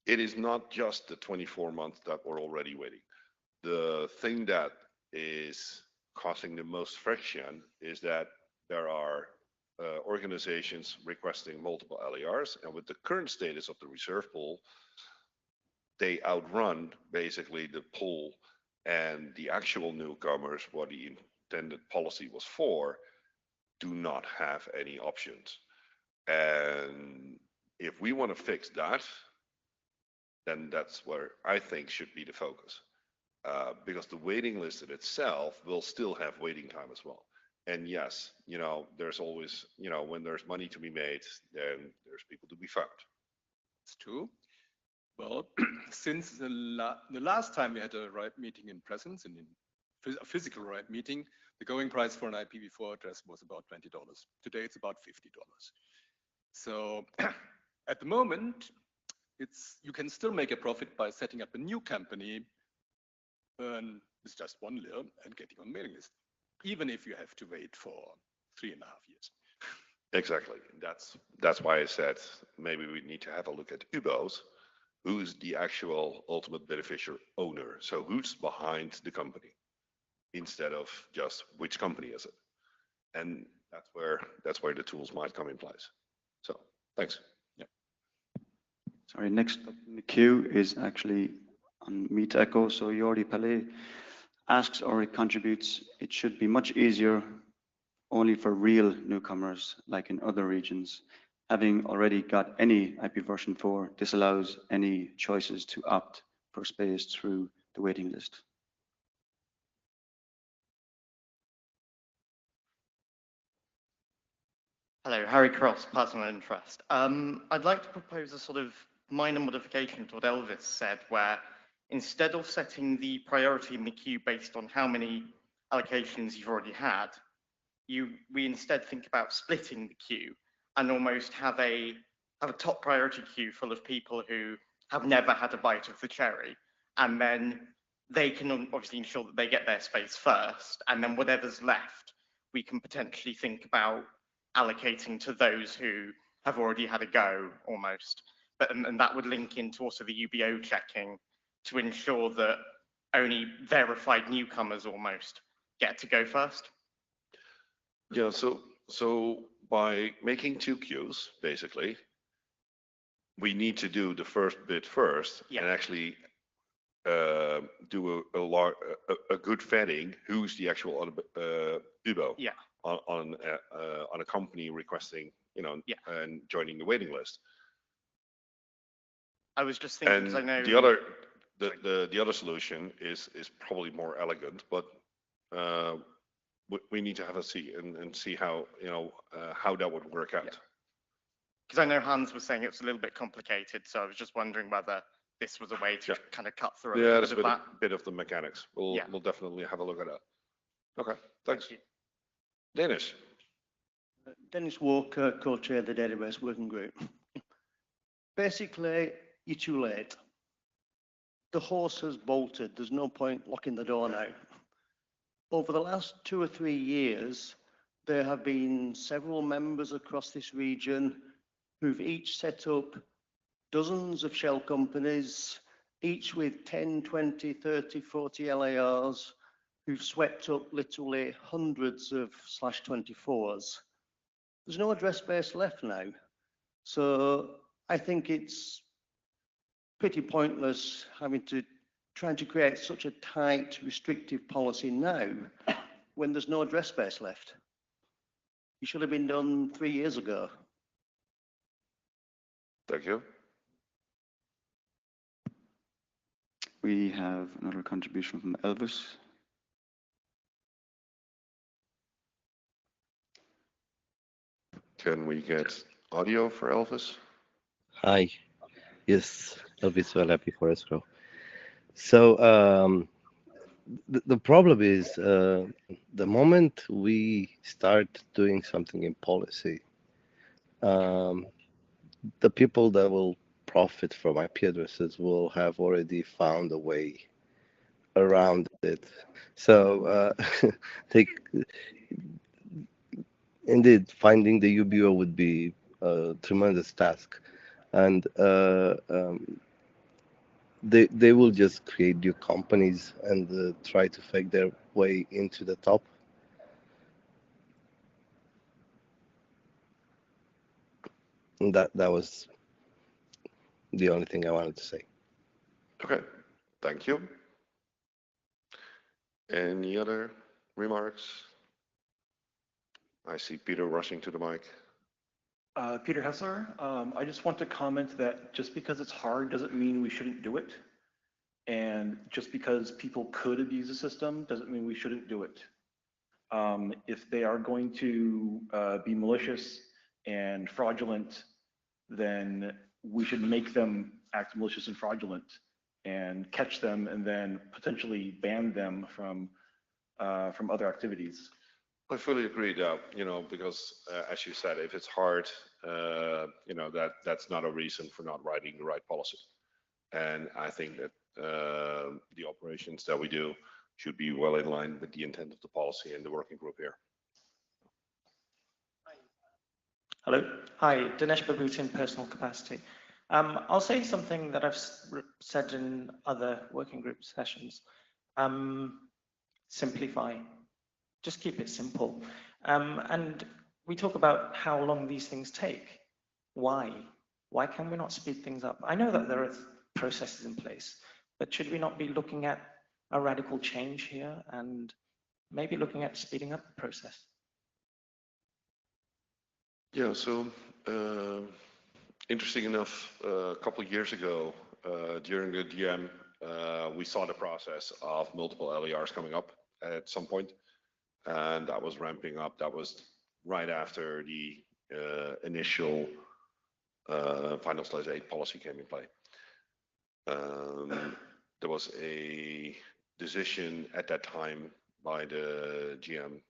it is not just the 24 months that we're already waiting. The thing that is causing the most friction is that there are organizations requesting multiple LARs, and with the current status of the reserve pool, they outrun basically the pool, and the actual newcomers, what the intended policy was for, do not have any options. And if we want to fix that, then that's where I think should be the focus, because the waiting list in itself will still have waiting time as well. And yes, you know, there's always, you know, when there's money to be made, then there's people to be found. It's true. Well, since the last time we had a RIPE meeting in presence, and in a physical RIPE meeting, the going price for an IPv4 address was about $20. Today it's about $50. So at the moment, you can still make a profit by setting up a new company with just 1 lira and getting on mailing list, even if you have to wait for 3.5 years. Exactly. That's why I said maybe we need to have a look at UBOs. Who's the actual ultimate beneficiary owner? So who's behind the company, instead of just which company is it? And that's where the tools might come in place. So thanks. Yeah. Sorry, next up in the queue is actually on Meet Echo. So Jordi Pelé asks, or it contributes, it should be much easier only for real newcomers, like in other regions. Having already got any IP version 4, this allows any choices to opt for space through the waiting list. Hello, Harry Cross, personal interest. I'd like to propose a sort of minor modification to what Elvis said, where instead of setting the priority in the queue based on how many allocations you've already had, we instead think about splitting the queue and almost have a top priority queue full of people who have never had a bite of the cherry, and then they can obviously ensure that they get their space first, and then whatever's left, we can potentially think about allocating to those who have already had a go almost. But and that would link into also the UBO checking to ensure that only verified newcomers almost get to go first. Yeah, so by making two queues, basically, we need to do the first bit first and actually do a good vetting who's the actual UBO on a company requesting, and joining the waiting list. I was just thinking, because I know the other solution is probably more elegant, but we need to have a see and see how how that would work out. Because I know Hans was saying it's a little bit complicated, so I was just wondering whether this was a way to kind of cut through a little that's bit of that. bit of the mechanics. We'll definitely have a look at that. Okay, thanks. Dennis. Dennis Walker, co-chair of the database working group. Basically, you're too late. The horse has bolted. There's no point locking the door now. Over the last 2 or 3 years, there have been several members across this region who've each set up dozens of shell companies, each with 10, 20, 30, 40 LARs, who've swept up literally hundreds of /24s. There's no address space left now. So I think it's pretty pointless trying to create such a tight, restrictive policy now when there's no address space left. It should have been done 3 years ago. Thank you. We have another contribution from Elvis. Can we get audio for Elvis? Hi. Yes, Elvis well happy for escrow. So the problem is the moment we start doing something in policy, the people that will profit from IP addresses will have already found a way around it. So indeed, finding the UBO would be a tremendous task, and they will just create new companies and try to fake their way into the top. And that was the only thing I wanted to say. Okay, thank you. Any other remarks? I see Peter rushing to the mic. Peter Hessler, I just want to comment that just because it's hard doesn't mean we shouldn't do it. And just because people could abuse the system doesn't mean we shouldn't do it. If they are going to be malicious and fraudulent, then we should make them act malicious and fraudulent and catch them and then potentially ban them from other activities. I fully agree, though, because as you said, if it's hard, that's not a reason for not writing the right policy. And I think that the operations that we do should be well in line with the intent of the policy and the working group here. Hello. Hi, Dinesh Babut in personal capacity. I'll say something that I've said in other working group sessions. Simplify. Just keep it simple. And we talk about how long these things take. Why? Why can we not speed things up? I know that there are processes in place, but should we not be looking at a radical change here and maybe looking at speeding up the process? Yeah, so interesting enough, a couple of years ago, during the DM, we saw the process of multiple LERs coming up at some point, and that was ramping up. That was right after the initial final/8 policy came in play. There was a decision at that time by the GM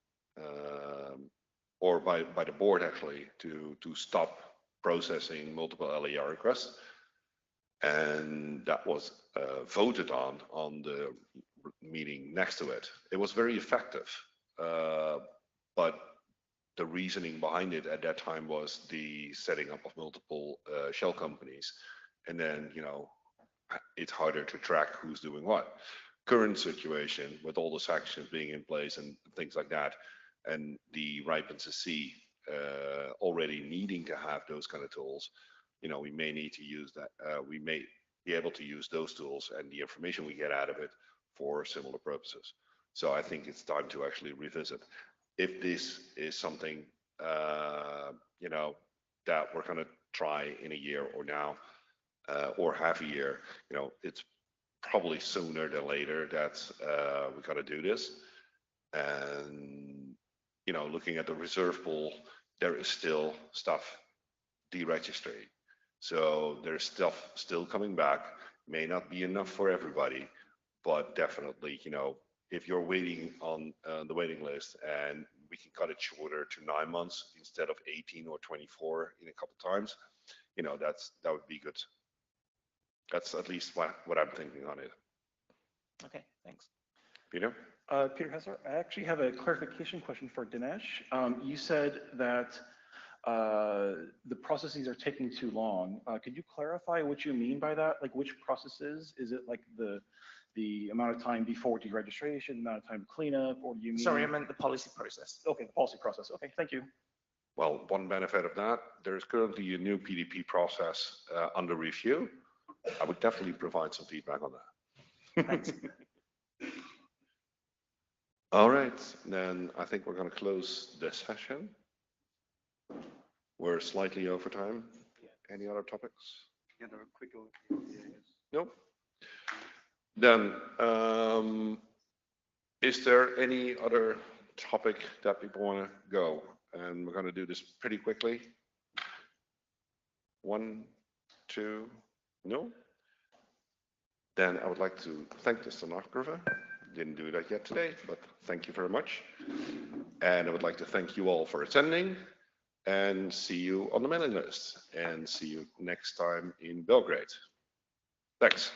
or by the board actually to stop processing multiple LER requests, and that was voted on the meeting next to it. It was very effective, but the reasoning behind it at that time was the setting up of multiple shell companies, and then it's harder to track who's doing what. Current situation with all the sanctions being in place and things like that, and the RIPE and CC already needing to have those kind of tools, we may need to use that. We may be able to use those tools and the information we get out of it for similar purposes. So I think it's time to actually revisit if this is something that we're going to try in a year or now or half a year. It's probably sooner than later that we got to do this. And looking at the reserve pool, there is still stuff deregistering. So there's stuff still coming back. May not be enough for everybody, but definitely, if you're waiting on the waiting list and we can cut it shorter to 9 months instead of 18 or 24 in a couple times, that would be good. That's at least what I'm thinking on it. Okay, thanks. Peter? Peter Hessler, I actually have a clarification question for Dinesh. You said that the processes are taking too long. Could you clarify what you mean by that? Like which processes? Is it like the amount of time before deregistration, amount of time cleanup, or do you mean? Sorry, I meant the policy process. Okay, the policy process. Okay, thank you. Well, one benefit of that, there's currently a new PDP process under review. I would definitely provide some feedback on that. Thanks. All right, then I think we're going to close this session. We're slightly over time. Any other topics? Quick Nope. Then, is there any other topic that people want to go? And we're going to do this pretty quickly. 1, 2, no? Then I would like to thank the stenographer. Didn't do that yet today, but thank you very much. And I would like to thank you all for attending and see you on the mailing list and see you next time in Belgrade. Thanks.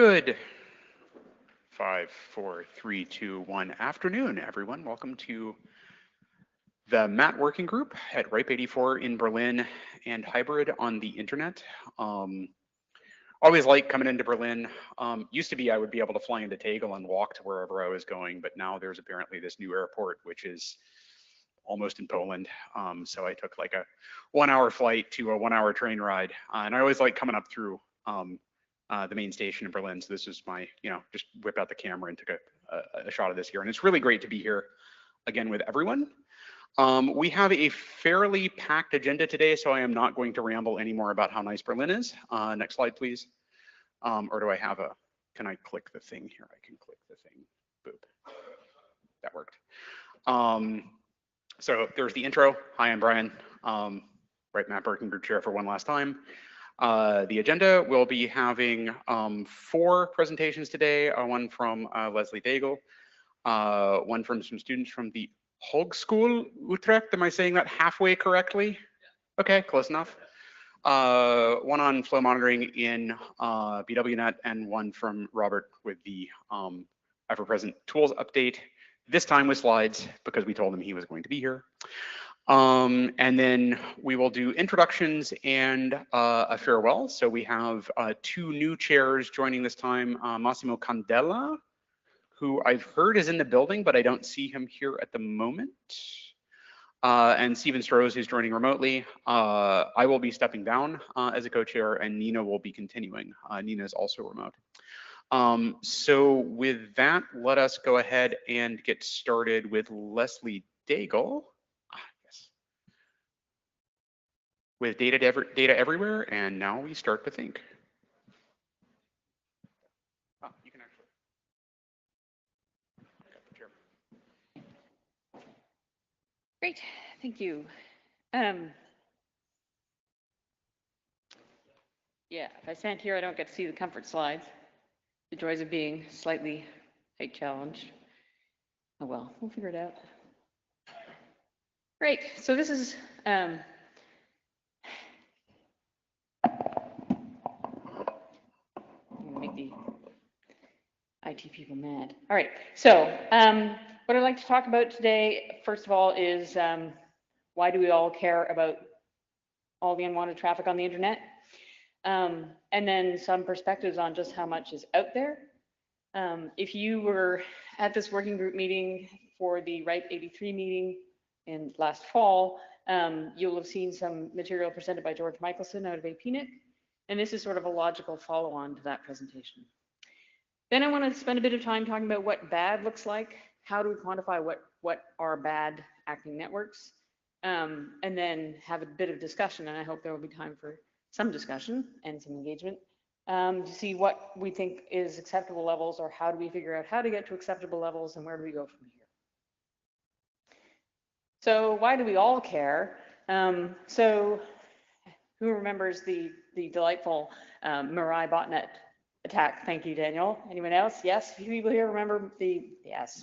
Good 5, 4, 3, 2, 1 afternoon, everyone. Welcome to the MAT working group at RIPE 84 in Berlin and hybrid on the internet. Always like coming into Berlin. Used to be I would be able to fly into Tegel and walk to wherever I was going, but now there's apparently this new airport, which is almost in Poland. So I took like a 1-hour flight to a 1-hour train ride. And I always like coming up through the main station in Berlin. So this is my, just whip out the camera and took a shot of this here. And it's really great to be here again with everyone. We have a fairly packed agenda today, so I am not going to ramble anymore about how nice Berlin is. Next slide, please. Or do I have can I click the thing here? I can click the thing, boop. That worked. So there's the intro. Hi, I'm Brian, RIPE MAT working group chair for one last time. The agenda, we'll be having 4 presentations today, one from Leslie Daigle, one from some students from the Hogeschool Utrecht. Am I saying that halfway correctly? Okay, close enough. One on flow monitoring in BWNet, and one from Robert with the ever-present tools update, this time with slides because we told him he was going to be here. And then we will do introductions and a farewell. So we have 2 new chairs joining this time, Massimo Candela, who I've heard is in the building, but I don't see him here at the moment. And Steven Strohs, who's joining remotely. I will be stepping down as a co-chair, and Nina will be continuing. Nina is also remote. So with that, let us go ahead and get started with Leslie Daigle. With data everywhere, and now we start to think. You can actually. Great, thank you. Yeah, if I stand here, I don't get to see the comfort slides. The joys of being slightly height challenged. Oh well, we'll figure it out. Great, so this is make the IT people mad. All right, so what I'd like to talk about today, first of all, is why do we all care about all the unwanted traffic on the internet? And then some perspectives on just how much is out there. If you were at this working group meeting for the RIPE 83 meeting in last fall, you'll have seen some material presented by George Michelson out of APNIC. And this is sort of a logical follow-on to that presentation. Then I want to spend a bit of time talking about what bad looks like. How do we quantify what are bad acting networks? And then have a bit of discussion, and I hope there will be time for some discussion and some engagement to see what we think is acceptable levels, or how do we figure out how to get to acceptable levels, and where do we go from here? So why do we all care? So who remembers the delightful Mirai botnet attack? Thank you, Daniel. Anyone else? Yes, a few people here remember the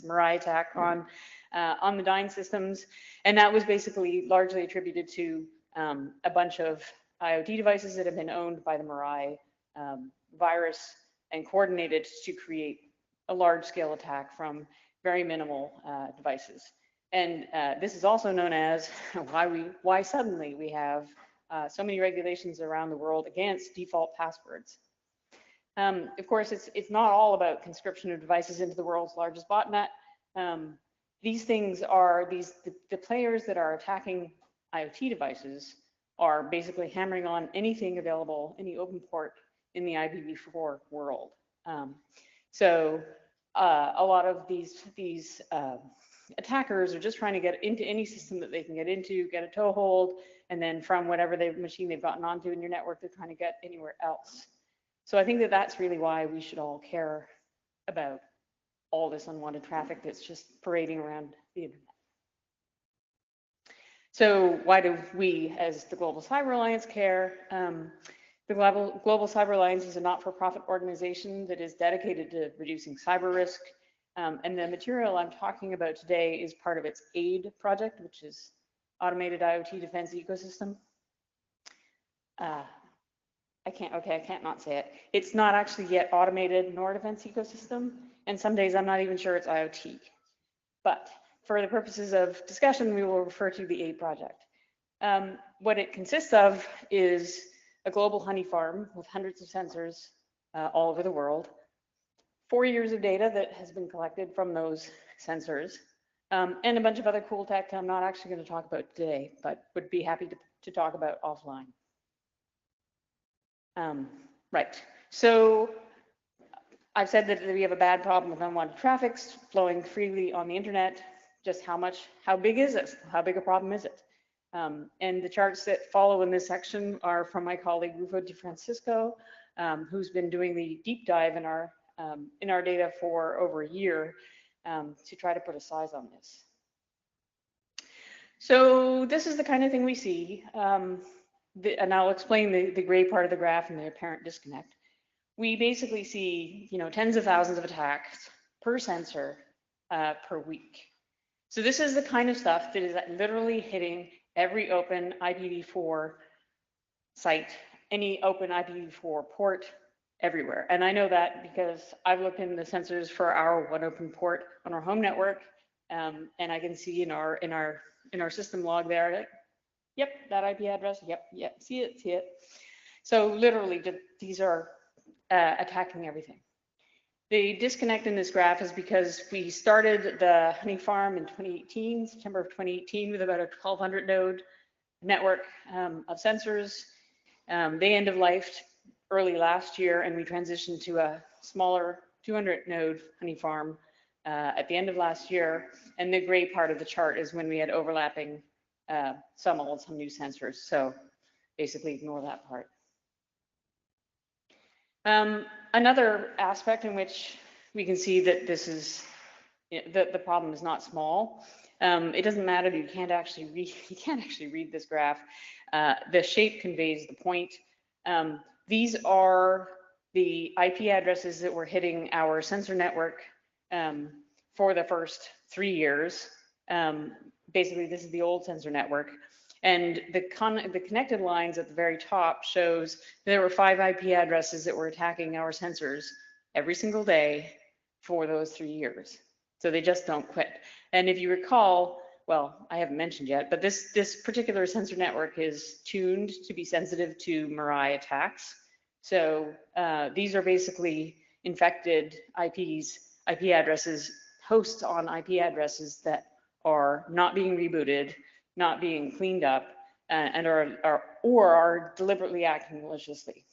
Mirai attack on the Dyn systems, and that was basically largely attributed to a bunch of IoT devices that have been owned by the Mirai virus and coordinated to create a large-scale attack from very minimal devices. And this is also known as why suddenly we have so many regulations around the world against default passwords. Of course, it's not all about conscription of devices into the world's largest botnet. These things are the players that are attacking IoT devices are basically hammering on anything available, any open port in the IPv4 world. So a lot of these attackers are just trying to get into any system that they can get into, get a toehold, and then from whatever machine they've gotten onto in your network, they're trying to get anywhere else. So I think that that's really why we should all care about all this unwanted traffic that's just parading around the internet. So why do we, as the Global Cyber Alliance, care? The Global Cyber Alliance is a not-for-profit organization that is dedicated to reducing cyber risk. And the material I'm talking about today is part of its AID project, which is Automated IoT Defense Ecosystem. I can't not say it. It's not actually yet automated nor defense ecosystem. And some days I'm not even sure it's IoT. But for the purposes of discussion, we will refer to the A project. What it consists of is a global honey farm with hundreds of sensors all over the world, 4 years of data that has been collected from those sensors, and a bunch of other cool tech I'm not actually going to talk about today, but would be happy to talk about offline. Right, so I've said that we have a bad problem with unwanted traffic flowing freely on the internet. Just how big is it? How big a problem is it? And the charts that follow in this section are from my colleague Rufo DeFrancisco, who's been doing the deep dive in our data for over a year to try to put a size on this. So this is the kind of thing we see, and I'll explain the gray part of the graph and the apparent disconnect. We basically see, tens of thousands of attacks per sensor per week. So this is the kind of stuff that is literally hitting every open IPv4 site, any open IPv4 port everywhere. And I know that because I've looked in the sensors for our one open port on our home network, and I can see in our system log there, like, yep, that IP address, yep, see it. So literally, these are attacking everything. The disconnect in this graph is because we started the honey farm in 2018, September of 2018, with about a 1,200 node network of sensors. They end of life early last year, and we transitioned to a smaller 200 node honey farm at the end of last year. And the gray part of the chart is when we had overlapping some new sensors. So basically ignore that part. Another aspect in which we can see that this is the problem is not small. It doesn't matter that you can't actually read this graph. The shape conveys the point. These are the IP addresses that were hitting our sensor network for the first 3 years. Basically, this is the old sensor network. And the connected lines at the very top shows there were 5 IP addresses that were attacking our sensors every single day for those 3 years. So they just don't quit. And if you recall, well, I haven't mentioned yet, but this particular sensor network is tuned to be sensitive to Mirai attacks. So these are basically infected IP addresses, hosts on IP addresses that are not being rebooted, not being cleaned up, and are deliberately acting maliciously.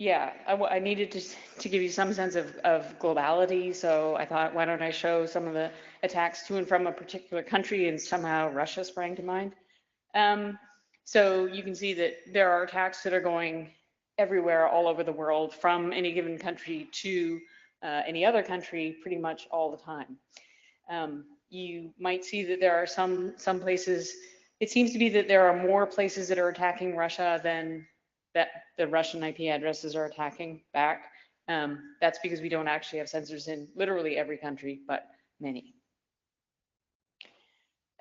Yeah, I needed to give you some sense of globality, so I thought, why don't I show some of the attacks to and from a particular country, and somehow Russia sprang to mind. So you can see that there are attacks that are going everywhere, all over the world, from any given country to any other country, pretty much all the time. You might see that there are some places, it seems to be that there are more places that are attacking Russia than that the Russian IP addresses are attacking back. That's because we don't actually have sensors in literally every country, but many.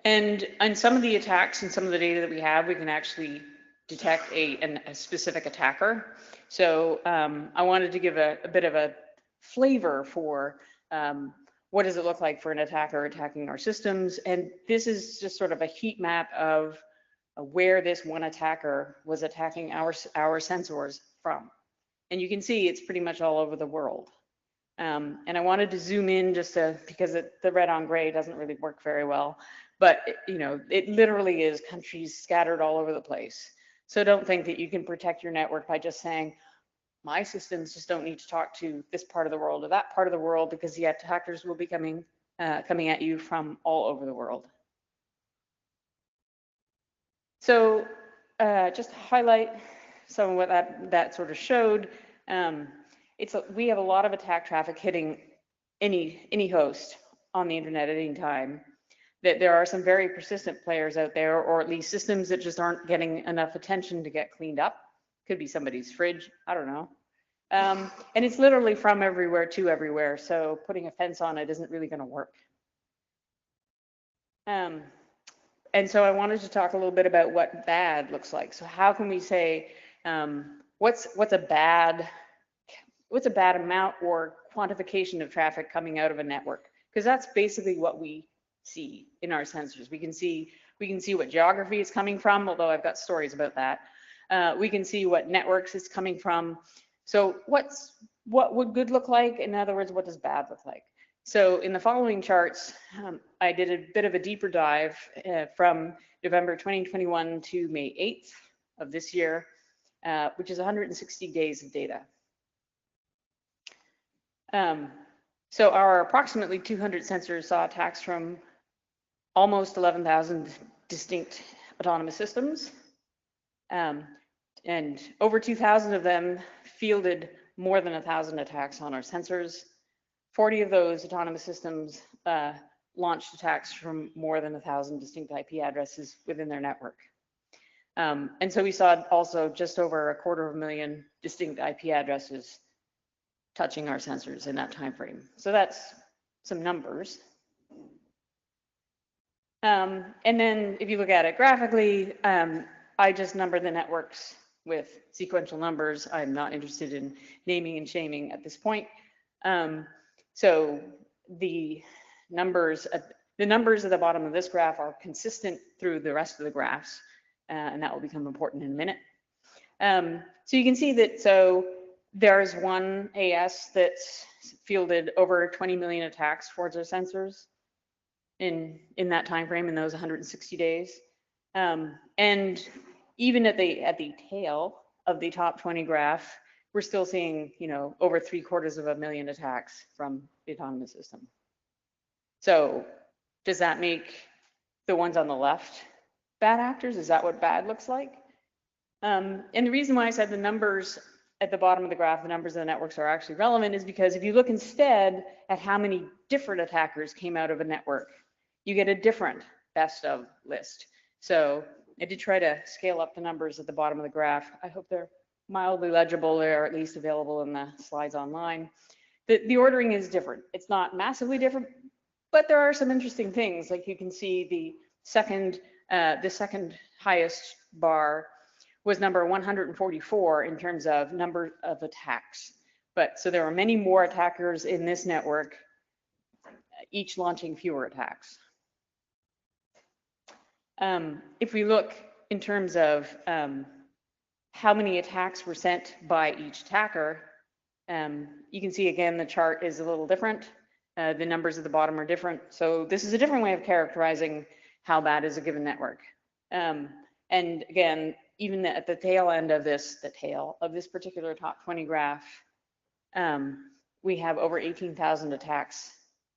And some of the attacks and some of the data that we have, we can actually detect a specific attacker. So I wanted to give a bit of a flavor for what does it look like for an attacker attacking our systems. And this is just sort of a heat map of where this one attacker was attacking our sensors from. And you can see it's pretty much all over the world. And I wanted to zoom in just because the red on gray doesn't really work very well. But it literally is countries scattered all over the place. So don't think that you can protect your network by just saying, my systems just don't need to talk to this part of the world or that part of the world, because the attackers will be coming at you from all over the world. So just to highlight some of what that sort of showed, we have a lot of attack traffic hitting any host on the internet at any time. That there are some very persistent players out there, or at least systems that just aren't getting enough attention to get cleaned up. Could be somebody's fridge, I don't know. And it's literally from everywhere to everywhere, so putting a fence on it isn't really going to work. And so I wanted to talk a little bit about what bad looks like. So how can we say what's a bad amount or quantification of traffic coming out of a network? Because that's basically what we see in our sensors. We can see what geography it's coming from, although I've got stories about that. We can see what networks it's coming from. So what would good look like? In other words, what does bad look like? So in the following charts, I did a bit of a deeper dive from November 2021 to May 8th of this year, which is 160 days of data. So our approximately 200 sensors saw attacks from almost 11,000 distinct autonomous systems. And over 2,000 of them fielded more than 1,000 attacks on our sensors. 40 of those autonomous systems launched attacks from more than 1,000 distinct IP addresses within their network. And so we saw also just over 250,000 distinct IP addresses touching our sensors in that time frame. So that's some numbers. And then if you look at it graphically, I just numbered the networks with sequential numbers. I'm not interested in naming and shaming at this point. So the numbers at the bottom of this graph are consistent through the rest of the graphs, and that will become important in a minute. So you can see that, so there's one AS that's fielded over 20 million attacks towards our sensors in that time frame, in those 160 days. And even at the tail of the top 20 graph, we're still seeing, over 750,000 attacks from the autonomous system. So does that make the ones on the left bad actors? Is that what bad looks like? And the reason why I said the numbers at the bottom of the graph, the numbers of the networks are actually relevant, is because if you look instead at how many different attackers came out of a network, you get a different best of list. So I did try to scale up the numbers at the bottom of the graph. I hope they're mildly legible, or at least available in the slides online. The ordering is different. It's not massively different, but there are some interesting things. Like you can see the second highest bar was number 144 in terms of number of attacks. But so there are many more attackers in this network, each launching fewer attacks. If we look in terms of how many attacks were sent by each attacker, you can see again the chart is a little different. The numbers at the bottom are different. So this is a different way of characterizing how bad is a given network. And again, even at the tail end of this, particular top 20 graph, we have over 18,000 attacks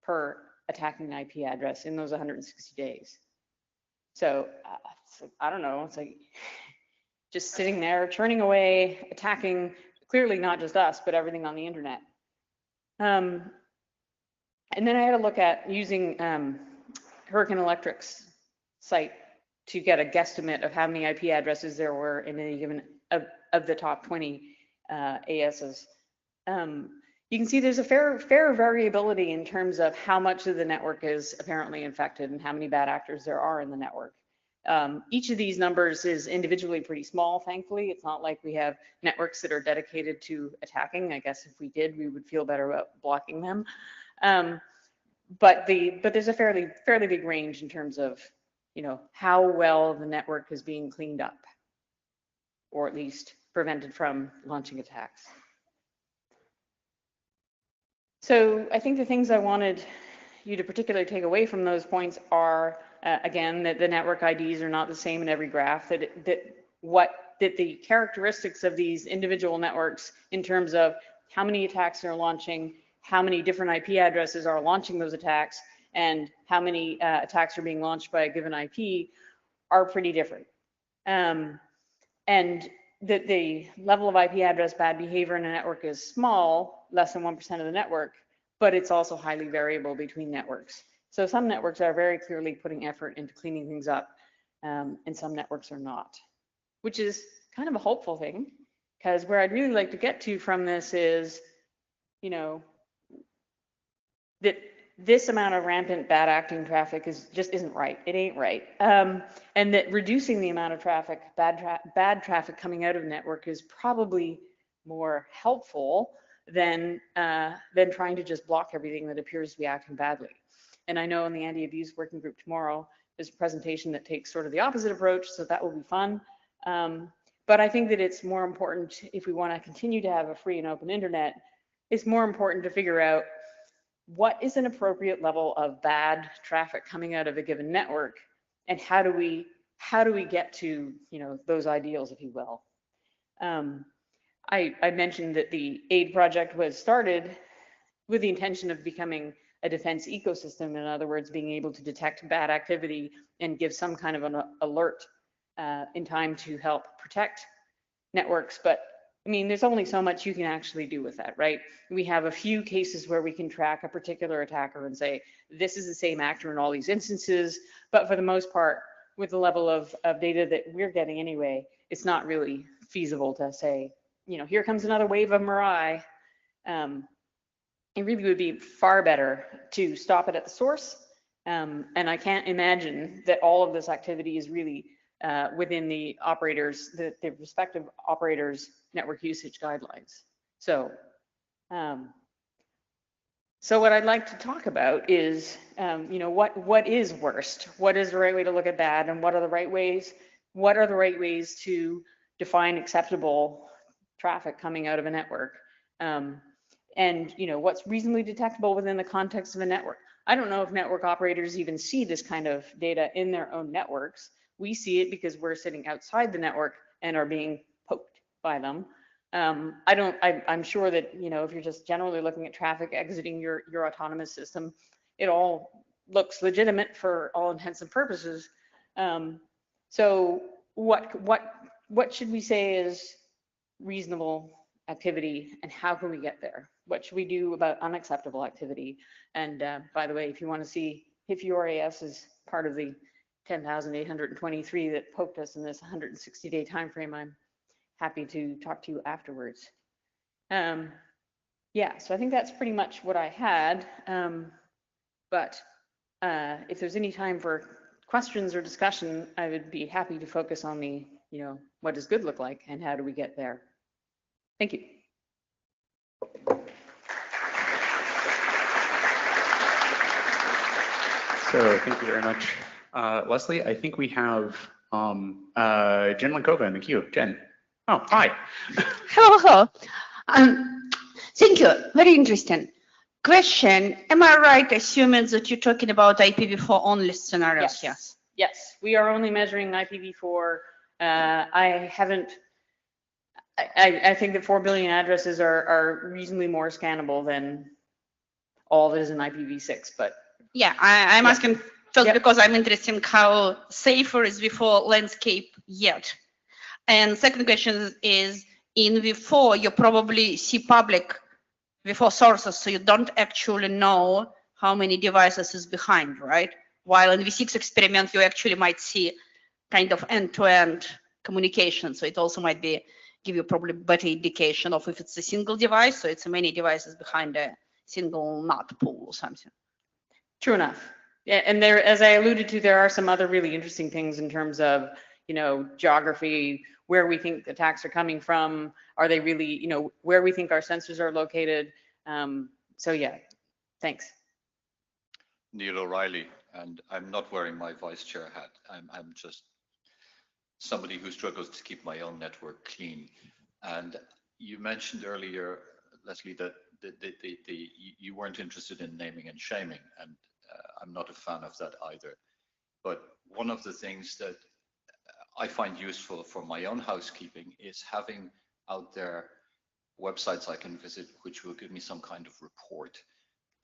per attacking IP address in those 160 days. So I don't know, it's like just sitting there, churning away, attacking, clearly not just us, but everything on the internet. And then I had a look at using Hurricane Electric's site to get a guesstimate of how many IP addresses there were in any given of the top 20 ASs. You can see there's a fair variability in terms of how much of the network is apparently infected and how many bad actors there are in the network. Each of these numbers is individually pretty small, thankfully. It's not like we have networks that are dedicated to attacking. I guess if we did, we would feel better about blocking them. But there's a fairly big range in terms of, how well the network is being cleaned up, or at least prevented from launching attacks. So I think the things I wanted you to particularly take away from those points are, again, that the network IDs are not the same in every graph, that the characteristics of these individual networks in terms of how many attacks they're launching, how many different IP addresses are launching those attacks, and how many attacks are being launched by a given IP are pretty different. And that the level of IP address bad behavior in a network is small, less than 1% of the network, but it's also highly variable between networks. So some networks are very clearly putting effort into cleaning things up, and some networks are not, which is kind of a hopeful thing, because where I'd really like to get to from this is, that this amount of rampant bad acting traffic just isn't right. It ain't right. And that reducing the amount of traffic, bad traffic coming out of the network is probably more helpful than trying to just block everything that appears to be acting badly. And I know in the anti-abuse working group tomorrow, there's a presentation that takes sort of the opposite approach, so that will be fun. But I think that it's more important, if we want to continue to have a free and open internet, it's more important to figure out what is an appropriate level of bad traffic coming out of a given network, and how do we get to, you know, those ideals, if you will. I mentioned that the AID project was started with the intention of becoming a defense ecosystem. In other words, being able to detect bad activity and give some kind of an alert in time to help protect networks. But I mean, there's only so much you can actually do with that, right? We have a few cases where we can track a particular attacker and say, this is the same actor in all these instances. But for the most part, with the level of data that we're getting anyway, it's not really feasible to say, you know, here comes another wave of Mirai. It really would be far better to stop it at the source. And I can't imagine that all of this activity is really within the operators, the respective operators' network usage guidelines. So, so what I'd like to talk about is, you know, what is worst? What is the right way to look at bad, and what are the right ways? What are the right ways to define acceptable traffic coming out of a network? And you know, what's reasonably detectable within the context of a network? I don't know if network operators even see this kind of data in their own networks. We see it because we're sitting outside the network and are being poked by them. I'm sure that, you know, if you're just generally looking at traffic exiting your autonomous system, it all looks legitimate for all intents and purposes. So what should we say is reasonable activity, and how can we get there? What should we do about unacceptable activity? And by the way, if you want to see if your AS is part of the 10,823 that poked us in this 160-day time frame, I'm happy to talk to you afterwards. Yeah, so I think that's pretty much what I had. But if there's any time for questions or discussion, I would be happy to focus on the, you know, what does good look like and how do we get there? Thank you. So thank you very much, Leslie. I think we have Jen Lankova in the queue. Jen. Oh, hi. Hello. Thank you. Very interesting. Question, am I right assuming that you're talking about IPv4 only scenarios here? Yes. Yes, we are only measuring IPv4. I think that 4 billion addresses are reasonably more scannable than all that is in IPv6, but. Yeah, I'm asking first because I'm interested in how safer is V4 landscape yet. And second question is, in V4, you probably see public V4 sources, so you don't actually know how many devices is behind, right? While in V6 experiment, you actually might see kind of end-to-end communication. So it also might be give you probably better indication of if it's a single device, so it's many devices behind a single NAT pool or something. True enough. Yeah, and there, as I alluded to, there are some other really interesting things in terms of, you know, geography, where we think attacks are coming from. Are they really, you know, where we think our sensors are located? So yeah, thanks. Neil O'Reilly, and I'm not wearing my vice chair hat. I'm just somebody who struggles to keep my own network clean. And you mentioned earlier, Leslie, that you weren't interested in naming and shaming, and I'm not a fan of that either. But one of the things that I find useful for my own housekeeping is having out there websites I can visit which will give me some kind of report.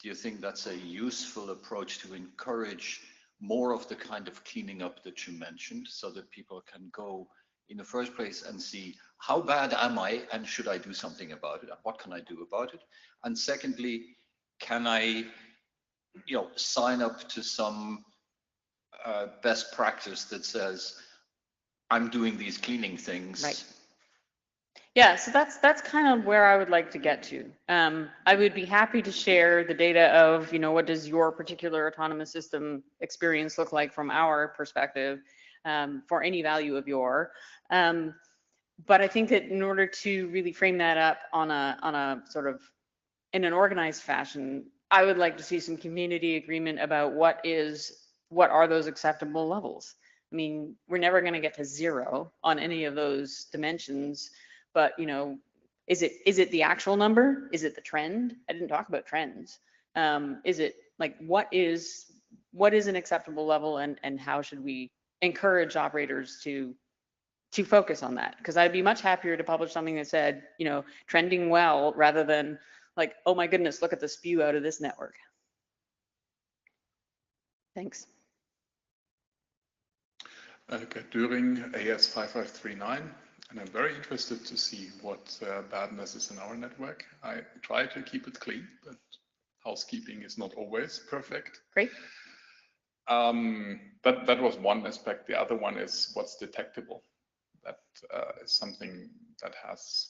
Do you think that's a useful approach to encourage more of the kind of cleaning up that you mentioned, so that people can go in the first place and see how bad am I and should I do something about it? What can I do about it? And secondly, can I, you know, sign up to some best practice that says I'm doing these cleaning things? Right. Yeah, so that's kind of where I would like to get to. I would be happy to share the data of, what does your particular autonomous system experience look like from our perspective, for any value of your. But I think that in order to really frame that up on a sort of in an organized fashion, I would like to see some community agreement about what are those acceptable levels. I mean, we're never going to get to zero on any of those dimensions, but is it the actual number? Is it the trend? I didn't talk about trends. Is it like what is an acceptable level, and how should we encourage operators to focus on that? Because I'd be much happier to publish something that said, trending well, rather than like, oh my goodness, look at the spew out of this network. Thanks. During AS5539, and I'm very interested to see what badness is in our network. I try to keep it clean, but housekeeping is not always perfect. Great. That was one aspect. The other one is what's detectable. That is something that has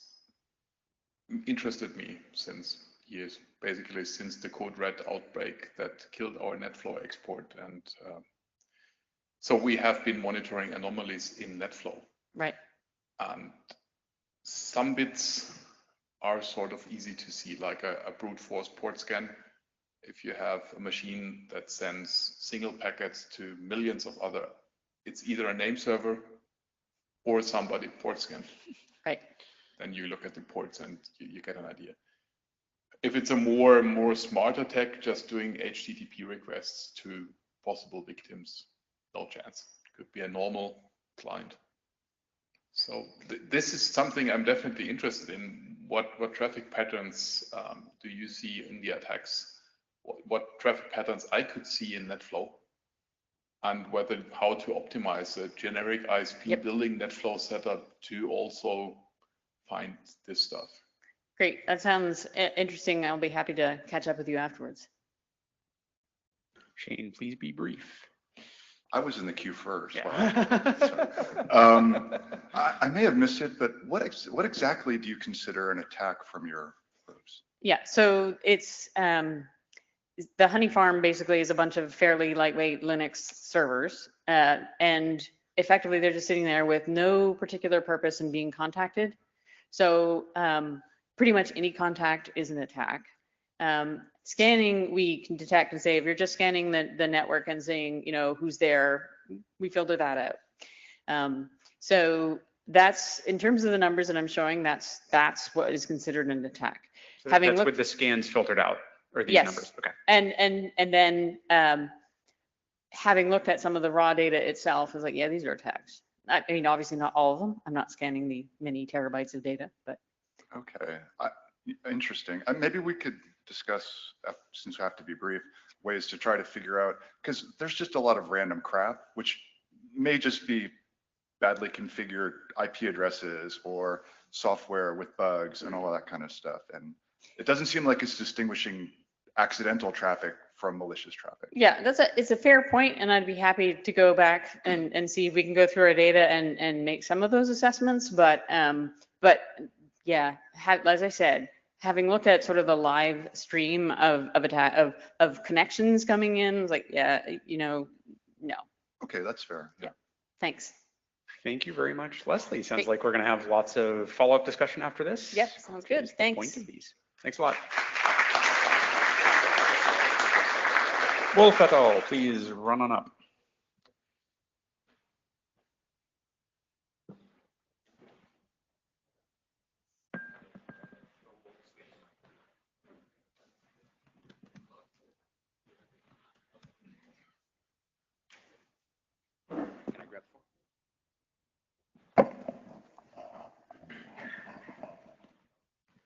interested me since years, basically since the Code Red outbreak that killed our NetFlow export. And so we have been monitoring anomalies in NetFlow. Right. And some bits are sort of easy to see, like a brute force port scan. If you have a machine that sends single packets to millions of other, it's either a name server or somebody port scan. Right. Then you look at the ports and you get an idea. If it's a more smart attack, just doing HTTP requests to possible victims, no chance. It could be a normal client. So this is something I'm definitely interested in. What traffic patterns do you see in the attacks? What traffic patterns I could see in NetFlow, and how to optimize a generic ISP building NetFlow setup to also find this stuff. Great, that sounds interesting. I'll be happy to catch up with you afterwards. Shane, please be brief. I was in the queue first. Yeah. I may have missed it, but what exactly do you consider an attack from your folks? Yeah, so it's the Honey Farm basically is a bunch of fairly lightweight Linux servers, and effectively they're just sitting there with no particular purpose in being contacted. So pretty much any contact is an attack. Scanning, we can detect and say, if you're just scanning the network and saying, who's there, we filter that out. So that's, in terms of the numbers that I'm showing, that's what is considered an attack. So that's with the scans filtered out, or these numbers? Okay. And then having looked at some of the raw data itself, is like, yeah, these are attacks. I mean, obviously not all of them. I'm not scanning the many terabytes of data, but. Okay, interesting. Maybe we could discuss, since we have to be brief, ways to try to figure out, because there's just a lot of random crap, which may just be badly configured IP addresses or software with bugs and all of that kind of stuff. And it doesn't seem like it's distinguishing accidental traffic from malicious traffic. Yeah, it's a fair point, and I'd be happy to go back and see if we can go through our data and make some of those assessments. But yeah, as I said, having looked at sort of the live stream of connections coming in, like, yeah, no. Okay, that's fair. Yeah. Thanks. Thank you very much, Leslie. Sounds like we're going to have lots of follow-up discussion after this. Yep, sounds good. Thanks. Point of these. Thanks a lot. Wolf et al., please run on up.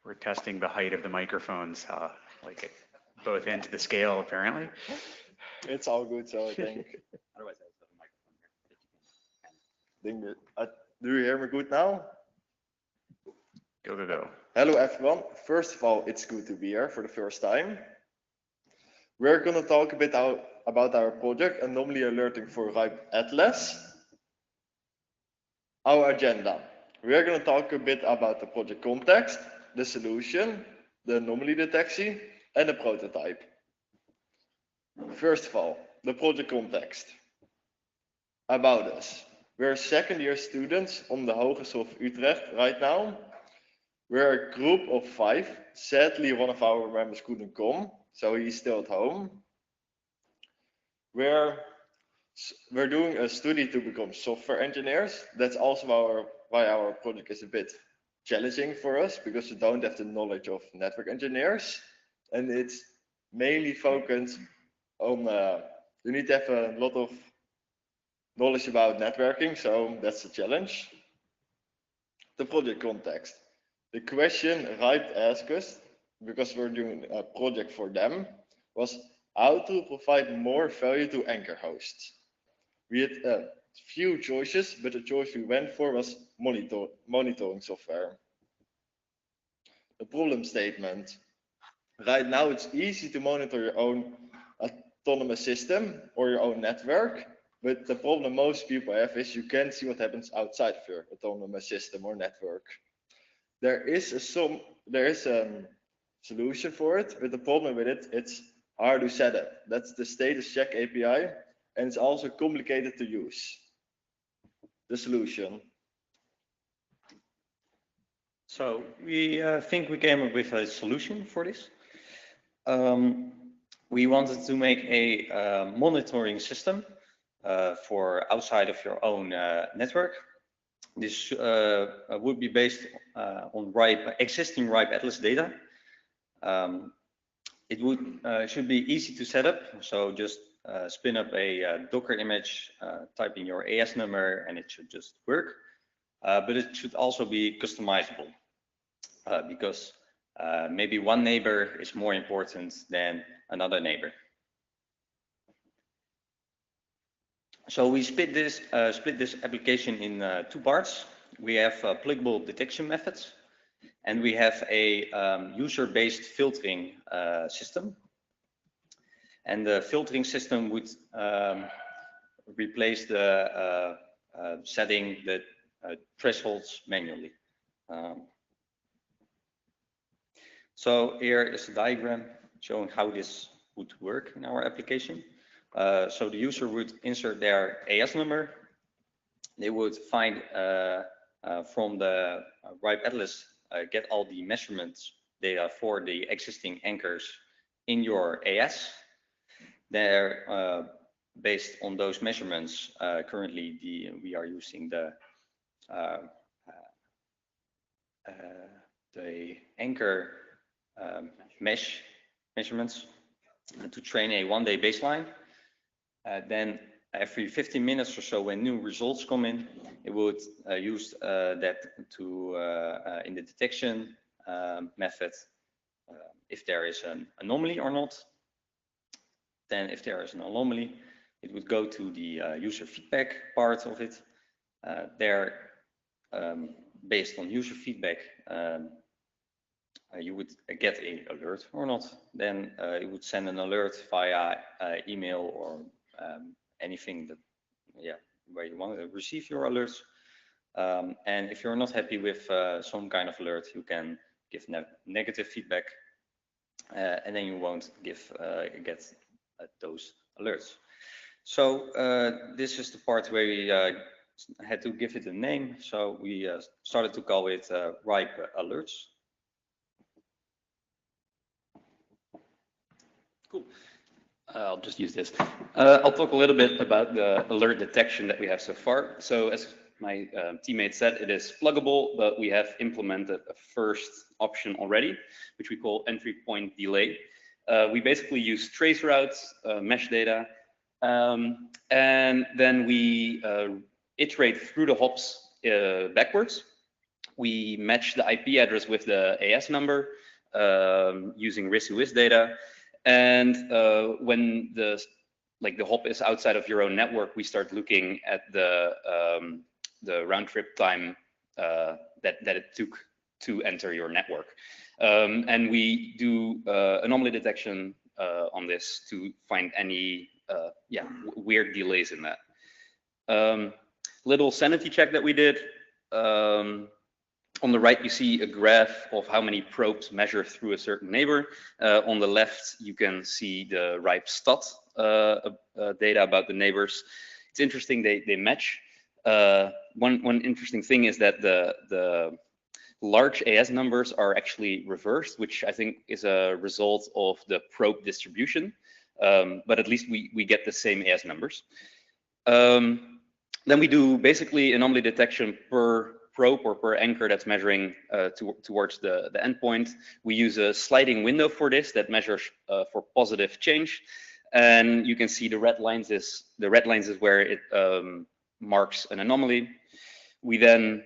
We're testing the height of the microphones, like it both ends of the scale, apparently. It's all good, so I think. Do you hear me good now? Go. Hello, everyone. First of all, it's good to be here for the first time. We're going to talk a bit about our project, Anomaly Alerting for RIPE Atlas. Our agenda. we are going to talk a bit about the project context, the solution, the anomaly detection, and the prototype. First of all, the project context. About us. We're second-year students on the Hogeschool of Utrecht right now. We're a group of 5. Sadly, one of our members couldn't come, so he's still at home. We're doing a study to become software engineers. That's also why our project is a bit challenging for us, because we don't have the knowledge of network engineers, and it's mainly focused on you need to have a lot of knowledge about networking, so that's a challenge. The project context. The question RIPE asked us, because we're doing a project for them, was how to provide more value to anchor hosts. We had a few choices, but the choice we went for was monitoring software. The problem statement. Right now, it's easy to monitor your own autonomous system or your own network, but the problem most people have is you can't see what happens outside of your autonomous system or network. There is a solution for it, but the problem with it, it's hard to set up. That's the status check API, and it's also complicated to use. The solution. So we think we came up with a solution for this. We wanted to make a monitoring system for outside of your own network. This would be based on existing RIPE Atlas data. It should be easy to set up, so just spin up a Docker image, type in your AS number, and it should just work. But it should also be customizable, because maybe one neighbor is more important than another neighbor. So we split this application in 2 parts. We have pluggable detection methods, and we have a user-based filtering system. And the filtering system would replace the setting the thresholds manually. So here is a diagram showing how this would work in our application. So the user would insert their AS number. They would find from the RIPE Atlas, get all the measurements data for the existing anchors in your AS. They're based on those measurements. Currently, we are using the anchor mesh measurements to train a 1-day baseline. Then every 15 minutes or so, when new results come in, it would use that to in the detection method, if there is an anomaly or not. Then if there is an anomaly, it would go to the user feedback part of it. There, based on user feedback, you would get an alert or not. Then it would send an alert via email or anything that, where you want to receive your alerts. And if you're not happy with some kind of alert, you can give negative feedback, and then you won't get those alerts. So this is the part where we had to give it a name. So we started to call it RIPE Alerts. Cool. I'll just use this. I'll talk a little bit about the alert detection that we have so far. So as my teammate said, it is pluggable, but we have implemented a first option already, which we call entry point delay. We basically use trace routes, mesh data, and then we iterate through the hops backwards. We match the IP address with the AS number using RIS-WIS data. And when the hop is outside of your own network, we start looking at the round trip time that it took to enter your network. And we do anomaly detection on this to find any weird delays in that. Little sanity check that we did. On the right, you see a graph of how many probes measure through a certain neighbor. On the left, you can see the ripe stat data about the neighbors. It's interesting, they match. One interesting thing is that the large AS numbers are actually reversed, which I think is a result of the probe distribution. But at least we get the same AS numbers. Then we do basically anomaly detection per probe or per anchor that's measuring towards the endpoint. We use a sliding window for this that measures for positive change. And you can see the red lines is where it marks an anomaly. We then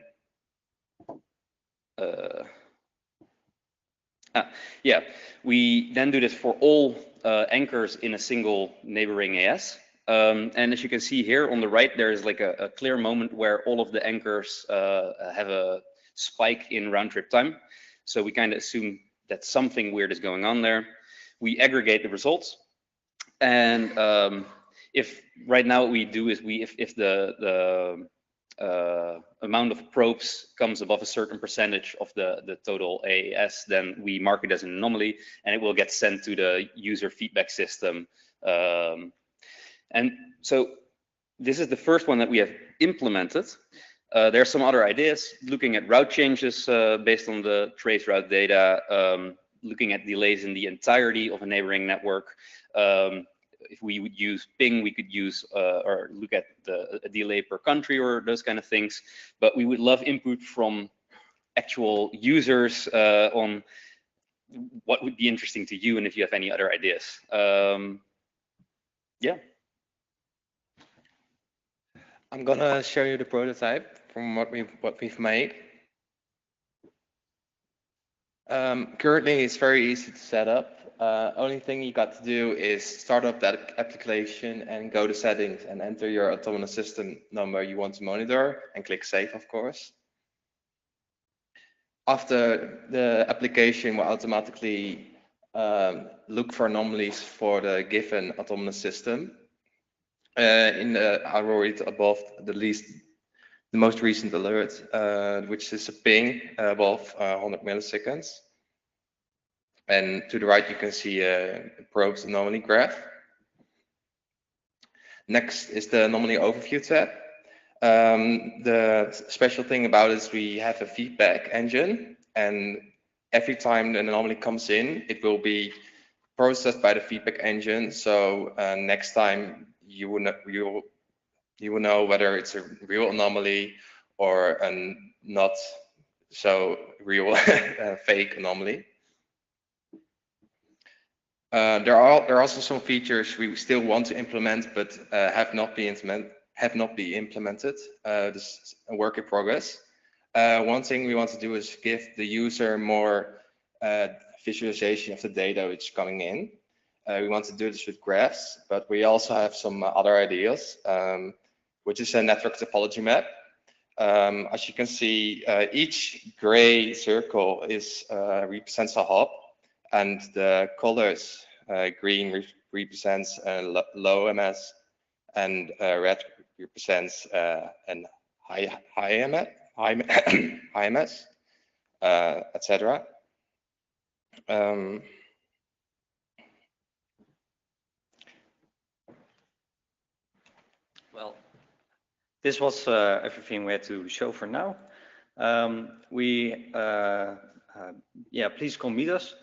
we then do this for all anchors in a single neighboring AS. And as you can see here on the right, there is like a clear moment where all of the anchors have a spike in round trip time. So we kind of assume that something weird is going on there. We aggregate the results. And if right now what we do is if the amount of probes comes above a certain percentage of the total AAS, then we mark it as an anomaly and it will get sent to the user feedback system. And so this is the first one that we have implemented. There are some other ideas, looking at route changes based on the trace route data, looking at delays in the entirety of a neighboring network. If we would use ping, we could use or look at a delay per country or those kind of things. But we would love input from actual users on what would be interesting to you and if you have any other ideas. Yeah. I'm gonna show you the prototype from what we've made. Currently, it's very easy to set up. Only thing you got to do is start up that application and go to settings and enter your autonomous system number you want to monitor and click save, of course. After the application will automatically look for anomalies for the given autonomous system. In the algorithm above the most recent alert, which is a ping above 100 milliseconds. And to the right, you can see a probes anomaly graph. Next is the anomaly overview tab. The special thing about it is we have a feedback engine, and every time an anomaly comes in, it will be processed by the feedback engine. So next time you will know whether it's a real anomaly or a not so real fake anomaly. There are also some features we still want to implement, but have not been implemented. This is a work in progress. One thing we want to do is give the user more visualization of the data which is coming in. We want to do this with graphs, but we also have some other ideas, which is a network topology map. As you can see, each gray circle represents a hop, and the colors, green represents low MS, and red represents an high MS, etc. Well, this was everything we had to show for now. Please come meet us.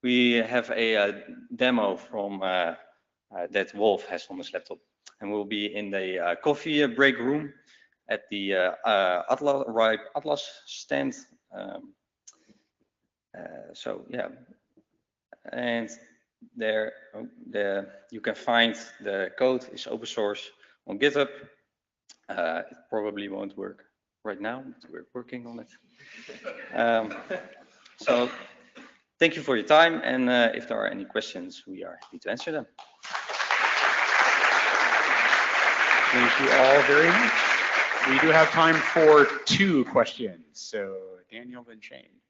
We have a demo from that Wolf has on his laptop, and we'll be in the coffee break room at the Atlas stand. And there you can find the code is open source on GitHub. It probably won't work right now, but we're working on it. So thank you for your time, and if there are any questions, we are happy to answer them. Thank you all very much. We do have time for 2 questions. So Daniel, then Shane.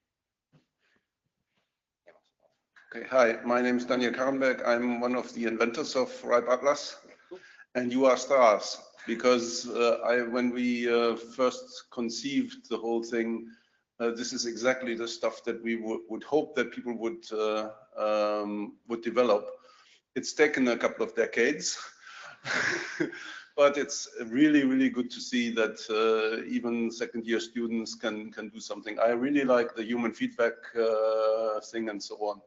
Okay, hi, my name is Daniel Karenberg. I'm one of the inventors of RIPE Atlas. and you are stars, because when we first conceived the whole thing, this is exactly the stuff that we would hope that people would develop. It's taken a couple of decades, but it's really, really good to see that even second-year students can do something. I really like the human feedback thing and so on.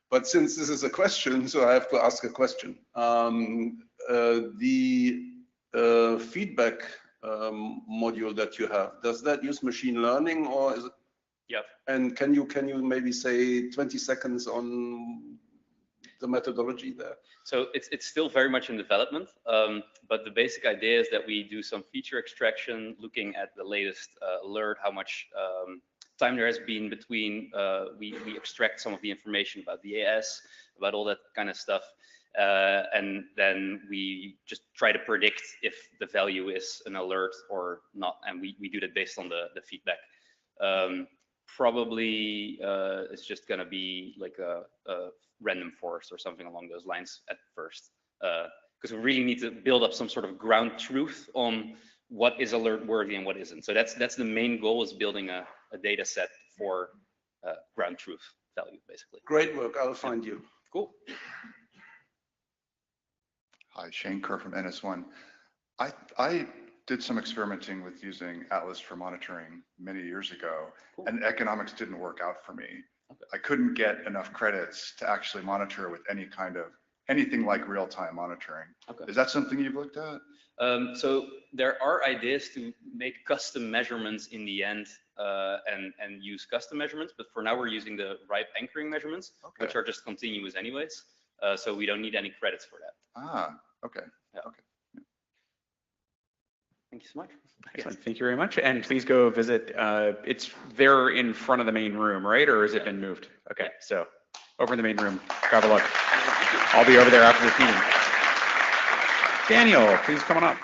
But since this is a question, so I have to ask a question. The feedback module that you have, does that use machine learning, or is it? Yep. And can you maybe say 20 seconds on the methodology there? So it's still very much in development, but the basic idea is that we do some feature extraction, looking at the latest alert, how much time there has been between, we extract some of the information about the AS, about all that kind of stuff, and then we just try to predict if the value is an alert or not, and we do that based on the feedback. Probably it's just going to be like a random forest or something along those lines at first, because we really need to build up some sort of ground truth on what is alert worthy and what isn't. So that's the main goal, is building a data set for ground truth value, basically. Great work. I'll find you. Cool. Hi, Shane Kerr from NS1. I did some experimenting with using Atlas for monitoring many years ago, and economics didn't work out for me. Okay. I couldn't get enough credits to actually monitor with anything like real-time monitoring. Okay. Is that something you've looked at? So there are ideas to make custom measurements in the end, and use custom measurements, but for now we're using the RIPE anchoring measurements, okay, which are just continuous anyways. So we don't need any credits for that. Ah, okay. Yeah. Okay. Thank you so much. Excellent. Thank you very much. And please go visit. It's there in front of the main room, right? Or has it been moved? Okay, so over in the main room. Have a look. I'll be over there after this meeting. Daniel, please come on up.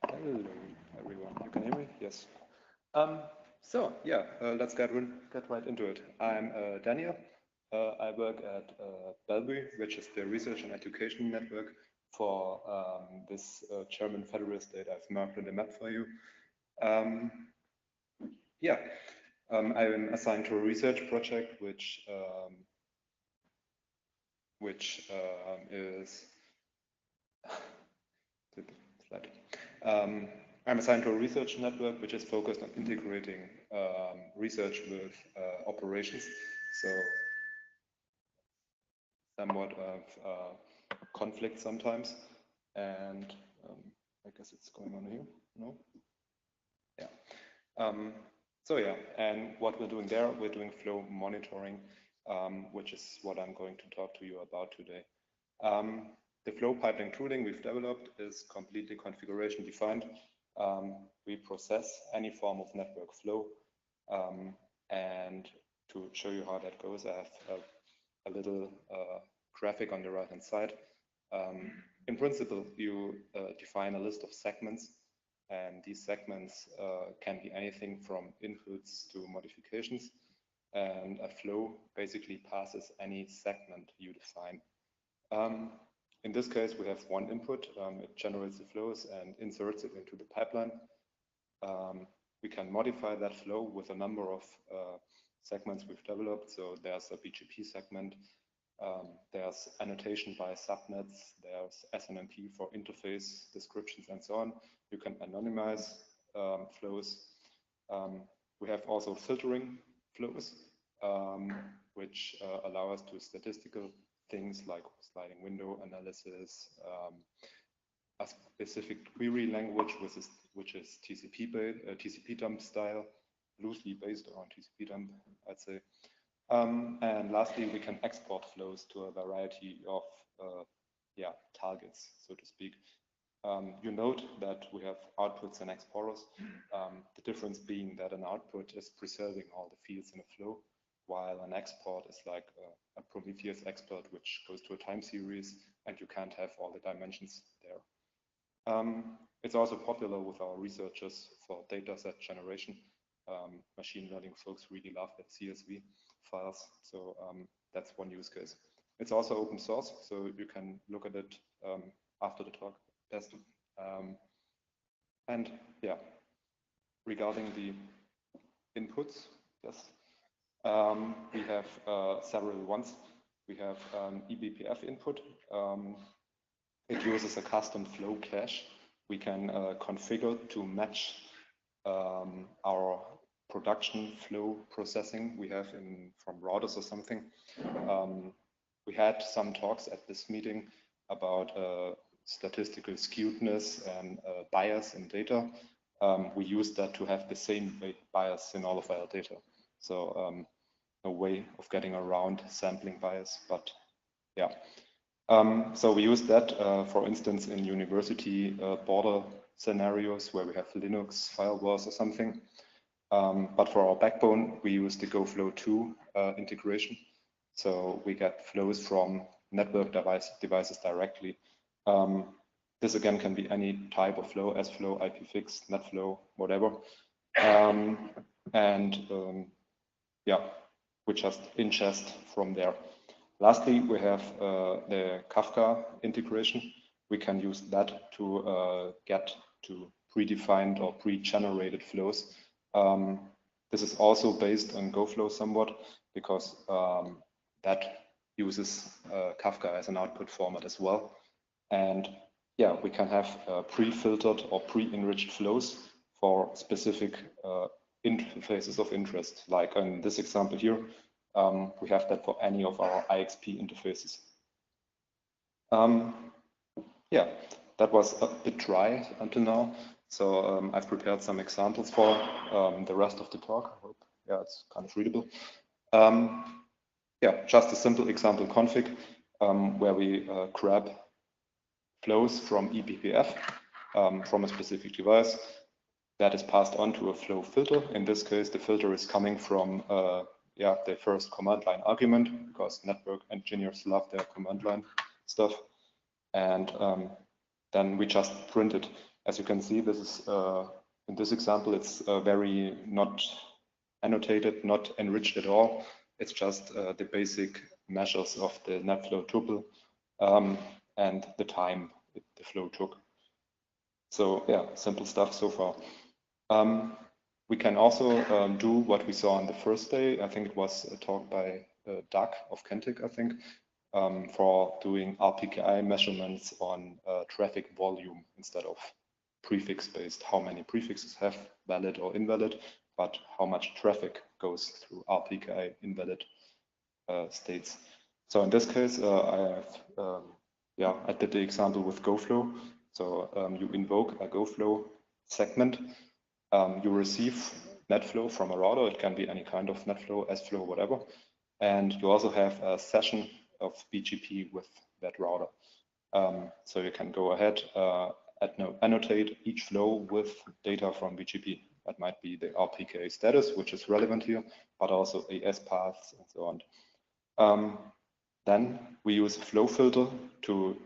Hello, everyone. You can hear me? Yes. Let's get right into it. I'm Daniel. I work at Bellevue, which is the research and education network for this German federal state. I've marked on the map for you. I'm assigned to a research project, which is I'm assigned to a research network which is focused on integrating research with operations. So somewhat of conflict sometimes, and I guess it's going on here. No? Yeah. And what we're doing there, we're doing flow monitoring, which is what I'm going to talk to you about today. The flow pipeline tooling we've developed is completely configuration defined. We process any form of network flow, and to show you how that goes, I have a little graphic on the right hand side. In principle, you define a list of segments, and these segments can be anything from inputs to modifications, and a flow basically passes any segment you define. In this case, we have one input. It generates the flows and inserts it into the pipeline. We can modify that flow with a number of segments we've developed. So there's a BGP segment, there's annotation by subnets, there's SNMP for interface descriptions and so on. You can anonymize flows. We have also filtering flows, which allow us to statistical things like sliding window analysis, a specific query language which is TCP dump style, loosely based on TCP dump, I'd say. And lastly, we can export flows to a variety of targets, so to speak. You note that we have outputs and exporters. The difference being that an output is preserving all the fields in a flow, while an export is like a Prometheus export, which goes to a time series, and you can't have all the dimensions there. It's also popular with our researchers for data set generation. Machine learning folks really love that CSV. files. So that's one use case. It's also open source, so you can look at it after the talk. Test. And yeah, regarding the inputs, yes, we have several ones. We have eBPF input. It uses a custom flow cache we can configure to match our production flow processing we have from routers or something. We had some talks at this meeting about statistical skewedness and bias in data. We use that to have the same bias in all of our data. So no way of getting around sampling bias, but yeah. So we use that, for instance, in university border scenarios where we have Linux firewalls or something. But for our backbone, we use the GoFlow 2 integration. So we get flows from network devices directly. This again can be any type of flow, S-flow, IPv6, NetFlow, whatever. Yeah, we just ingest from there. Lastly, we have the Kafka integration. We can use that to get to predefined or pre-generated flows. This is also based on GoFlow somewhat because that uses Kafka as an output format as well. And yeah, we can have pre-filtered or pre-enriched flows for specific interfaces of interest. Like in this example here, we have that for any of our IXP interfaces. Yeah, that was a bit dry until now. So I've prepared some examples for the rest of the talk. I hope, yeah, it's kind of readable. Yeah, just a simple example config where we grab flows from eBPF from a specific device that is passed on to a flow filter. In this case, the filter is coming from yeah, the first command line argument, because network engineers love their command line stuff. And then we just print it. As you can see, this is in this example, it's very not annotated, not enriched at all. It's just the basic measures of the NetFlow tuple and the time the flow took. So yeah, simple stuff so far. We can also do what we saw on the first day. I think it was a talk by Doug of Kentic, I think, for doing RPKI measurements on traffic volume instead of prefix-based, how many prefixes have valid or invalid, but how much traffic goes through RPKI invalid states. So in this case, I have, yeah, I did the example with GoFlow. So you invoke a GoFlow segment. You receive NetFlow from a router. It can be any kind of NetFlow, S-flow, whatever. And you also have a session of BGP with that router. So you can go ahead, annotate each flow with data from BGP. That might be the RPKA status, which is relevant here, but also AS paths and so on. Then we use a flow filter to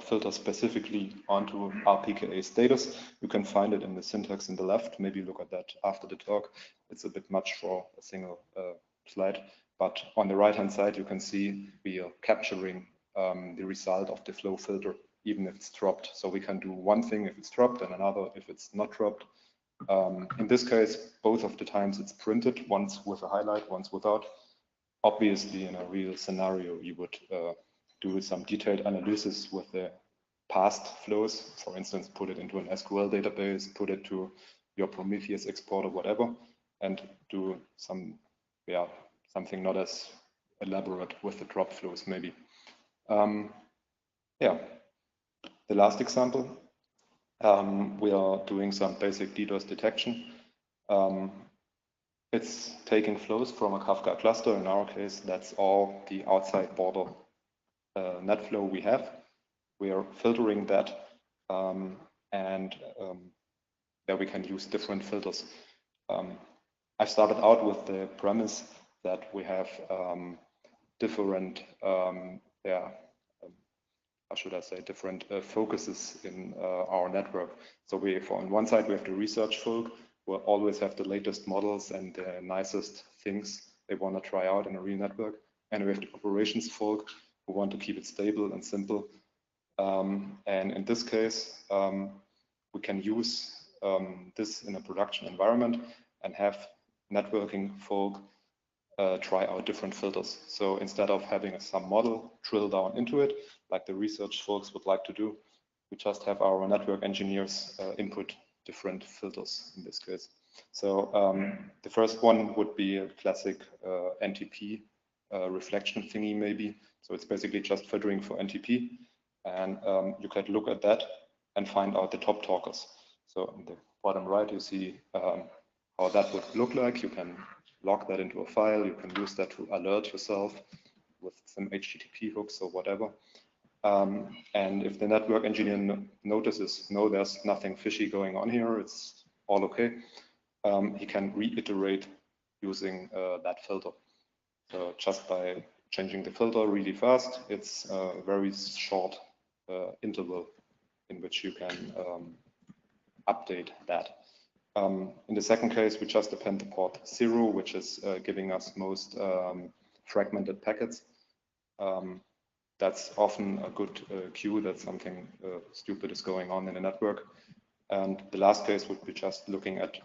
filter specifically onto RPKA status. You can find it in the syntax in the left. Maybe look at that after the talk. It's a bit much for a single slide. But on the right-hand side, you can see we are capturing the result of the flow filter, even if it's dropped. So we can do one thing if it's dropped and another if it's not dropped. In this case, both of the times it's printed, once with a highlight, once without. Obviously, in a real scenario, you would do some detailed analysis with the past flows. For instance, put it into an SQL database, put it to your Prometheus export or whatever, and do some, yeah, something not as elaborate with the drop flows, maybe. Yeah, the last example, we are doing some basic DDoS detection. It's taking flows from a Kafka cluster. In our case, that's all the outside border NetFlow we have. We are filtering that, and there we can use different filters. I started out with the premise that we have different, yeah, how should I say, different focuses in our network. So on one side, we have the research folk who always have the latest models and the nicest things they want to try out in a real network. And we have the operations folk who want to keep it stable and simple. And in this case, we can use this in a production environment and have networking folk try out different filters. So instead of having some model drill down into it, like the research folks would like to do, we just have our network engineers input different filters in this case. So the first one would be a classic NTP reflection thingy maybe. So it's basically just filtering for NTP. And you can look at that and find out the top talkers. So in the bottom right, you see how that would look like. You can log that into a file. You can use that to alert yourself with some HTTP hooks or whatever. And if the network engineer notices, no, there's nothing fishy going on here, it's all okay, he can reiterate using that filter. So just by changing the filter really fast, it's a very short interval in which you can update that. In the second case, we just append the port 0, which is giving us most fragmented packets. That's often a good cue that something stupid is going on in a network. And the last case would be just looking at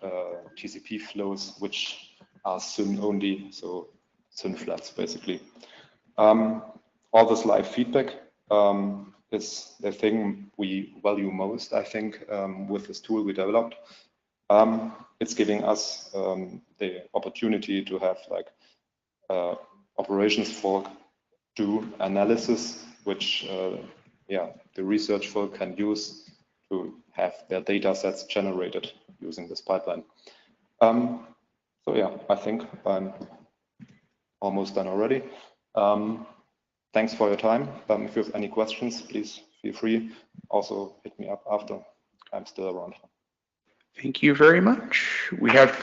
TCP flows, which are SYN only, so SYN flats basically. All this live feedback is the thing we value most, I think, with this tool we developed. It's giving us the opportunity to have like operations folk do analysis, which the research folk can use to have their data sets generated using this pipeline. So yeah, I think I'm almost done already. Thanks for your time. If you have any questions, please feel free. Also hit me up after. I'm still around. Thank you very much. We have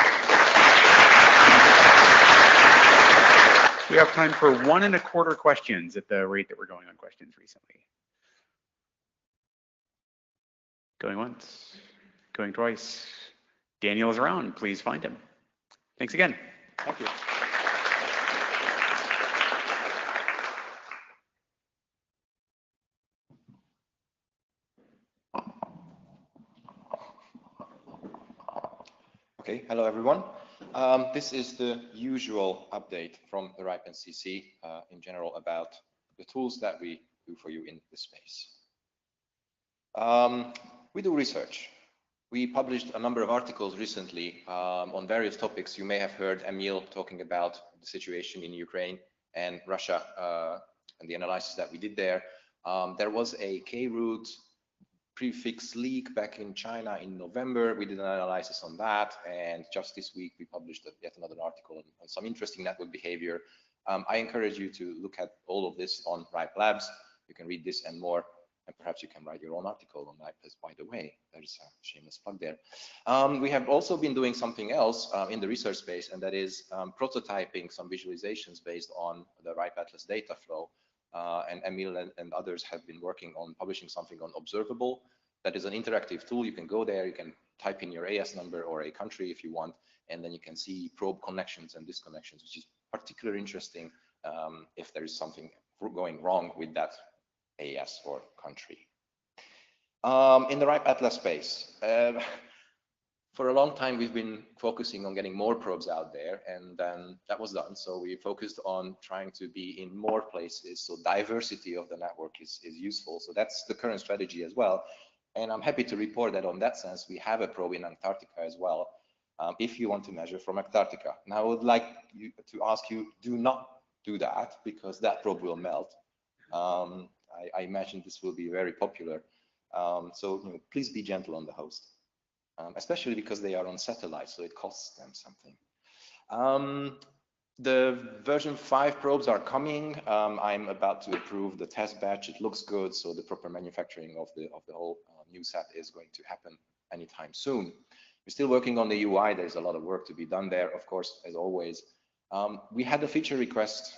time for 1.25 questions at the rate that we're going on questions recently. Going once, going twice. Daniel is around. Please find him. Thanks again. Thank you. Okay, hello everyone. This is the usual update from the RIPE and CC in general about the tools that we do for you in this space. We do research. We published a number of articles recently on various topics. You may have heard Emil talking about the situation in Ukraine and Russia and the analysis that we did there. There was a K-root prefix leak back in China in November. We did an analysis on that, and just this week we published yet another article on some interesting network behavior. I encourage you to look at all of this on RIPE Labs. You can read this and more, and perhaps you can write your own article on RIPE, by the way. There's a shameless plug there. We have also been doing something else in the research space, and that is prototyping some visualizations based on the RIPE Atlas data flow. And Emil and others have been working on publishing something on Observable. That is an interactive tool. You can go there, you can type in your AS number or a country if you want, and then you can see probe connections and disconnections, which is particularly interesting if there is something going wrong with that AS or country. In the RIPE Atlas space, for a long time, we've been focusing on getting more probes out there, and then that was done. So we focused on trying to be in more places. So diversity of the network is useful. So that's the current strategy as well. And I'm happy to report that on that sense, we have a probe in Antarctica as well, if you want to measure from Antarctica. Now, I would like to ask you, do not do that, because that probe will melt. I imagine this will be very popular. So please be gentle on the host. Especially because they are on satellite, so it costs them something. The version 5 probes are coming. I'm about to approve the test batch. It looks good, so the proper manufacturing of the whole new set is going to happen anytime soon. We're still working on the UI. There's a lot of work to be done there, of course, as always. We had a feature request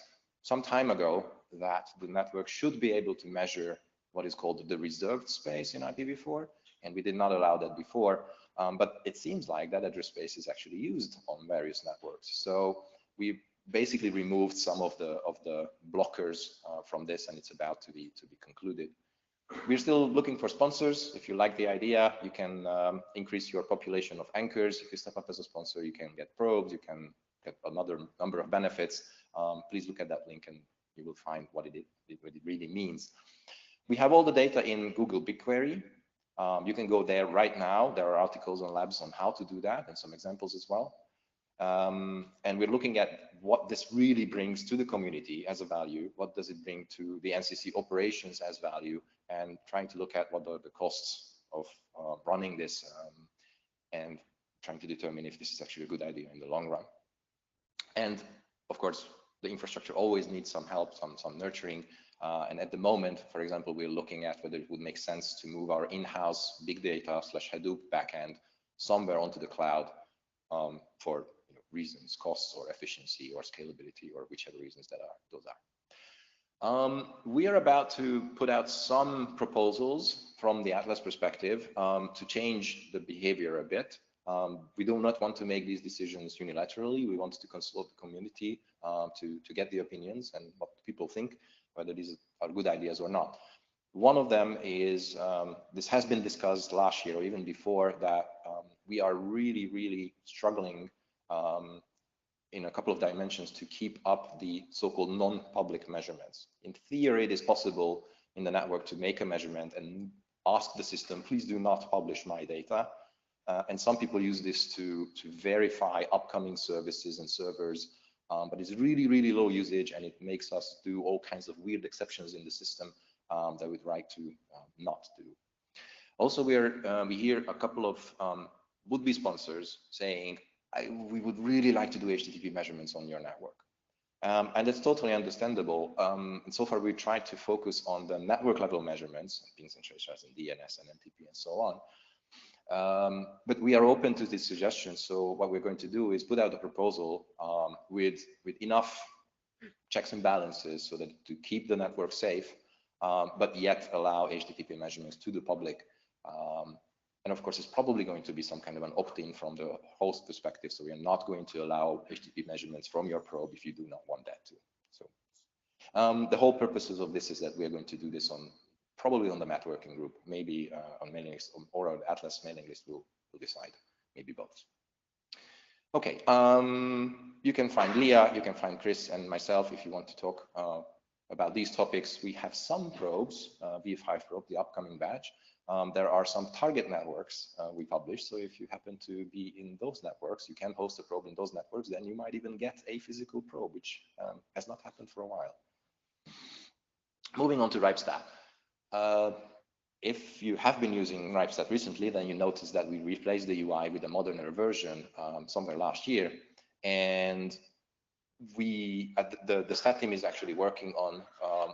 some time ago that the network should be able to measure what is called the reserved space in IPv4, and we did not allow that before. But it seems like that address space is actually used on various networks. So we basically removed some of the blockers from this, and it's about to be concluded. We're still looking for sponsors. If you like the idea, you can increase your population of anchors. If you step up as a sponsor, you can get probes, you can get another number of benefits. Please look at that link and you will find what it really means. We have all the data in Google BigQuery. You can go there right now. There are articles and labs on how to do that and some examples as well. And we're looking at what this really brings to the community as a value. What does it bring to the NCC operations as value? And trying to look at what are the costs of running this and trying to determine if this is actually a good idea in the long run. And of course, the infrastructure always needs some help, some nurturing. And at the moment, for example, we're looking at whether it would make sense to move our in-house big data / Hadoop backend somewhere onto the cloud for reasons, costs or efficiency or scalability or whichever reasons those are. We are about to put out some proposals from the Atlas perspective to change the behavior a bit. We do not want to make these decisions unilaterally. We want to consult the community to get the opinions and what people think, whether these are good ideas or not. One of them is, this has been discussed last year or even before, that we are really struggling in a couple of dimensions to keep up the so-called non-public measurements. In theory, it is possible in the network to make a measurement and ask the system, please do not publish my data. And some people use this to verify upcoming services and servers, but it's really low usage, and it makes us do all kinds of weird exceptions in the system that we'd like to not do. Also, we hear a couple of would-be sponsors saying, we would really like to do HTTP measurements on your network. And that's totally understandable. And so far, we tried to focus on the network level measurements, pings and traces and DNS and MTP and so on. But we are open to these suggestions. So what we're going to do is put out a proposal with enough checks and balances so that to keep the network safe, but yet allow HTTP measurements to the public. And of course, it's probably going to be some kind of an opt-in from the host perspective. So we are not going to allow HTTP measurements from your probe if you do not want that to. So the whole purposes of this is that we are going to do this probably on the Math working group, maybe on mailing list or on Atlas mailing list. We'll decide, maybe both. Okay, you can find Leah, you can find Chris and myself if you want to talk about these topics. We have some probes, V5 probe, the upcoming batch. There are some target networks we publish. So if you happen to be in those networks, you can host a probe in those networks. Then you might even get a physical probe, which has not happened for a while. Moving on to RipeStat. If you have been using RipeStat recently, then you notice that we replaced the UI with a moderner version somewhere last year. And the stat team is actually working on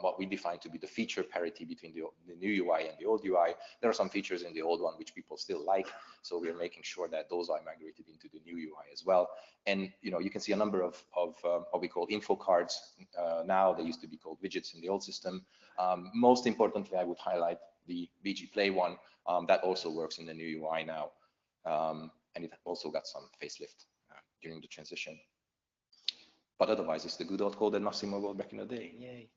what we define to be the feature parity between the new UI and the old UI. There are some features in the old one which people still like, so we are making sure that those are migrated into the new UI as well. And you can see a number of what we call info cards now. They used to be called widgets in the old system. Most importantly, I would highlight the BG Play one that also works in the new UI now, and it also got some facelift during the transition. But otherwise, it's the good old code that Massimo wrote back in the day. Yay.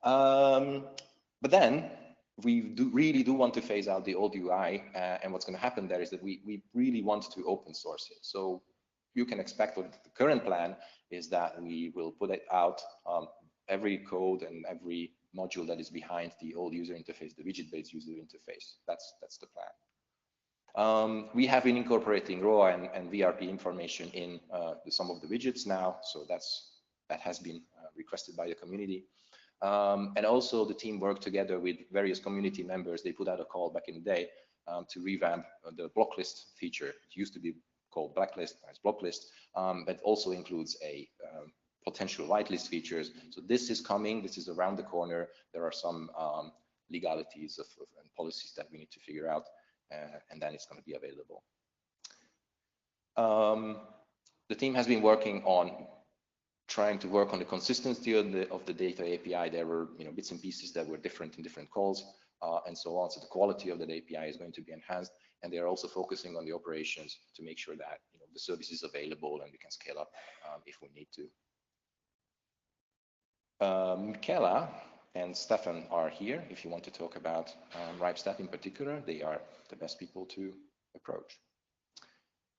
But then we really do want to phase out the old UI. And what's going to happen there is that we really want to open source it. So you can expect what the current plan is that we will put it out every code and every module that is behind the old user interface, the widget-based user interface. That's the plan. We have been incorporating ROA and VRP information in some of the widgets now, so that has been requested by the community. And also the team worked together with various community members. They put out a call back in the day to revamp the block list feature. It used to be called blacklist, now it's block list, but also includes a potential whitelist features. So this is coming, this is around the corner. There are some legalities and policies that we need to figure out. And then it's going to be available. The team has been working on trying to work on the consistency of the data API. There were bits and pieces that were different in different calls and so on. So the quality of the API is going to be enhanced. And they are also focusing on the operations to make sure that the service is available and we can scale up if we need to. Michaela and Stefan are here if you want to talk about RIPE-STEP in particular. They are the best people to approach.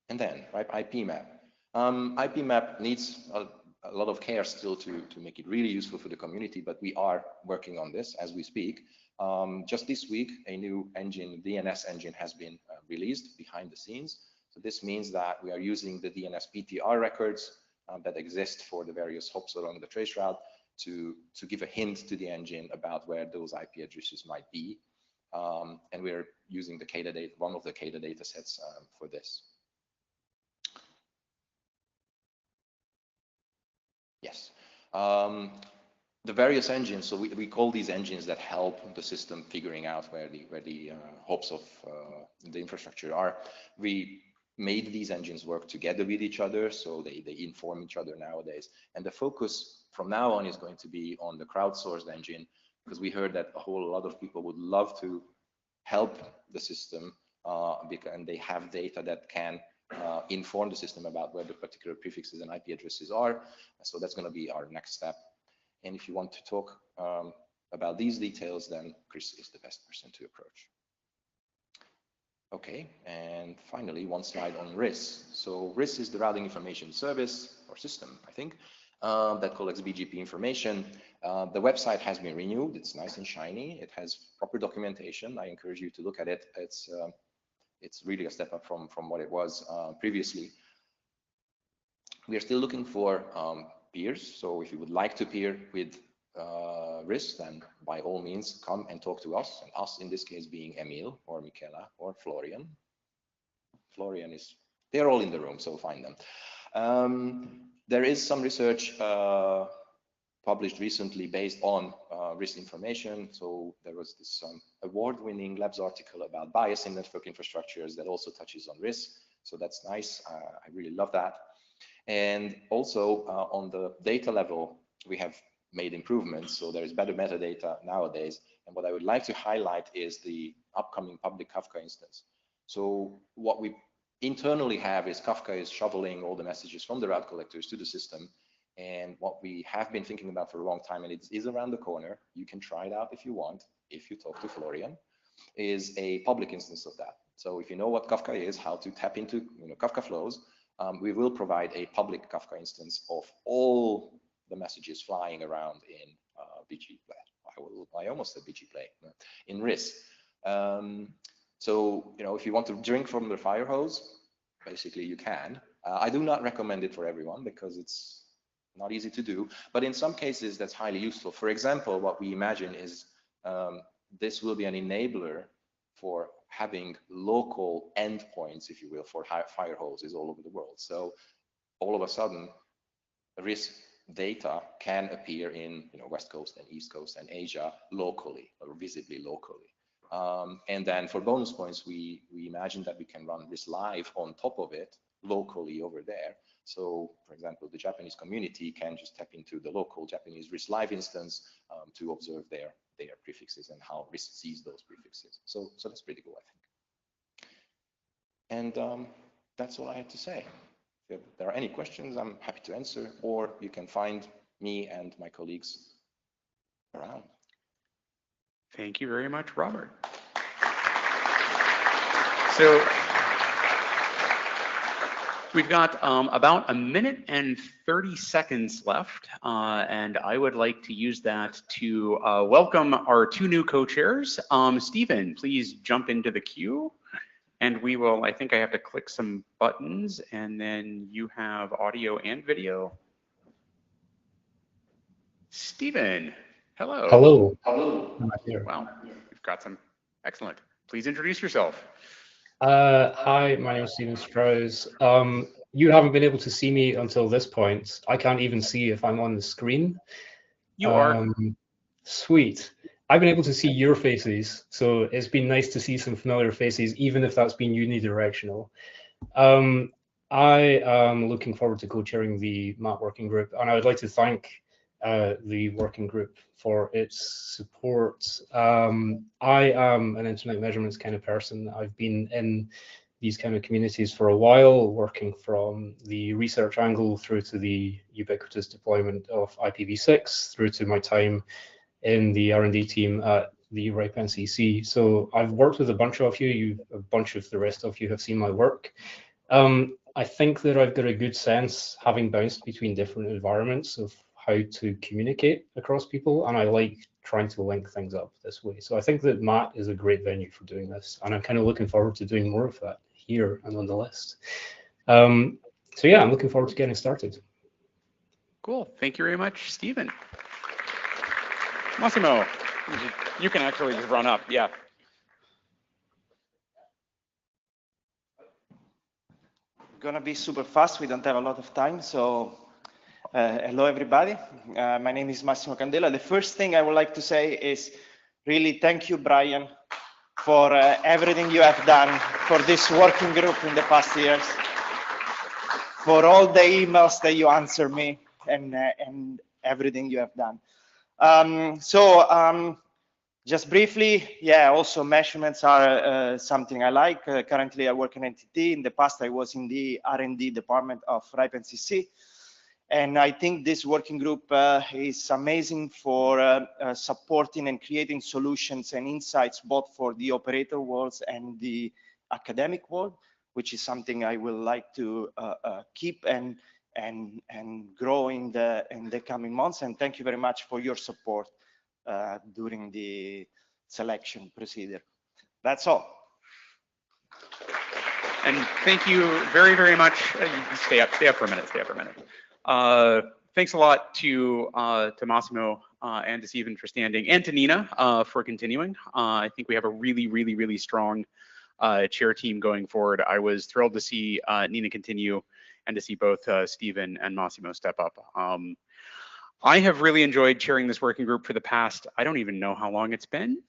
And then RIPE IP map. IP map needs a lot of care still to make it really useful for the community, but we are working on this as we speak. Just this week, a new engine, DNS engine, has been released behind the scenes. So this means that we are using the DNS PTR records that exist for the various hops along the trace route to give a hint to the engine about where those IP addresses might be. And we're using the CADA data, one of the CADA data sets for this. Yes. The various engines, so we call these engines that help the system figuring out where the hops of the infrastructure are. We made these engines work together with each other, so they inform each other nowadays. And the focus from now on is going to be on the crowdsourced engine, because we heard that a whole lot of people would love to help the system, and they have data that can inform the system about where the particular prefixes and IP addresses are. So that's going to be our next step. And if you want to talk about these details, then Chris is the best person to approach. Okay, and finally, one slide on RIS. So RIS is the routing information service or system, I think, that collects BGP information. The website has been renewed. It's nice and shiny. It has proper documentation. I encourage you to look at it. It's really a step up from what it was previously. We are still looking for peers. So if you would like to peer with RIS, then by all means come and talk to us. And us in this case being Emil or Michaela or Florian. Florian is, they're all in the room, so find them. There is some research published recently based on RIS information. So there was this award-winning labs article about bias in network infrastructures that also touches on RIS. So that's nice. I really love that. And also on the data level, we have made improvements. So there is better metadata nowadays. And what I would like to highlight is the upcoming public Kafka instance. So what we internally have is Kafka is shoveling all the messages from the route collectors to the system. And what we have been thinking about for a long time, and it is around the corner, you can try it out if you want, if you talk to Florian, is a public instance of that. So if you know what Kafka is, how to tap into Kafka flows, we will provide a public Kafka instance of all the messages flying around in BG Play. I almost said BG Play, in RIS. So, if you want to drink from the fire hose, basically you can. I do not recommend it for everyone because it's not easy to do, but in some cases that's highly useful. For example, what we imagine is this will be an enabler for having local endpoints, if you will, for fire hoses all over the world. So all of a sudden, RIS data can appear in West Coast and East Coast and Asia locally or visibly locally. And then for bonus points, we imagine that we can run RIS live on top of it locally over there. So for example, the Japanese community can just tap into the local Japanese RIS live instance to observe their prefixes and how RIS sees those prefixes. So that's pretty cool, I think. And that's all I had to say. If there are any questions, I'm happy to answer, or you can find me and my colleagues around. Thank you very much, Robert. So we've got about 1 minute and 30 seconds left, and I would like to use that to welcome our 2 new co-chairs. Stephen, please jump into the queue. And we will, I think I have to click some buttons, and then you have audio and video. Stephen, hello. Hello. Hello. I'm here. Wow, you've got some, excellent. Please introduce yourself. Hi, my name is Stephen Strauss. You haven't been able to see me until this point. I can't even see if I'm on the screen. You are. Sweet. I've been able to see your faces, so it's been nice to see some familiar faces, even if that's been unidirectional. I am looking forward to co-chairing the MAP working group, and I would like to thank the working group for its support. I am an internet measurements kind of person. I've been in these kind of communities for a while, working from the research angle through to the ubiquitous deployment of IPv6, through to my time in the R&D team at the RIPE NCC. So I've worked with a bunch of you, a bunch of the rest of you have seen my work. I think that I've got a good sense, having bounced between different environments, of how to communicate across people, and I like trying to link things up this way. So I think that Matt is a great venue for doing this, and I'm kind of looking forward to doing more of that here and on the list. So yeah, I'm looking forward to getting started. Cool. Thank you very much, Stephen. Massimo, you can actually just run up. Yeah. Gonna be super fast. We don't have a lot of time, so hello everybody. My name is Massimo Candela. The first thing I would like to say is really thank you, Brian, for everything you have done for this working group in the past years, for all the emails that you answer me, and everything you have done. Just briefly, yeah, also measurements are something I like. Currently, I work in NTT. In the past, I was in the R&D department of RIPE NCC. And I think this working group is amazing for supporting and creating solutions and insights, both for the operator worlds and the academic world, which is something I will like to keep and grow in the coming months. And thank you very much for your support during the selection procedure. That's all. And thank you very, very much. Stay up for a minute, thanks a lot to Massimo and to Stephen for standing, and to Nina for continuing. I think we have a really, really, really strong chair team going forward. I was thrilled to see Nina continue and to see both Stephen and Massimo step up. I have really enjoyed chairing this working group for the past, I don't even know how long it's been,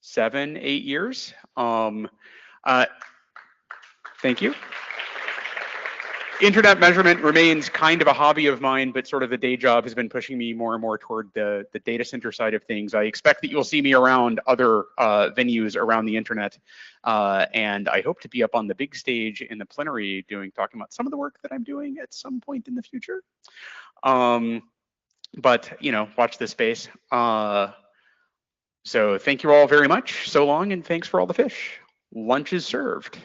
7, 8 years. Thank you. Internet measurement remains kind of a hobby of mine, but sort of the day job has been pushing me more and more toward the data center side of things. I expect that you'll see me around other venues around the internet, and I hope to be up on the big stage in the plenary talking about some of the work that I'm doing at some point in the future. But, you know, watch this space. So thank you all very much. So long, and thanks for all the fish. Lunch is served.